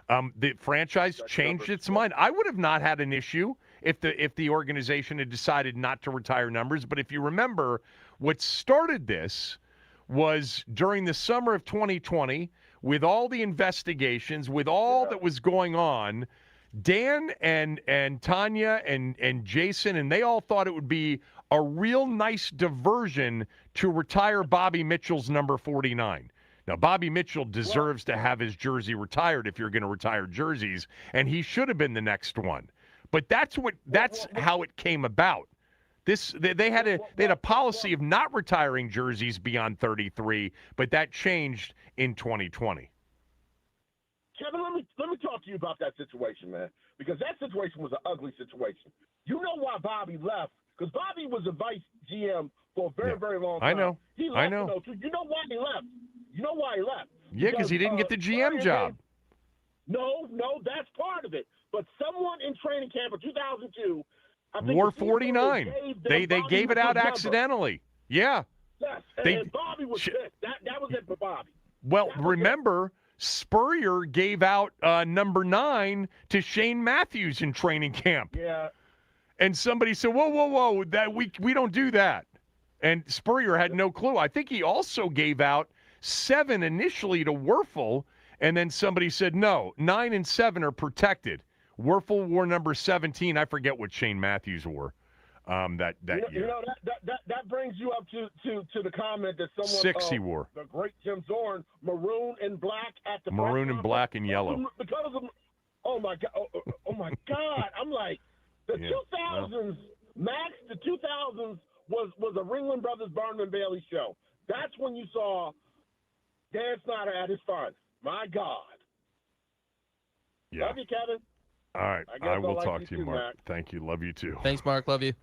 The franchise changed its mind. I would have not had an issue if the organization had decided not to retire numbers. But if you remember, what started this was during the summer of 2020, with all the investigations, with all that was going on, Dan and Tanya and Jason, and they all thought it would be a real nice diversion to retire Bobby Mitchell's number 49. Now, Bobby Mitchell deserves to have his jersey retired if you're going to retire jerseys, and he should have been the next one. But that's how it came about. They had a policy of not retiring jerseys beyond 33, but that changed in 2020. Kevin, let me talk to you about that situation, man, because that situation was an ugly situation. You know why Bobby left? Because Bobby was a vice GM for a very, very long time. I know. He left. I know. You know why he left? You know why he left? Yeah, because he didn't get the GM job. No, that's part of it. But someone in training camp in 2002, I think Wore 49. They gave it out accidentally. Yeah. Yes, and Bobby was pissed. That was it for Bobby. Well, remember, Spurrier gave out number 9 to Shane Matthews in training camp. Yeah. And somebody said, whoa, that we don't do that. And Spurrier had no clue. I think he also gave out 7 initially to Werfel, and then somebody said, no, 9 and 7 are protected. Werfel wore number 17. I forget what Shane Matthews wore that year. That brings you up to the comment that someone 6 he wore. The great Jim Zorn, maroon and black at the maroon and black and yellow. Because of oh my god! I'm like the 2000s. Max, the 2000s was a Ringling Brothers Barnum and Bailey show. That's when you saw Dan Snyder at his finest. My God. Yeah. Love you, Kevin. All right. I will talk to you, Mark. Mac. Thank you. Love you too. Thanks, Mark. Love you.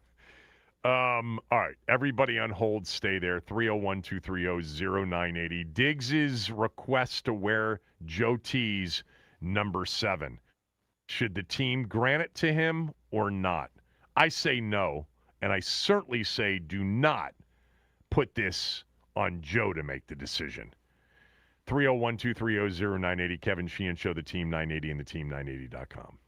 All right. Everybody on hold, stay there. 301-230-0980. Diggs's request to wear Joe T's number 7. Should the team grant it to him or not? I say no, and I certainly say do not put this on Joe to make the decision. 301-230-0980. Kevin Sheehan Show, the Team 980 and the team980.com.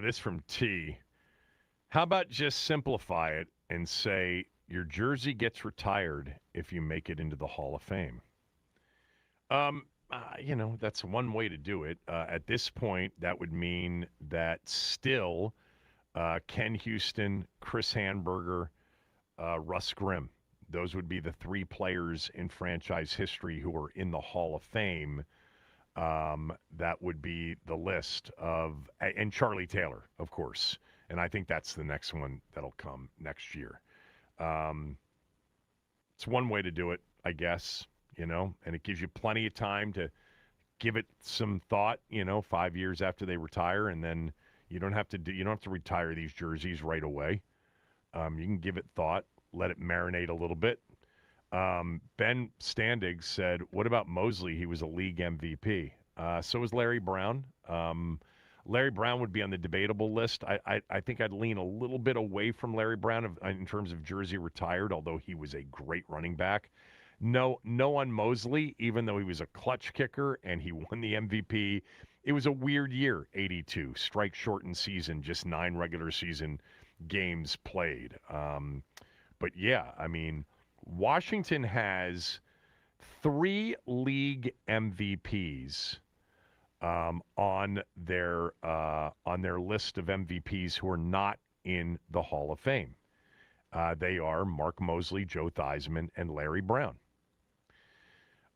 This from T. How about just simplify it and say your jersey gets retired if you make it into the Hall of Fame? That's one way to do it. At this point, that would mean that still Ken Houston, Chris Hanberger, Russ Grimm. Those would be the three players in franchise history who are in the Hall of Fame. That would be the list of, and Charlie Taylor, of course. And I think that's the next one that'll come next year. It's one way to do it, I guess, and it gives you plenty of time to give it some thought, 5 years after they retire, and then you don't have to retire these jerseys right away. You can give it thought, let it marinate a little bit. Ben Standig said, what about Mosley? He was a league MVP. So was Larry Brown. Larry Brown would be on the debatable list. I think I'd lean a little bit away from Larry Brown in terms of jersey retired, although he was a great running back. No on Mosley, even though he was a clutch kicker and he won the MVP. It was a weird year, 82. Strike-shortened season, just 9 regular season games played. But, yeah, I mean, Washington has 3 league MVPs on their list of MVPs who are not in the Hall of Fame. They are Mark Mosley, Joe Theismann, and Larry Brown.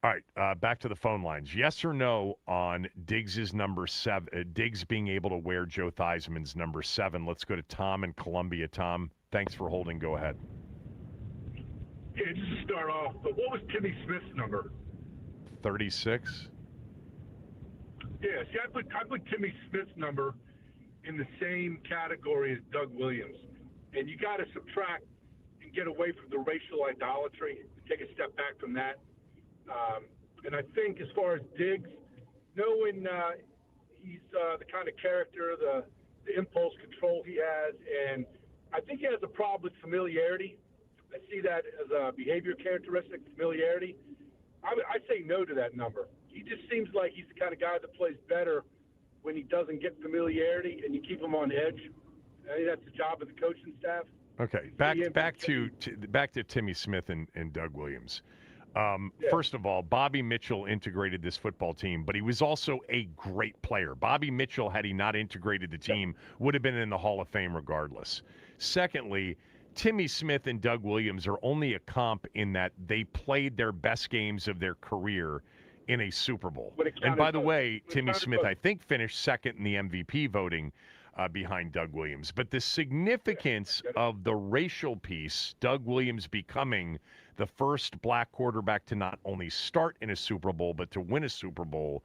All right, back to the phone lines. Yes or no on Diggs's number 7? Diggs being able to wear Joe Theismann's number 7. Let's go to Tom in Columbia. Tom, thanks for holding. Go ahead. Yeah, just to start off, but what was Timmy Smith's number? 36. Yeah, see, I put Timmy Smith's number in the same category as Doug Williams. And you got to subtract and get away from the racial idolatry, take a step back from that. And I think as far as Diggs, knowing he's the kind of character, the impulse control he has, and I think he has a problem with familiarity. I see that as a behavior characteristic, familiarity. I say no to that number. He just seems like he's the kind of guy that plays better when he doesn't get familiarity and you keep him on edge. I think that's the job of the coaching staff. Okay, back to Timmy Smith and Doug Williams. First of all, Bobby Mitchell integrated this football team, but he was also a great player. Bobby Mitchell, had he not integrated the team, would have been in the Hall of Fame regardless. Secondly, Timmy Smith and Doug Williams are only a comp in that they played their best games of their career in a Super Bowl. And by the way, Timmy Smith, I think, finished second in the MVP voting behind Doug Williams. But the significance of the racial piece, Doug Williams becoming the first black quarterback to not only start in a Super Bowl, but to win a Super Bowl,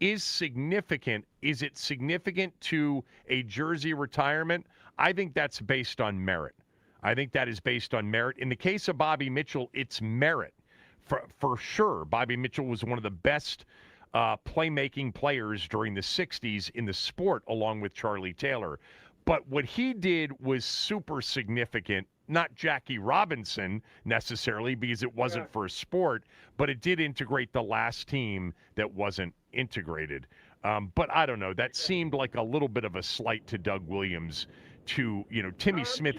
is significant. Is it significant to a jersey retirement? I think that's based on merit. I think that is based on merit. In the case of Bobby Mitchell, it's merit. For sure, Bobby Mitchell was one of the best playmaking players during the 60s in the sport, along with Charlie Taylor. But what he did was super significant. Not Jackie Robinson necessarily, because it wasn't for a sport, but it did integrate the last team that wasn't integrated. But I don't know. That seemed like a little bit of a slight to Doug Williams. Timmy Smith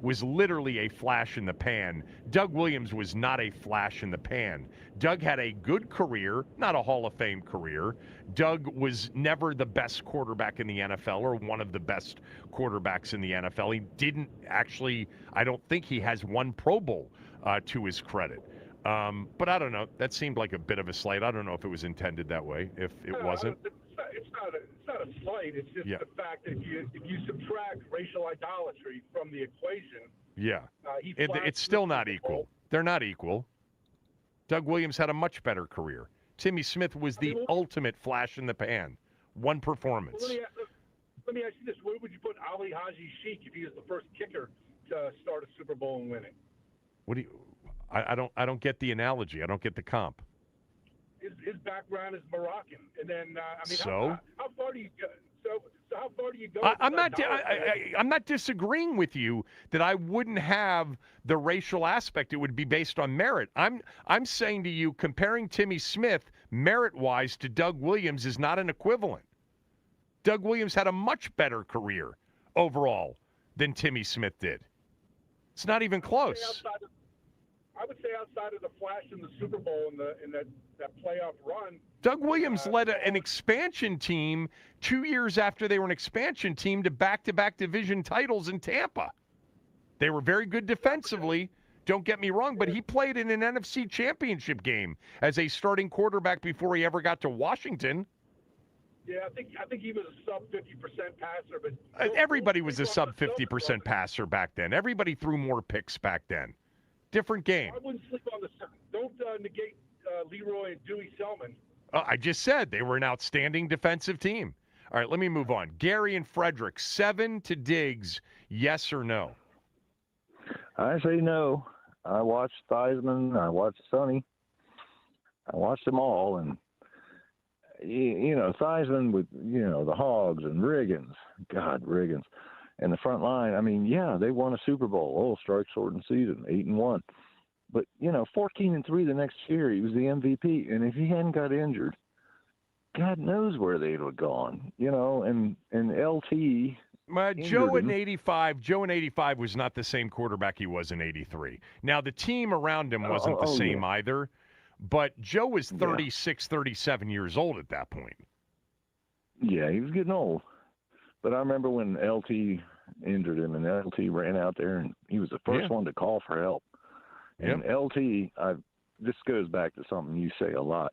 was literally a flash in the pan. Doug Williams was not a flash in the pan. Doug had a good career, not a Hall of Fame career. Doug was never the best quarterback in the NFL or one of the best quarterbacks in the NFL. He didn't actually, I don't think he has one Pro Bowl to his credit. But I don't know. That seemed like a bit of a slight. I don't know if it was intended that way, if it wasn't. It's not a slight. It's just the fact that if you subtract racial idolatry from the equation, it's still not equal. They're not equal. Doug Williams had a much better career. Timmy Smith was the ultimate flash in the pan. One performance. Well, let me ask you this: where would you put Ali Haji Sheik if he was the first kicker to start a Super Bowl and win it? What do you? I don't get the analogy. I don't get the comp. His background is Moroccan, and then how far do you go? So how far do you go? I'm not disagreeing with you that I wouldn't have the racial aspect. It would be based on merit. I'm saying to you, comparing Timmy Smith merit-wise to Doug Williams is not an equivalent. Doug Williams had a much better career overall than Timmy Smith did. It's not even close. I would say outside of the flash in the Super Bowl in that playoff run, Doug Williams led an expansion team 2 years after they were an expansion team to back-to-back division titles in Tampa. They were very good defensively, don't get me wrong, but he played in an NFC championship game as a starting quarterback before he ever got to Washington. yeah, I think he was a sub 50% passer, but Everybody was a sub 50% passer back then. Everybody threw more picks back then. Different game. I wouldn't sleep on the. Don't negate Leroy and Dewey Selman. I just said they were an outstanding defensive team. All right, let me move on. Gary and Frederick, 7 to Diggs, yes or no? I say no. I watched Theismann. I watched Sonny. I watched them all, and Theismann with the Hogs and Riggins. God, Riggins. And the front line, I mean, yeah, they won a Super Bowl. Oh, strike shortened season, 8-1. But 14-3 the next year, he was the MVP. And if he hadn't got injured, God knows where they'd have gone. And LT. Joe in '85 was not the same quarterback he was in '83. Now the team around him wasn't the same either, but Joe was 36, 37 years old at that point. Yeah, he was getting old. But I remember when LT injured him, and LT ran out there, and he was the first one to call for help. And LT, this goes back to something you say a lot.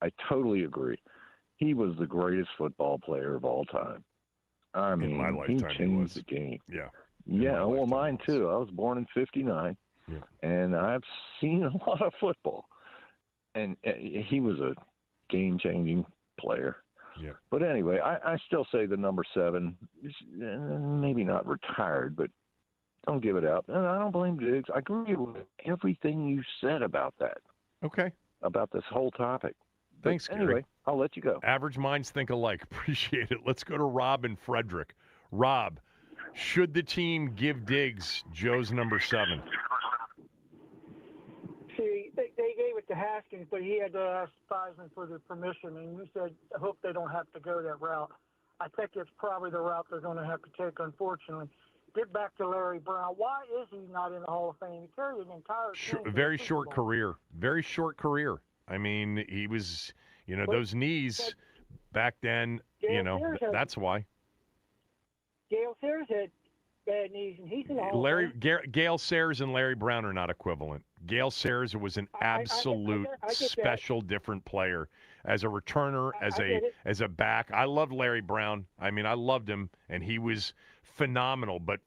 I totally agree. He was the greatest football player of all time. I mean, in my lifetime, he changed the game. Yeah. Yeah, well, mine too. I was born in '59, and I've seen a lot of football. And he was a game-changing player. Yeah. But anyway, I still say the number 7 is maybe not retired, but don't give it up. And I don't blame Diggs. I agree with everything you said about that. Okay. About this whole topic. Thanks, Anyway, Gary. I'll let you go. Average minds think alike. Appreciate it. Let's go to Rob and Frederick. Rob, should the team give Diggs Joe's number 7? See, they gave it to Haskins, but he had to ask Theismann for the permission, and you said, I hope they don't have to go that route. I think it's probably the route they're going to have to take, unfortunately. Get back to Larry Brown. Why is he not in the Hall of Fame? He carried an entire team Very short career. Very short career. I mean, he was, those knees back then, that's why. Gale Sayers had bad knees, and he's in the Hall of Fame. Gale Sayers and Larry Brown are not equivalent. Gale Sayers was an absolute special, different player. As a returner, as a back. I loved Larry Brown. I mean, I loved him, and he was phenomenal. But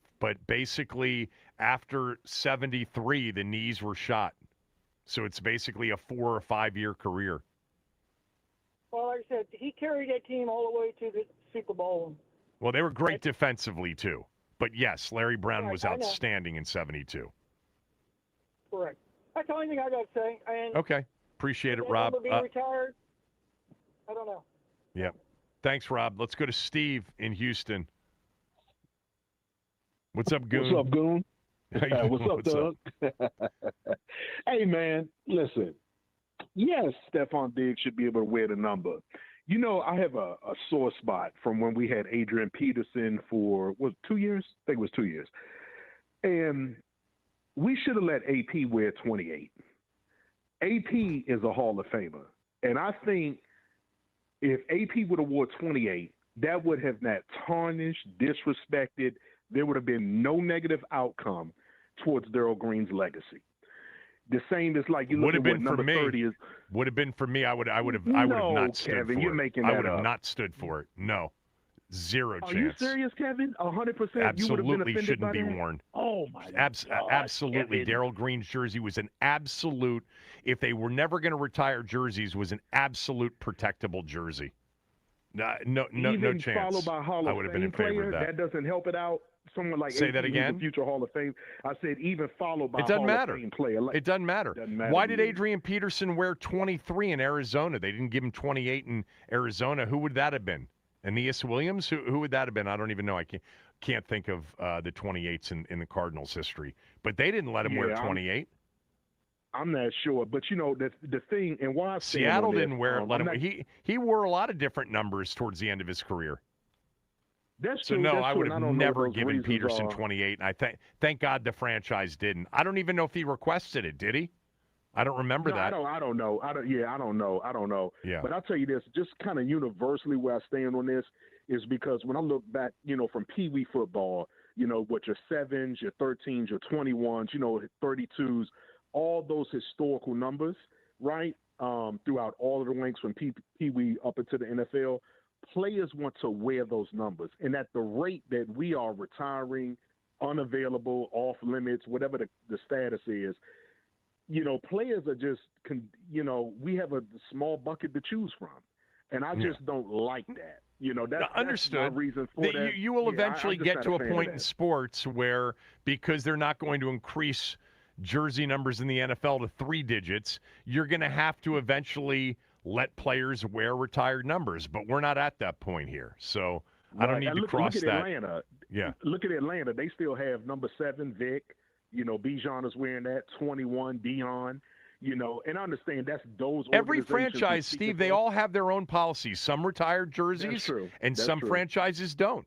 basically, after 73, the knees were shot. So it's basically a 4 or 5 year career. Well, like I said, he carried that team all the way to the Super Bowl. Well, they were great defensively, too. But, yes, Larry Brown was outstanding in 72. Correct. That's the only thing I got to say. And okay. Appreciate it, Rob. Be retired? I don't know. Yeah. Thanks, Rob. Let's go to Steve in Houston. What's up, Goon? What's up, Goon? What's up, Doug? Hey, man, listen. Yes, Stephon Diggs should be able to wear the number. I have a sore spot from when we had Adrian Peterson for, 2 years? I think it was 2 years. And we should have let AP wear 28. AP is a Hall of Famer. And I think if AP would have wore 28, that would have not tarnished, disrespected. There would have been no negative outcome towards Darryl Green's legacy. The same as like you look at what number 30 is. Would have been for me. I would have not stood Kevin, for you're it. making I that would have up. not stood for it. No, zero chance. Are you serious, Kevin? 100%. Absolutely shouldn't be worn. Oh my God, absolutely. Kevin. Darryl Green's jersey was an absolute. If they were never going to retire jerseys, was an absolute protectable jersey. No chance. Followed by Hall I of would have Fame been in favor player, of that. That doesn't help it out. Someone like Say AP, that who's again? a future Hall of Fame. I said even followed by It doesn't Hall matter. of Fame player. It doesn't matter. Doesn't Why to did me. Adrian Peterson wear 23 in Arizona? They didn't give him 28 in Arizona. Who would that have been? Aeneas Williams? Who would that have been? I don't even know. I can't think of the 28s in the Cardinals' history. But they didn't let him wear 28. I'm not sure, but the thing and why I Seattle didn't let him. He wore a lot of different numbers towards the end of his career. That's So true. no, That's I true. would And I have don't know what never those given reasons Peterson are. 28, and I thank God the franchise didn't. I don't even know if he requested it. Did he? I don't remember No, that. I don't know. I don't know. Yeah. But I'll tell you this, just kind of universally where I stand on this is because when I look back, from Pee Wee football, what your 7s, your 13s, your 21s, 32s, all those historical numbers, right? Throughout all of the ranks from Pee Wee up into the NFL, players want to wear those numbers. And at the rate that we are retiring, unavailable, off limits, whatever the status is, players are just, we have a small bucket to choose from. And I just don't like that. That's Understood. my reason for that. You will eventually I'm just get not to a fan of point in that. sports where, because they're not going to increase jersey numbers in the NFL to 3 digits, you're going to have to eventually let players wear retired numbers. But we're not at that point here. So I don't Right. need And to cross look at that. Atlanta. Yeah. Look at Atlanta. They still have number 7, Vic. Bijan is wearing that. 21, Dion. And I understand that's those Every organizations franchise, who speak Steve, of they us. all have their own policies. Some retired jerseys, That's true. and That's some true. franchises don't.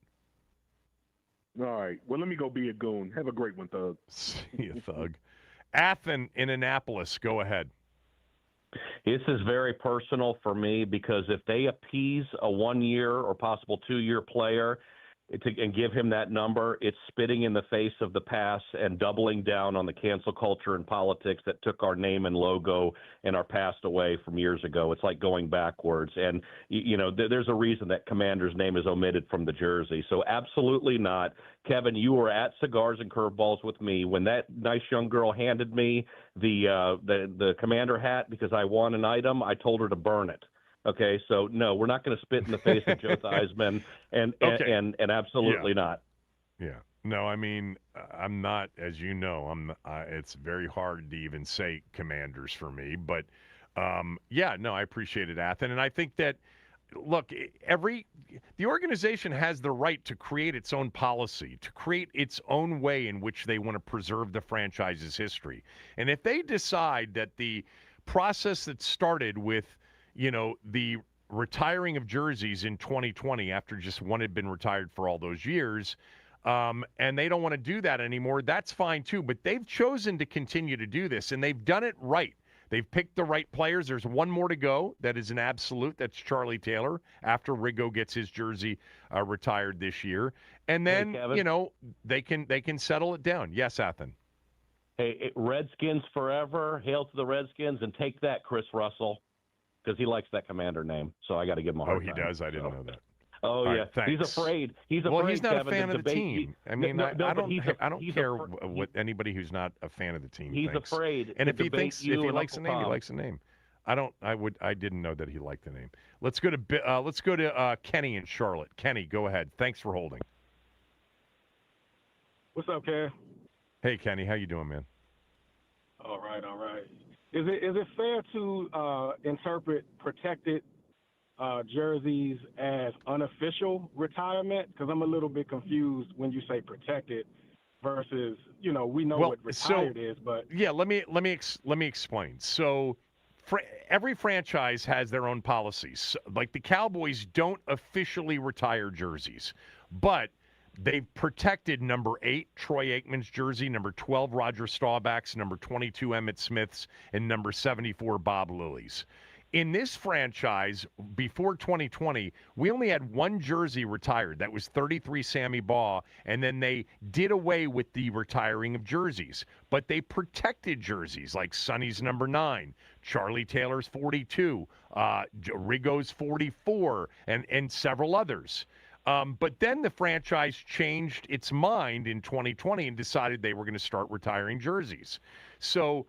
All right. Well, let me go be a goon. Have a great one, Thug. See you, Thug. Athen in Annapolis, go ahead. This is very personal for me because if they appease a 1-year or possible 2-year player and give him that number, it's spitting in the face of the past and doubling down on the cancel culture and politics that took our name and logo and our past away from years ago. It's like going backwards. And, there's a reason that Commander's name is omitted from the jersey. So absolutely not. Kevin, you were at Cigars and Curveballs with me when that nice young girl handed me the Commander hat because I won an item. I told her to burn it. Okay, so no, we're not going to spit in the face of Joe Theismann, and absolutely not. Yeah. No, I mean, I'm not, as you know, it's very hard to even say Commanders for me, but I appreciate it, Athen, and I think that, look, the organization has the right to create its own policy, to create its own way in which they want to preserve the franchise's history, and if they decide that the process that started with the retiring of jerseys in 2020 after just one had been retired for all those years, and they don't want to do that anymore, that's fine too. But they've chosen to continue to do this, and they've done it right. They've picked the right players. There's one more to go. That is an absolute. That's Charlie Taylor after Riggo gets his jersey retired this year. And then, they can settle it down. Yes, Athen. Hey, Redskins forever. Hail to the Redskins, and take that, Chris Russell. Because he likes that Commander name, so I got to give him a hard time. Oh, he does? I didn't know that. Oh, All yeah. right, thanks. He's afraid. Well, he's not Kevin, a fan to of the debate team. I mean, I don't care what anybody who's not a fan of the team He's thinks. afraid. And to if he debate thinks, if he and likes the Uncle name, he Tom. likes the name. I didn't know that he liked the name. Let's go to Kenny in Charlotte. Kenny, go ahead. Thanks for holding. What's up, Kev? Hey, Kenny, how you doing, man? All right. Is it fair to interpret protected jerseys as unofficial retirement? Because I'm a little bit confused when you say protected versus we know what retired is, but yeah, let me explain. So every franchise has their own policies. Like the Cowboys don't officially retire jerseys, but they've protected number 8, Troy Aikman's jersey, number 12, Roger Staubach's, number 22, Emmitt Smith's, and number 74, Bob Lilly's. In this franchise, before 2020, we only had one jersey retired. That was 33 Sammy Baugh, and then they did away with the retiring of jerseys. But they protected jerseys like Sonny's number 9, Charlie Taylor's 42, Riggo's 44, and several others. But then the franchise changed its mind in 2020 and decided they were going to start retiring jerseys. So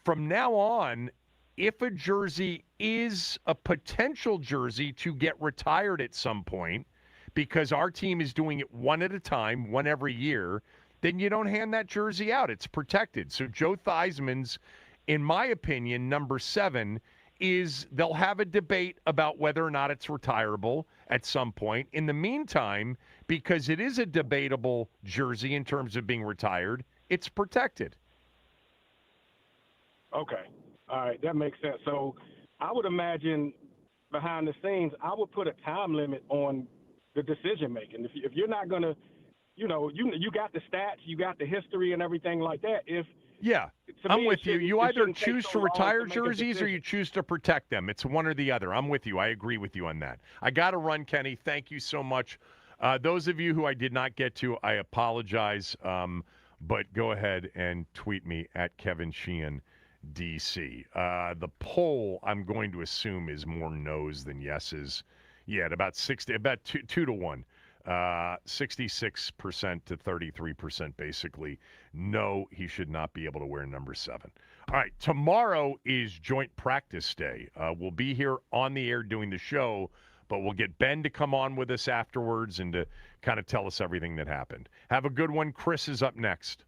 from now on, if a jersey is a potential jersey to get retired at some point, because our team is doing it one at a time, one every year, then you don't hand that jersey out. It's protected. So Joe Theismann's, in my opinion, number 7 is they'll have a debate about whether or not it's retirable at some point. In the meantime, because it is a debatable jersey in terms of being retired, it's protected. okay. All right, that makes sense. So I would imagine behind the scenes, I would put a time limit on the decision making. If you're not gonna, you got the stats, you got the history and everything like that. Yeah, to I'm me, with you. You it either shouldn't take choose so to long retire make a jerseys or decision. you choose to protect them. It's one or the other. I'm with you. I agree with you on that. I got to run, Kenny. Thank you so much. Those of you who I did not get to, I apologize. But go ahead and tweet me at Kevin Sheehan, DC. The poll, I'm going to assume, is more no's than yeses. Yeah, at about 2 to 1. 66% to 33% basically. No, he should not be able to wear number 7. All right, tomorrow is joint practice day. We'll be here on the air doing the show, but we'll get Ben to come on with us afterwards and to kind of tell us everything that happened. Have a good one. Chris is up next.